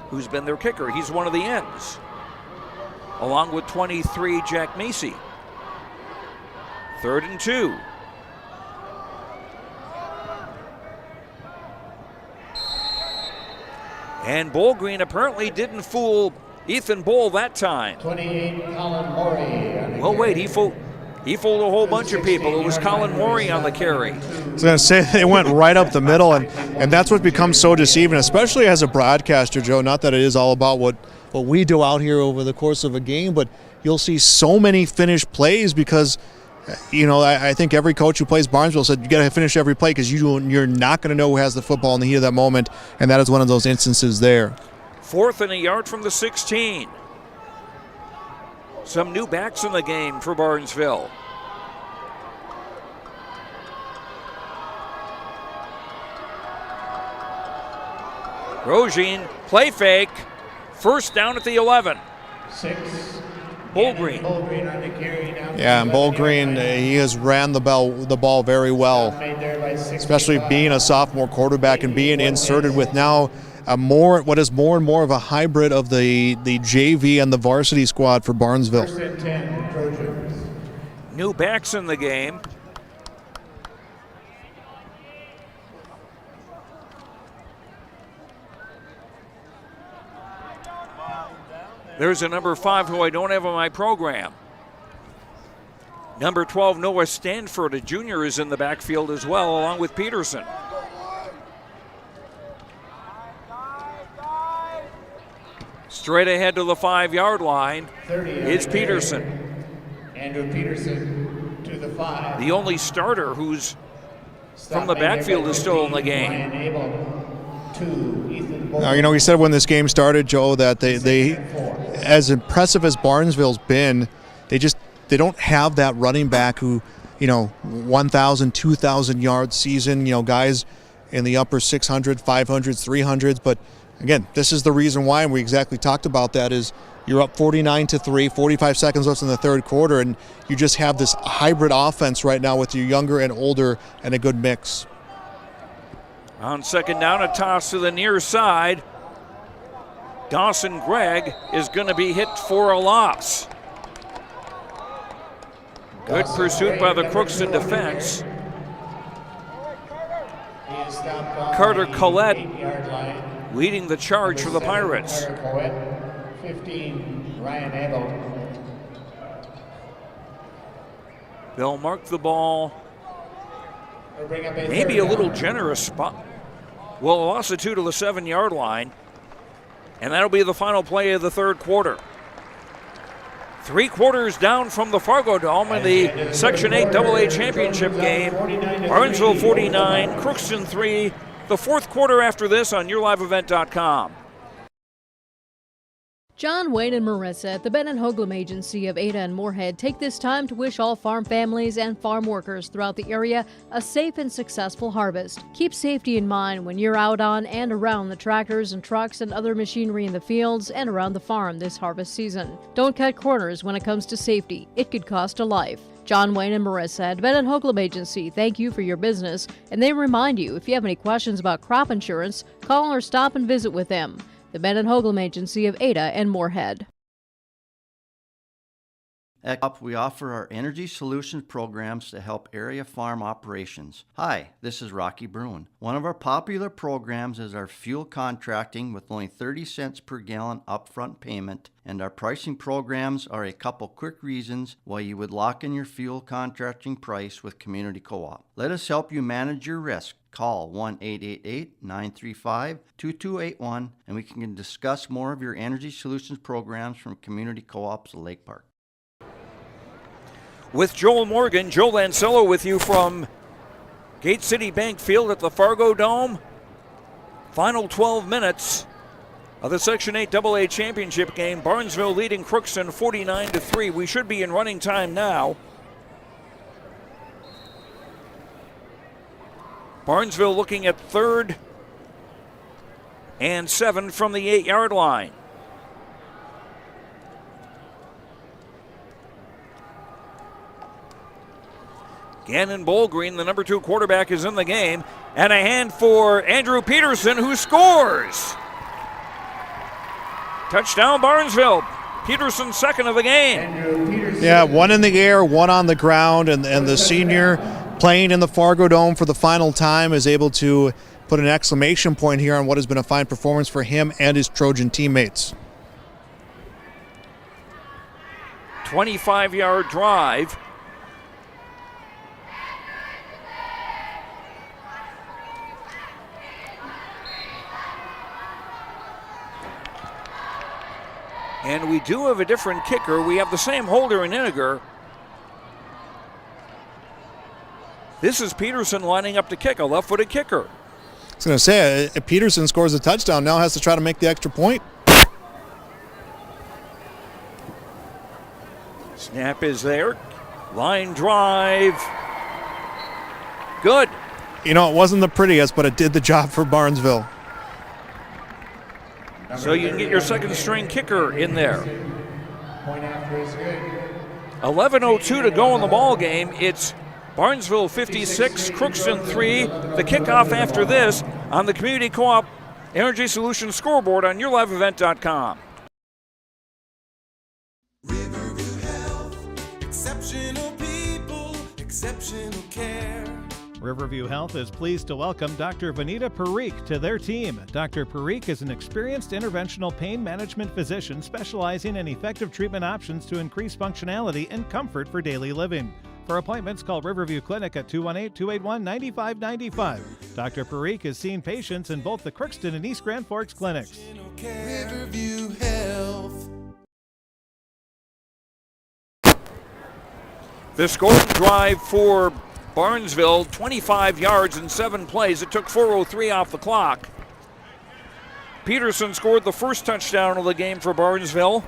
who's been their kicker. He's one of the ends, along with 23, Jack Macy. 3rd and 2. And Bolgreen apparently didn't fool Ethan Bull that time. 28, Colin Morey. Well, wait, he fooled a whole bunch of people. It was Colin Morey on the carry. I was going to say, they went right up the middle, and that's what becomes so deceiving, especially as a broadcaster, Joe. Not that it is all about what we do out here over the course of a game, but you'll see so many finished plays because, I think every coach who plays Barnesville said you got to finish every play because you're not going to know who has the football in the heat of that moment, and that is one of those instances there. 4th and a yard from the 16. Some new backs in the game for Barnesville. Rogin, play fake. 1st down at the 11. 6. Bolgreen. Yeah, and Bolgreen, he has ran the ball very well, especially being a sophomore quarterback and being inserted with now what is more and more of a hybrid of the JV and the varsity squad for Barnesville. New backs in the game. There's a number 5 who I don't have on my program. Number 12, Noah Stanford, a junior, is in the backfield as well, along with Peterson. Straight ahead to the 5-yard line is Peterson. Andrew Peterson to the 5. The only starter who's from the backfield is still in the game. Now, we said when this game started, Joe, that they as impressive as Barnesville's been, they don't have that running back who, 1,000, 2,000 yard season, guys in the upper 600, 500s, 300s. But again, this is the reason why, and we exactly talked about that, is you're up 49-3, 45 seconds left in the 3rd quarter, and you just have this hybrid offense right now with your younger and older and a good mix. On 2nd down, a toss to the near side. Dawson Gregg is going to be hit for a loss. Good pursuit by the Crookston defense. Carter Collette leading the charge for the Pirates. 15, Ryan Abel. They'll mark the ball. Maybe a little generous spot. Well, a loss of 2 to the 7-yard line. And that'll be the final play of the 3rd quarter. 3 quarters down from the Fargo Dome in the Section 8 AA championship game. Barnesville 49, Crookston 3. The 4th quarter after this on YourLiveEvent.com. John, Wayne, and Marissa at the Ben & Hoagland Agency of Ada and Moorhead take this time to wish all farm families and farm workers throughout the area a safe and successful harvest. Keep safety in mind when you're out on and around the tractors and trucks and other machinery in the fields and around the farm this harvest season. Don't cut corners when it comes to safety. It could cost a life. John, Wayne, and Marissa at Ben & Hoagland Agency thank you for your business, and they remind you if you have any questions about crop insurance, call or stop and visit with them. The Ben & Hoagland Agency of Ada and Moorhead. At kickoff, we offer our energy solutions programs to help area farm operations. Hi, this is Rocky Bruin. One of our popular programs is our fuel contracting with only 30 cents per gallon upfront payment, and our pricing programs are a couple quick reasons why you would lock in your fuel contracting price with Community Co-op. Let us help you manage your risk. Call 1-888-935-2281 and we can discuss more of your energy solutions programs from Community Co-ops of Lake Park. With Joel Morgan, Joe Lancello with you from Gate City Bank Field at the Fargo Dome. Final 12 minutes of the Section 8 AA Championship game. Barnesville leading Crookston 49-3. We should be in running time now. Barnesville looking at 3rd and 7 from the 8-yard line. Gannon Bolgreen, the number 2 quarterback, is in the game. And a hand for Andrew Peterson, who scores. Touchdown Barnesville. Peterson second of the game. Yeah, one in the air, one on the ground, and the senior playing in the Fargo Dome for the final time is able to put an exclamation point here on what has been a fine performance for him and his Trojan teammates. 25-yard drive. And we do have a different kicker. We have the same holder in Iniger. This is Peterson lining up to kick, a left-footed kicker. I was going to say, if Peterson scores a touchdown, now has to try to make the extra point. Snap is there. Line drive. Good. You know, it wasn't the prettiest, but it did the job for Barnesville. So you can get your second string kicker in there. 11:02 to go in the ball game. It's Barnesville 56, Crookston 3. The kickoff after this on the Community Co-op Energy Solutions scoreboard on YourLiveEvent.com. Exceptional people, exceptional care. Riverview Health is pleased to welcome Dr. Vanita Parikh to their team. Dr. Parikh is an experienced interventional pain management physician specializing in effective treatment options to increase functionality and comfort for daily living. For appointments, call Riverview Clinic at 218-281-9595. Dr. Parikh is seeing patients in both the Crookston and East Grand Forks clinics. Riverview Health. The scoring drive for Barnesville, 25 yards in 7 plays. It took 4:03 off the clock. Peterson scored the first touchdown of the game for Barnesville.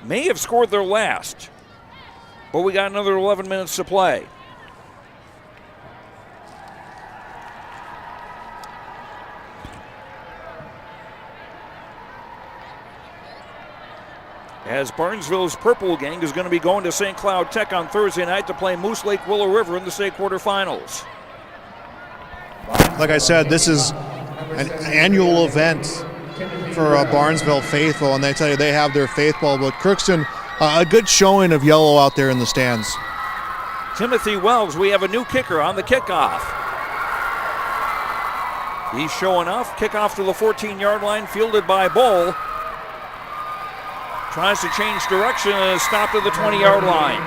May have scored their last, but we got another 11 minutes to play. As Barnesville's Purple Gang is going to be going to St. Cloud Tech on Thursday night to play Moose Lake Willow River in the state quarterfinals. Like I said, this is an annual event for Barnesville faithful, and they tell you they have their faithful, but Crookston, a good showing of yellow out there in the stands. Timothy Wells, we have a new kicker on the kickoff. He's showing off. Kickoff to the 14-yard line, fielded by Bull. Tries to change direction and is stopped at the 20-yard line.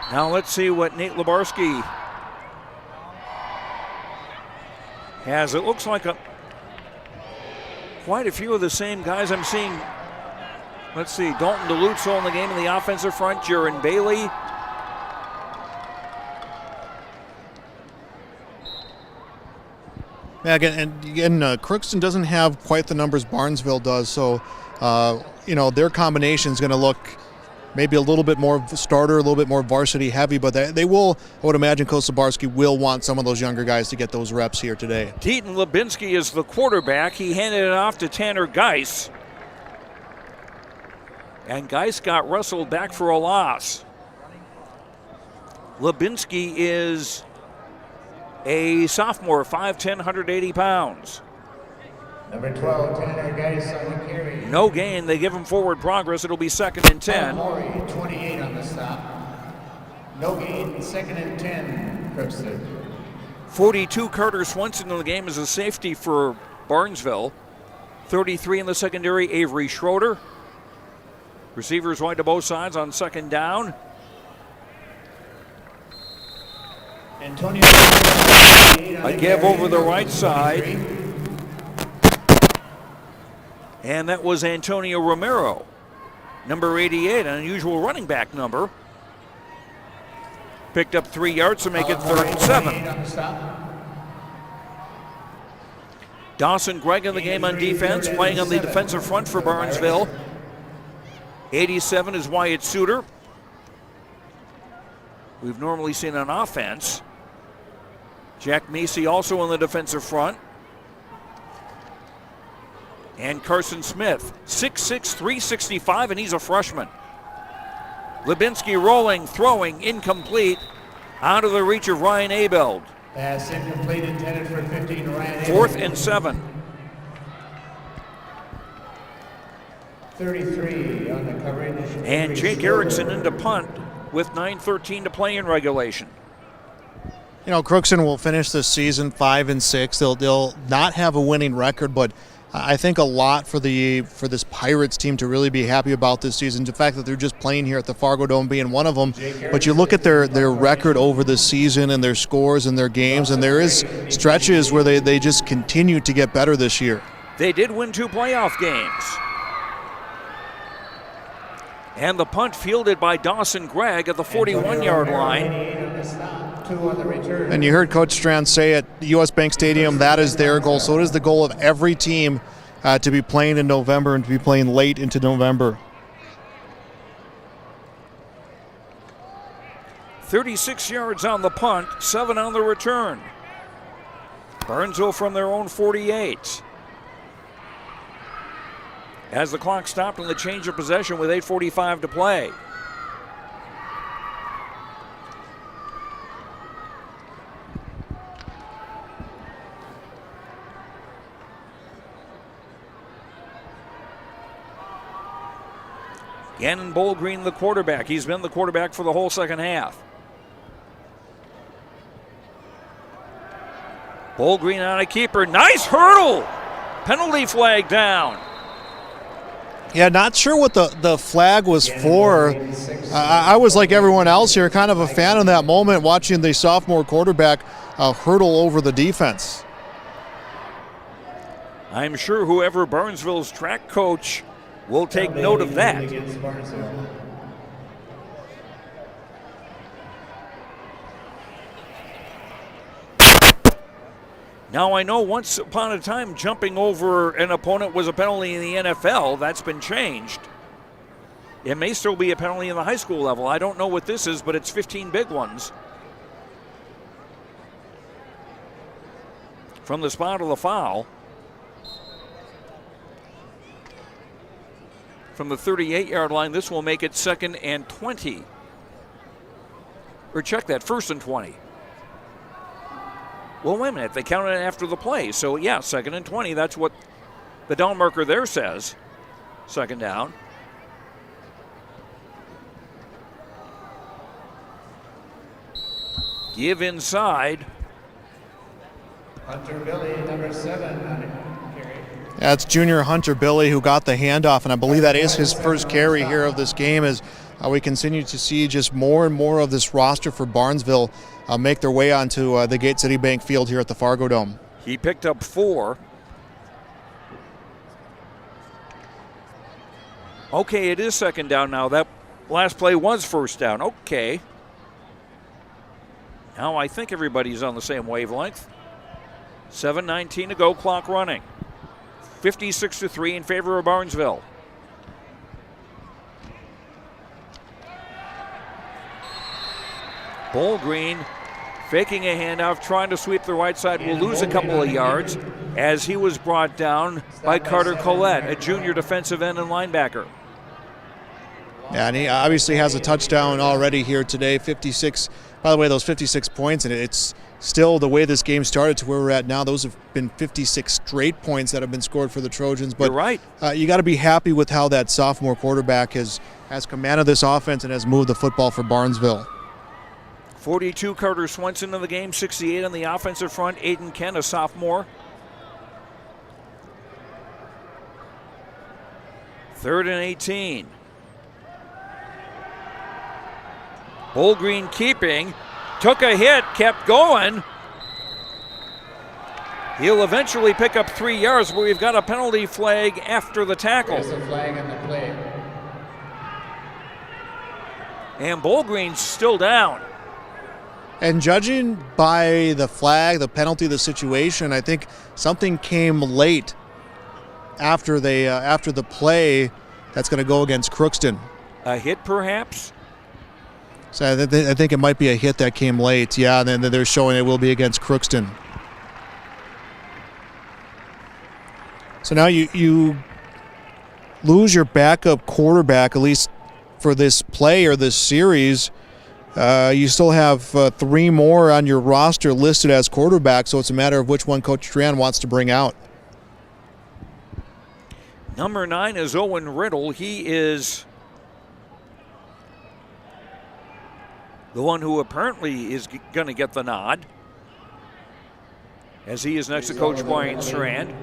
Now let's see what Nate Lebarski has. It looks like quite a few of the same guys I'm seeing Let's see, Dalton DeLuzzo in the game in the offensive front, Jaron Bailey. Yeah, again, Crookston doesn't have quite the numbers Barnesville does, so their combination is going to look maybe a little bit more starter, a little bit more varsity heavy, but they will, I would imagine Coach Sabarski will want some of those younger guys to get those reps here today. Teton Lubinsky is the quarterback. He handed it off to Tanner Geis. And Geis got wrestled back for a loss. Lubinsky is a sophomore, 5'10", 180 pounds. Number 12, Tanner Geis on the carry. No gain. They give him forward progress. It'll be 2nd and 10. Maury, 28 on the stop. No gain, 2nd and 10, Crookston. 42, Carter Swenson in the game as a safety for Barnesville. 33 in the secondary, Avery Schroeder. Receivers wide to both sides on 2nd down. Antonio. A give over the right side. And that was Antonio Romero, number 88, an unusual running back number. Picked up 3 yards to make it 3rd and 7. Dawson Gregg in the game on defense, playing on the defensive front for Barnesville. 87 is Wyatt Suter. We've normally seen on offense. Jack Macy also on the defensive front. And Carson Smith, 6'6", 365, and he's a freshman. Lubinsky rolling, throwing, incomplete, out of the reach of Ryan Abeld. Pass incomplete, intended for 15, Ryan Abeld. 4th and 7. 33 on the coverage. And Jake Erickson into punt with 9:13 to play in regulation. Crookston will finish this season 5-6. They'll not have a winning record, but I think a lot for this Pirates team to really be happy about this season. The fact that they're just playing here at the Fargo Dome being one of them. But you look at their record over the season and their scores and their games, and there is stretches where they just continue to get better this year. They did win 2 playoff games. And the punt fielded by Dawson Gregg at the 41-yard line. And you heard Coach Strand say at U.S. Bank Stadium that is their goal. So it is the goal of every team to be playing in November and to be playing late into November. 36 yards on the punt, 7 on the return. Burnsville from their own 48. As the clock stopped on the change of possession with 8:45 to play. Gannon Bolgreen, the quarterback. He's been the quarterback for the whole second half. Bolgreen on a keeper. Nice hurdle. Penalty flag down. Yeah, not sure what the flag was for. I was like everyone else here, kind of a fan of that moment, watching the sophomore quarterback hurdle over the defense. I'm sure whoever Barnesville's track coach will take note of that. Now, I know once upon a time jumping over an opponent was a penalty in the NFL. That's been changed. It may still be a penalty in the high school level. I don't know what this is, but it's 15 big ones. From the spot of the foul. From the 38-yard line, this will make it 2nd and 20. Or check that, 1st and 20. Well, wait a minute. They counted it after the play. So, yeah, 2nd and 20. That's what the down marker there says. 2nd down. Give inside. Hunter Billy, number 7 on it. That's junior Hunter Billy who got the handoff, and I believe that is his first carry here of this game as we continue to see just more and more of this roster for Barnesville make their way onto the Gate City Bank field here at the Fargo Dome. He picked up 4. Okay, it is second down now. That last play was first down. Okay. Now I think everybody's on the same wavelength. 7:19 to go, clock running. 56-3 in favor of Barnesville. Bull Green faking a handoff, trying to sweep the right side, will lose a couple of yards as he was brought down by Carter Collette, a junior defensive end and linebacker. Yeah, and he obviously has a touchdown already here today. 56, by the way, those 56 points, and it's still the way this game started to where we're at now. Those have been 56 straight points that have been scored for the Trojans. But you're right. You got to be happy with how that sophomore quarterback has commanded this offense and has moved the football for Barnesville. 42, Carter Swenson in the game, 68 on the offensive front. Aiden Kent, a sophomore. 3rd and 18. Bull Green keeping, took a hit, kept going. He'll eventually pick up 3 yards, but we've got a penalty flag after the tackle. There's a flag on the play. And Bull Green's still down. And judging by the flag, the penalty, the situation, I think something came late after the play that's going to go against Crookston. A hit, perhaps? So I think it might be a hit that came late. Yeah, and then they're showing it will be against Crookston. So now you lose your backup quarterback, at least for this play or this series. You still have 3 more on your roster listed as quarterbacks, so it's a matter of which one Coach Tran wants to bring out. Number 9 is Owen Riddle. He is the one who apparently is going to get the nod, as he is next to Coach Brian Strand.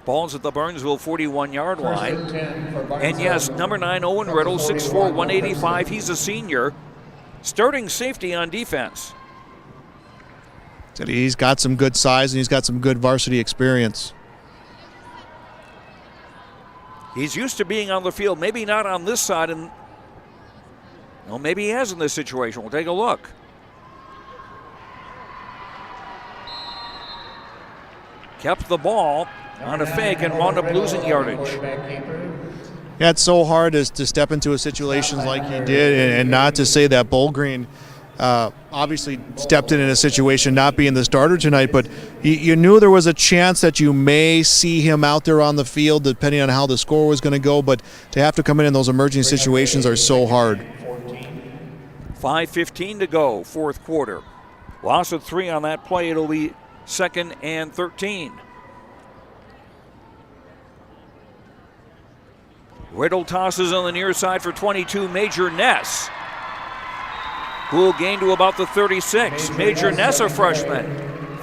Ball's at the Barnesville 41-yard line. And yes, number 9, Owen Riddle, 6'4", 185. He's a senior, starting safety on defense. He's got some good size and he's got some good varsity experience. He's used to being on the field, maybe not on this side, and well, maybe he has in this situation. We'll take a look. Kept the ball on a fake and wound up losing yardage. Yeah, it's so hard to step into a situation like he did, and not to say that Bull Green obviously stepped in a situation not being the starter tonight, but you knew there was a chance that you may see him out there on the field depending on how the score was going to go, but to have to come in those emerging situations are so hard. 5:15 to go, fourth quarter. Loss of 3 on that play. It'll be 2nd and 13. Riddle tosses on the near side for 22, Major Ness, who will gain to about the 36. Major Ness, a freshman,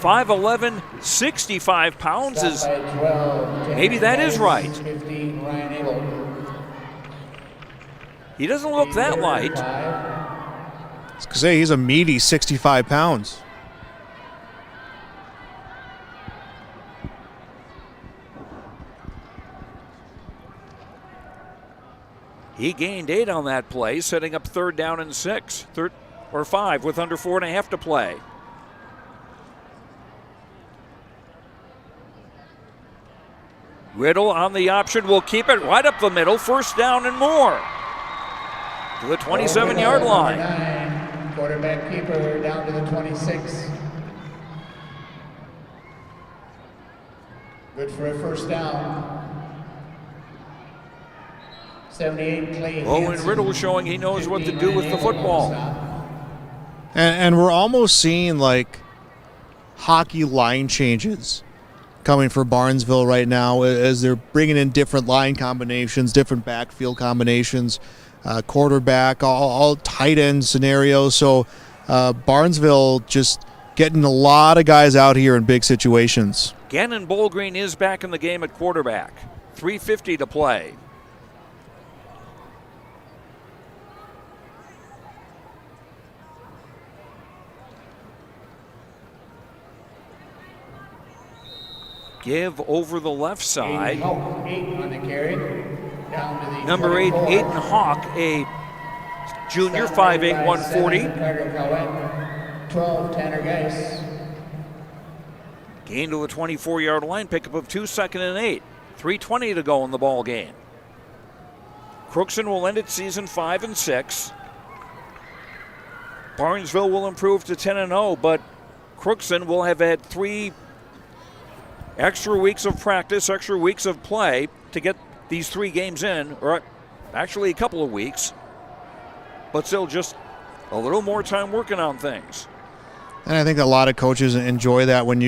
5'11", 65 pounds. Maybe that is right. He doesn't look that light. I was going to say, he's a meaty 65 pounds. He gained 8 on that play, setting up 3rd down and 6, or 5 with under 4.5 to play. Riddle on the option will keep it right up the middle, 1st down and more to the 27-yard line. Quarterback keeper down to the 26. Good for a 1st down. 78 Clay. Owen Riddle showing he knows what to do with the football. And we're almost seeing like hockey line changes coming for Barnesville right now as they're bringing in different line combinations, different backfield combinations, quarterback, all tight end scenarios. So Barnesville just getting a lot of guys out here in big situations. Gannon Bullgreen is back in the game at quarterback. 3:50 to play. give over the left side. 8 on the carry. Down to the Number 8, 24. Aiden Hawk, a junior, 5'8", 140. Carter Cowan. 12, Tanner Geis. Gain to the 24-yard line, pickup of 2, 2nd and 8. 3:20 to go in the ball game. Crookston will end its season 5-6. Barnesville will improve to 10-0, but Crookston will have had 3 extra weeks of practice, extra weeks of play to get these 3 games in, or actually a couple of weeks, but still just a little more time working on things. And I think a lot of coaches enjoy that when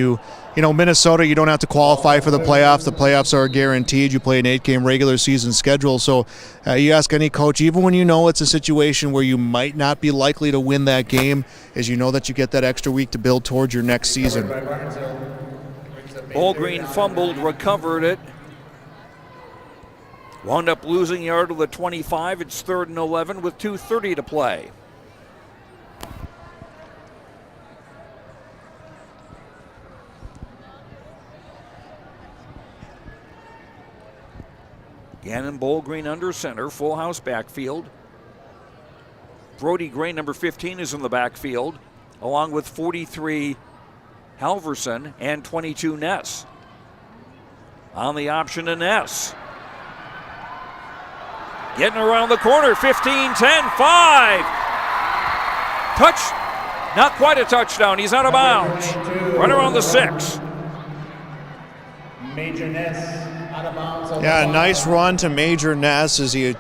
Minnesota, you don't have to qualify for the playoffs. The playoffs are guaranteed. You play an 8-game regular season schedule. So you ask any coach, even when you know it's a situation where you might not be likely to win that game, is you know that you get that extra week to build towards your next season. Ball Green fumbled, recovered it. Wound up losing yard to the 25. It's 3rd and 11 with 2:30 to play. Gannon Ball Green under center, full house backfield. Brody Gray, number 15, is in the backfield, along with 43 Halverson and 22 Ness. On the option to Ness. Getting around the corner, 15, 10, 5. Touch, not quite a touchdown. He's out of bounds. Right around the 6. Major Ness out of bounds. Yeah, a nice run to Major Ness as he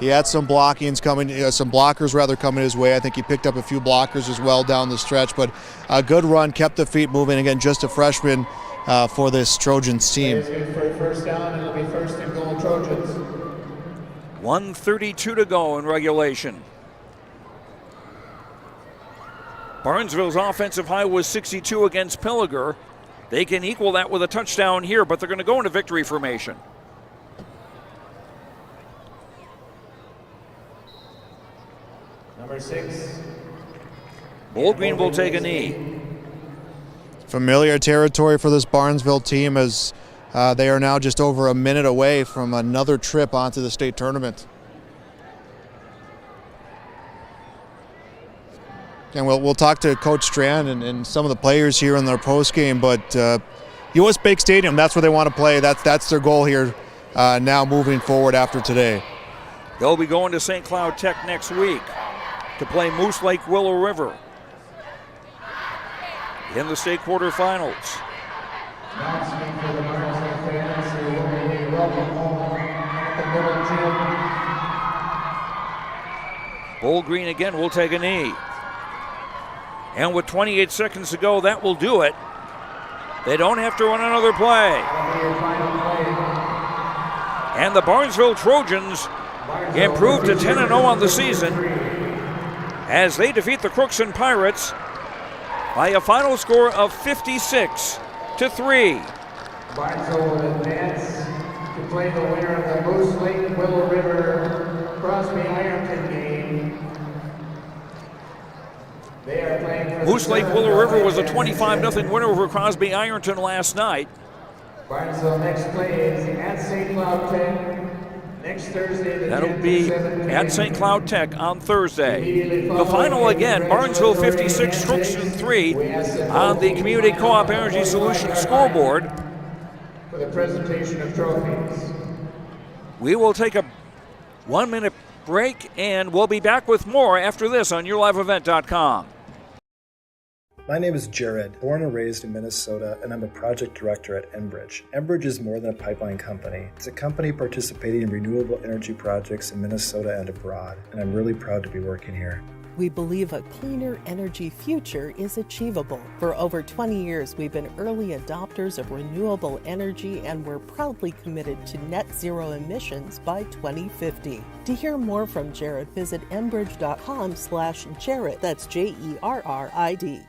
had some blockers coming his way. I think he picked up a few blockers as well down the stretch, but a good run, kept the feet moving. Again, just a freshman for this Trojans team. For a first down, it'll be 1st and goal Trojans. 1:32 to go in regulation. Barnesville's offensive high was 62 against Pilliger. They can equal that with a touchdown here, but they're going to go into victory formation. Number 6. Ball Green will take a knee. Familiar territory for this Barnesville team as they are now just over a minute away from another trip onto the state tournament. And we'll talk to Coach Strand and some of the players here in their post game, but U.S. Bank Stadium, that's where they want to play. That's their goal here now moving forward after today. They'll be going to St. Cloud Tech next week to play Moose Lake Willow River in the state quarterfinals. Announcement for the Barnesville fans who will be welcome home at the Middle Gym. Ball Green again will take a knee. And with 28 seconds to go, that will do it. They don't have to run another play. And the Barnesville Trojans improve to 10-0 on the season as they defeat the Crookston Pirates by a final score of 56-3. Barnesville will advance to play the winner of the Moose Lake Willow River Crosby Ironton game. They are playing for Moose Lake Willow River was a 25-0 winner over Crosby Ironton last night. Barnesville next plays at St. Cloud Tech next Thursday. That'll be at St. Cloud Tech on Thursday. The final again, Barnesville 56, Crookston 3 on the Community Co-op Energy Solutions scoreboard. For the presentation of trophies. We will take a 1-minute break and we'll be back with more after this on YourLiveEvent.com. My name is Jared, born and raised in Minnesota, and I'm a project director at Enbridge. Enbridge is more than a pipeline company. It's a company participating in renewable energy projects in Minnesota and abroad, and I'm really proud to be working here. We believe a cleaner energy future is achievable. For over 20 years, we've been early adopters of renewable energy, and we're proudly committed to net zero emissions by 2050. To hear more from Jared, visit enbridge.com/Jared. That's JERRID.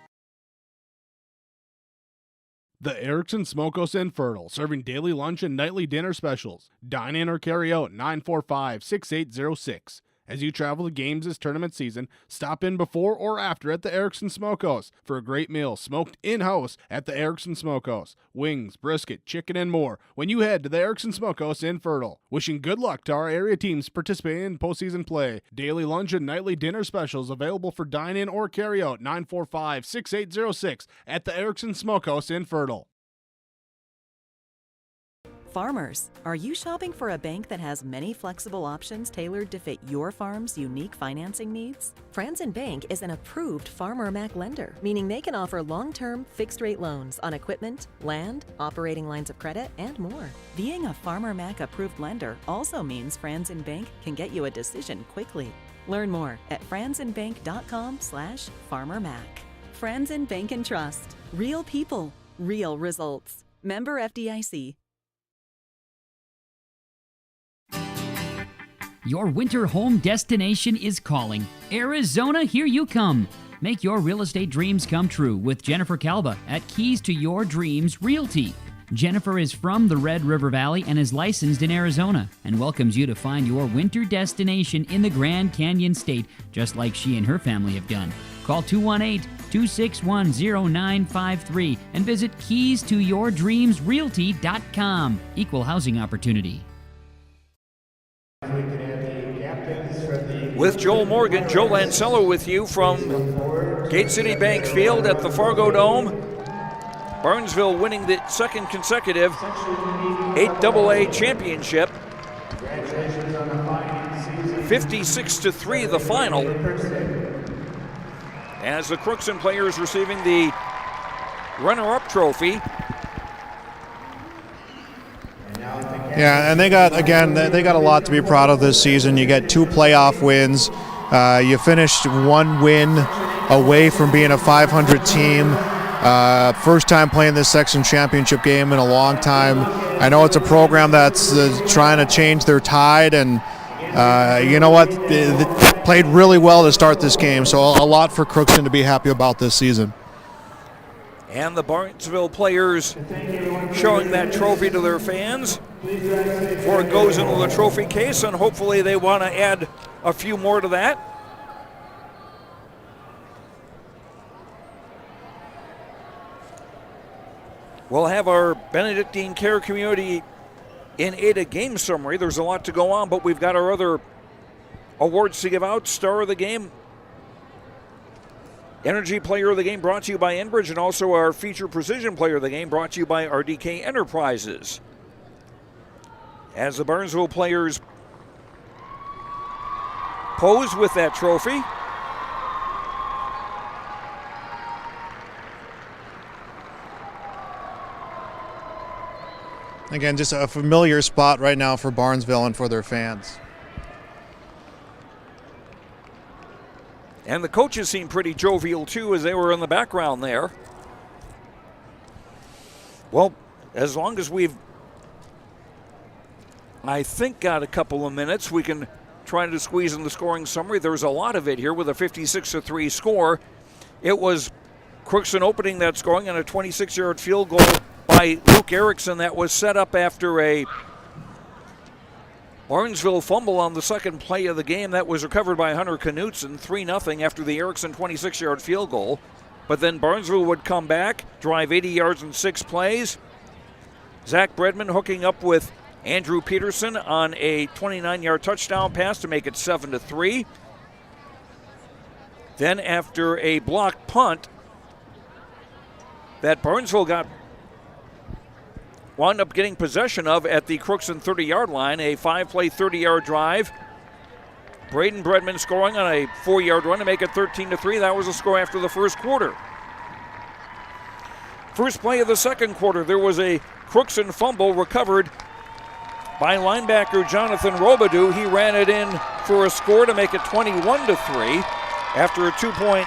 The Erickson Smokehouse and Fertile, serving daily lunch and nightly dinner specials. Dine in or carry out 945-6806. As you travel to games this tournament season, stop in before or after at the Erickson Smokehouse for a great meal smoked in-house at the Erickson Smokehouse. Wings, brisket, chicken, and more when you head to the Erickson Smokehouse in Fertile. Wishing good luck to our area teams participating in postseason play. Daily lunch and nightly dinner specials available for dine-in or carry-out 945-6806 at the Erickson Smokehouse in Fertile. Farmers, are you shopping for a bank that has many flexible options tailored to fit your farm's unique financing needs? Franzen Bank is an approved Farmer Mac lender, meaning they can offer long-term, fixed-rate loans on equipment, land, operating lines of credit, and more. Being a Farmer Mac approved lender also means Franzen Bank can get you a decision quickly. Learn more at franzenbank.com/farmermac. Franzen Bank and Trust. Real people, real results. Member FDIC. Your winter home destination is calling. Arizona, here you come. Make your real estate dreams come true with Jennifer Calva at Keys to Your Dreams Realty. Jennifer is from the Red River Valley and is licensed in Arizona and welcomes you to find your winter destination in the Grand Canyon State, just like she and her family have done. Call 218-261-0953 and visit keystoyourdreamsrealty.com. Equal housing opportunity. With Joel Morgan, Joe Lancello with you from Gate City Bank Field at the Fargo Dome. Barnesville winning the second consecutive 8AA championship. 56-3 the final. As the Crookston players receiving the runner-up trophy. Yeah, and they got a lot to be proud of this season. You get 2 playoff wins. You finished 1 win away from being a 500 team. First time playing this section championship game in a long time. I know it's a program that's trying to change their tide, and you know what? They played really well to start this game, so a lot for Crookston to be happy about this season. And the Barnesville players showing that trophy to their fans before it goes into the trophy case, and hopefully they want to add a few more to that. We'll have our Benedictine Care Community in Ada game summary. There's a lot to go on, but we've got our other awards to give out. Star of the game, Energy Player of the Game brought to you by Enbridge, and also our Feature Precision Player of the Game brought to you by RDK Enterprises. As the Barnesville players pose with that trophy. Again, just a familiar spot right now for Barnesville and for their fans. And the coaches seem pretty jovial too as they were in the background there. Well, as long as we've, I think, got a couple of minutes, we can try to squeeze in the scoring summary. There's a lot of it here with a 56-3 score. It was Crookston opening that scoring on a 26-yard field goal by Luke Erickson that was set up after a Barnesville fumble on the second play of the game. That was recovered by Hunter Knutson, 3-0 after the Erickson 26-yard field goal. But then Barnesville would come back, drive 80 yards in 6 plays. Zach Bredman hooking up with Andrew Peterson on a 29-yard touchdown pass to make it 7-3. Then after a blocked punt that Barnesville wound up getting possession of at the Crookston 30-yard line, a 5-play 30-yard drive. Braden Bredman scoring on a 4-yard run to make it 13-3. That was the score after the first quarter. First play of the second quarter, there was a Crookston fumble recovered by linebacker Jonathan Robidoux. He ran it in for a score to make it 21-3 after a 2-point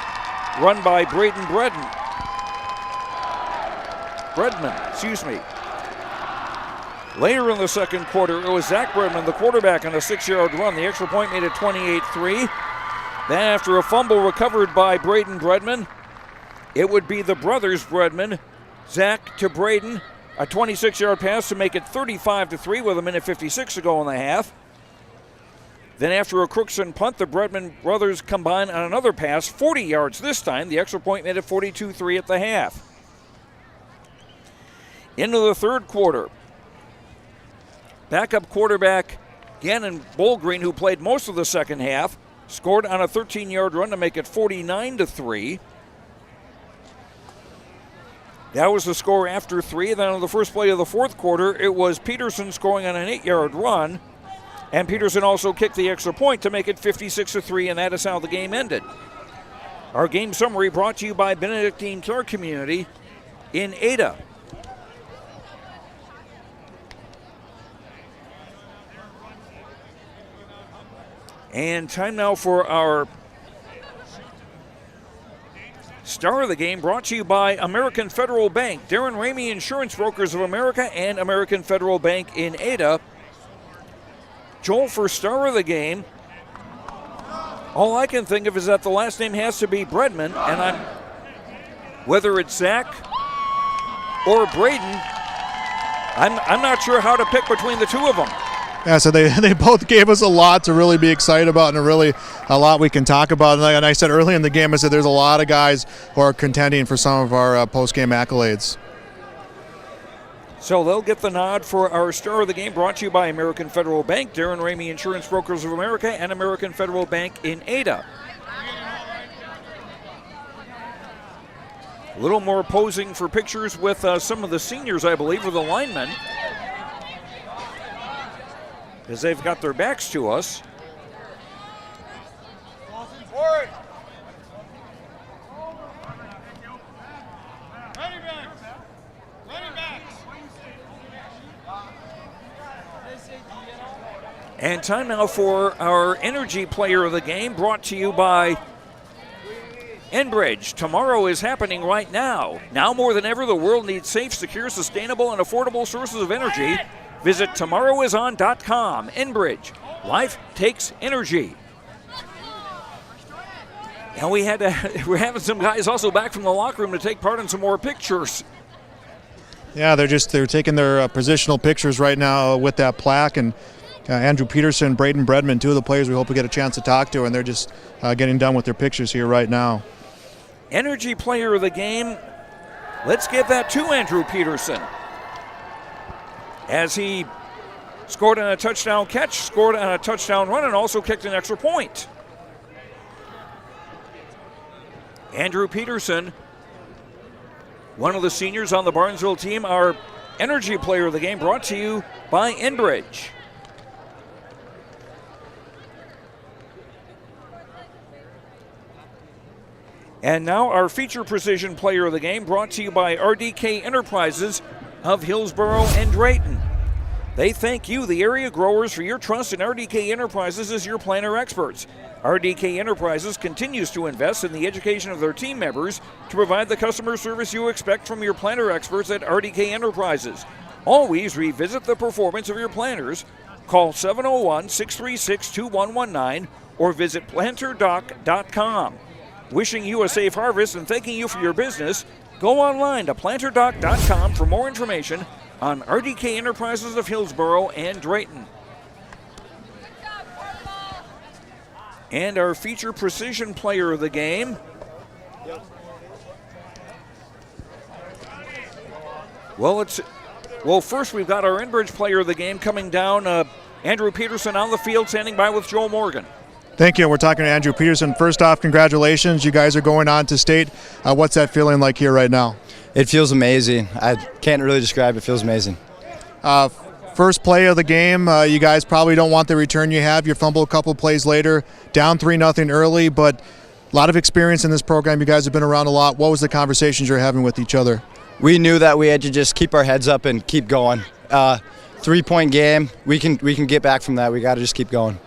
run by Braden Bredman, excuse me. Later in the second quarter, it was Zach Bredman, the quarterback, on a 6-yard run. The extra point made it 28-3. Then after a fumble recovered by Braden Bredman, it would be the brothers Bredman, Zach to Braden, a 26-yard pass to make it 35-3 with 1:56 to go in the half. Then after a Crookston punt, the Bredman brothers combine on another pass, 40 yards this time. The extra point made it 42-3 at the half. Into the third quarter. Backup quarterback Gannon Bolgreen, who played most of the second half, scored on a 13-yard run to make it 49-3. That was the score after 3. Then on the first play of the fourth quarter, it was Peterson scoring on an 8-yard run. And Peterson also kicked the extra point to make it 56-3, and that is how the game ended. Our game summary brought to you by Benedictine Care Community in Ada. And time now for our star of the game, brought to you by American Federal Bank, Darren Ramey Insurance Brokers of America, and American Federal Bank in Ada. Joel, for star of the game, all I can think of is that the last name has to be Bredman, and whether it's Zach or Braden, I'm not sure how to pick between the two of them. Yeah, so they both gave us a lot to really be excited about, and really a lot we can talk about. And I said early in the game, I said there's a lot of guys who are contending for some of our post-game accolades. So they'll get the nod for our star of the game, brought to you by American Federal Bank, Darren Ramey Insurance Brokers of America, and American Federal Bank in Ada. A little more posing for pictures with some of the seniors, I believe, or the linemen, as they've got their backs to us. And time now for our energy player of the game, brought to you by Enbridge. Tomorrow is happening right now. Now more than ever, the world needs safe, secure, sustainable, and affordable sources of energy. Visit tomorrowison.com. Enbridge. Life takes energy. And we're having some guys also back from the locker room to take part in some more pictures. Yeah, they're taking their positional pictures right now with that plaque, and Andrew Peterson, Braden Bredman, two of the players we hope we get a chance to talk to, and they're just getting done with their pictures here right now. Energy player of the game, let's give that to Andrew Peterson, as he scored on a touchdown catch, scored on a touchdown run, and also kicked an extra point. Andrew Peterson, one of the seniors on the Barnesville team, our energy player of the game, brought to you by Enbridge. And now our feature precision player of the game, brought to you by RDK Enterprises of Hillsboro and Drayton. They thank you, the area growers, for your trust in RDK Enterprises as your planter experts. RDK Enterprises continues to invest in the education of their team members to provide the customer service you expect from your planter experts at RDK Enterprises. Always revisit the performance of your planters. Call 701-636-2119 or visit planterdoc.com. Wishing you a safe harvest and thanking you for your business, go online to planterdoc.com for more information on RDK Enterprises of Hillsboro and Drayton. And our feature precision player of the game, first we've got our Enbridge player of the game coming down, Andrew Peterson on the field, standing by with Joel Morgan. Thank you. We're talking to Andrew Peterson. First off, congratulations. You guys are going on to state. What's that feeling like here right now? It feels amazing. I can't really describe it. It feels amazing. First play of the game, you guys probably don't want the return you have. You fumble a couple plays later, down 3-0 early, but a lot of experience in this program. You guys have been around a lot. What was the conversations you're having with each other? We knew that we had to just keep our heads up and keep going. 3-point game. We can get back from that. We got to just keep going.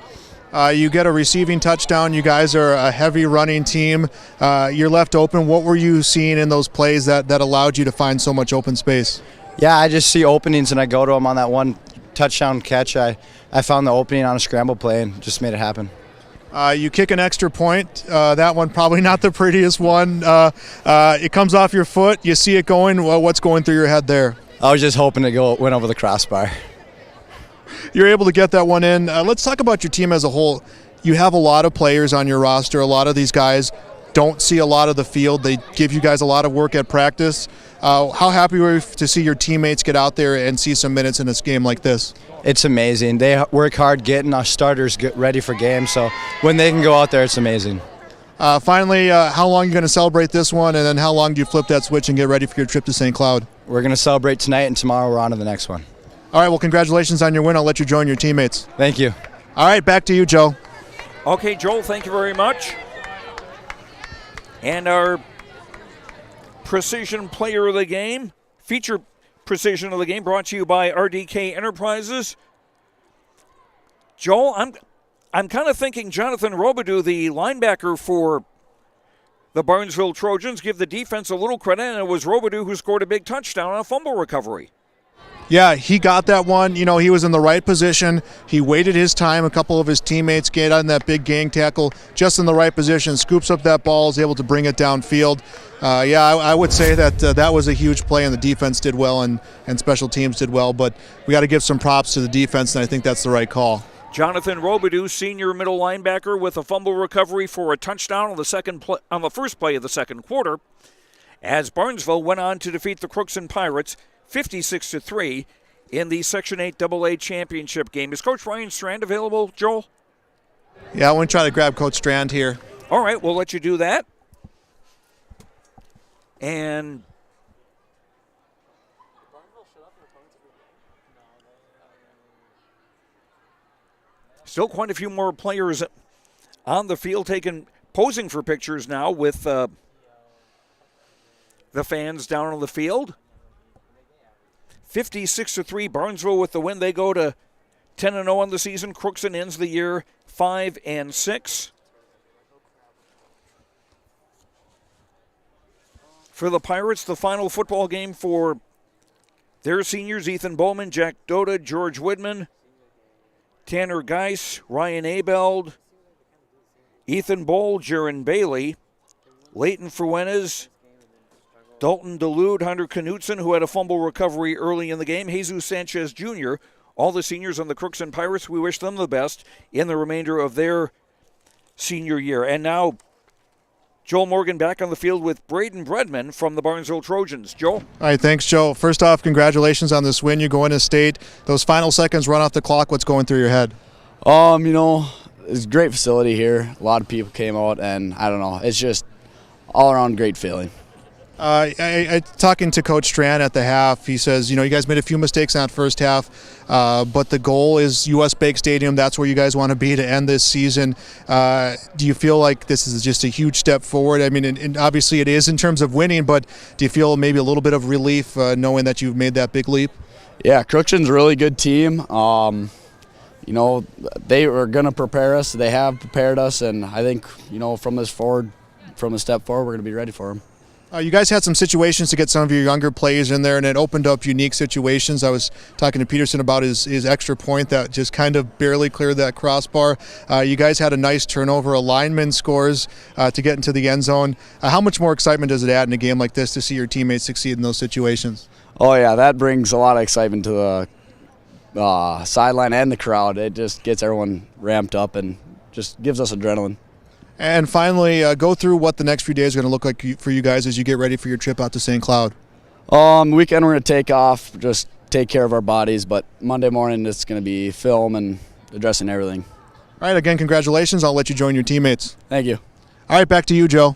You get a receiving touchdown. You guys are a heavy running team. You're left open. What were you seeing in those plays that allowed you to find so much open space? Yeah, I just see openings and I go to them on that one touchdown catch. I found the opening on a scramble play and just made it happen. You kick an extra point. That one probably not the prettiest one. It comes off your foot. You see it going. What's going through your head there? I was just hoping it went over the crossbar. you're able to get that one in. Let's talk about your team as a whole. You have a lot of players on your roster. A lot of these guys don't see a lot of the field. They give you guys a lot of work at practice. How happy were you to see your teammates get out there and see some minutes in this game like this? It's amazing. They work hard getting our starters ready for games, so when they can go out there, it's amazing. Finally, how long are you going to celebrate this one, and then how long do you flip that switch and get ready for your trip to St. Cloud? We're going to celebrate tonight, and tomorrow we're on to the next one. All right, well, congratulations on your win. I'll let you join your teammates. Thank you. All right, back to you, Joe. Okay, Joel, thank you very much. And our Precision Player of the Game, feature Precision of the Game, brought to you by RDK Enterprises. Joel, I'm kind of thinking Jonathan Robidoux, the linebacker for the Barnesville Trojans, give the defense a little credit, and it was Robidoux who scored a big touchdown on a fumble recovery. Yeah, he got that one. You know, he was in the right position. He waited his time. A couple of his teammates get on that big gang tackle just in the right position, scoops up that ball, is able to bring it downfield. I would say that that was a huge play, and the defense did well, and special teams did well. But we got to give some props to the defense, and I think that's the right call. Jonathan Robidoux, senior middle linebacker, with a fumble recovery for a touchdown on the first play of the second quarter, as Barnesville went on to defeat the Crookston Pirates 56-3 in the Section 8 AA championship game. Is Coach Ryan Strand available, Joel? Yeah, I want to try to grab Coach Strand here. All right, we'll let you do that. And still quite a few more players on the field posing for pictures now with the fans down on the field. 56-3, Barnesville with the win. They go to 10-0 on the season. Crookston ends the year 5-6. For the Pirates, the final football game for their seniors: Ethan Bowman, Jack Doda, George Woodman, Tanner Geis, Ryan Abeld, Ethan Bowl, Jaron Bailey, Leighton Fuentes, Dalton Delude, Hunter Knutson, who had a fumble recovery early in the game, Jesus Sanchez Jr., all the seniors on the Crookston Pirates. We wish them the best in the remainder of their senior year. And now Joel Morgan back on the field with Braden Bredman from the Barnesville Trojans. Joel? All right, thanks, Joe. First off, congratulations on this win. You go into state. Those final seconds run off the clock. What's going through your head? It's a great facility here. A lot of people came out, and I don't know. It's just all around great feeling. Talking to Coach Strand at the half, he says, you guys made a few mistakes in that first half, but the goal is U.S. Bank Stadium. That's where you guys want to be to end this season. Do you feel like this is just a huge step forward? I mean, and obviously it is in terms of winning, but do you feel maybe a little bit of relief knowing that you've made that big leap? Yeah, Crookston's a really good team. They were going to prepare us. They have prepared us, and I think, from this step forward, we're going to be ready for them. You guys had some situations to get some of your younger players in there, and it opened up unique situations. I was talking to Peterson about his extra point that just kind of barely cleared that crossbar. You guys had a nice turnover. A lineman scores to get into the end zone. How much more excitement does it add in a game like this to see your teammates succeed in those situations? Oh, yeah, that brings a lot of excitement to the sideline and the crowd. It just gets everyone ramped up and just gives us adrenaline. And finally, go through what the next few days are going to look like for you guys as you get ready for your trip out to St. Cloud. Weekend we're going to take off, just take care of our bodies, but Monday morning it's going to be film and addressing everything. All right, again, congratulations. I'll let you join your teammates. Thank you. All right, back to you, Joe.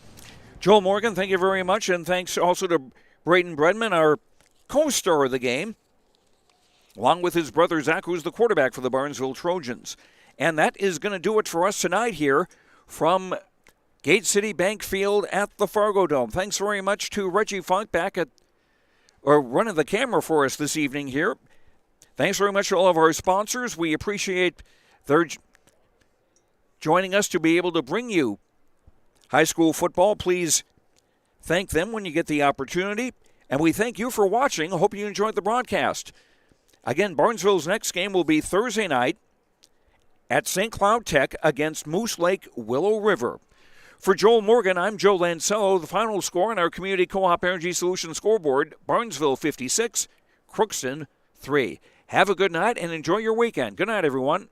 Joel Morgan, thank you very much, and thanks also to Braden Bredman, our co-star of the game, along with his brother Zach, who's the quarterback for the Barnesville Trojans. And that is going to do it for us tonight here from Gate City Bank Field at the Fargo Dome. Thanks very much to Reggie Funk running the camera for us this evening here. Thanks very much to all of our sponsors. We appreciate their joining us to be able to bring you high school football. Please thank them when you get the opportunity. And we thank you for watching. I hope you enjoyed the broadcast. Again, Barnesville's next game will be Thursday night at St. Cloud Tech against Moose Lake Willow River. For Joel Morgan, I'm Joe Lancello. The final score on our Community Co-op Energy Solutions scoreboard: Barnesville 56, Crookston 3. Have a good night and enjoy your weekend. Good night, everyone.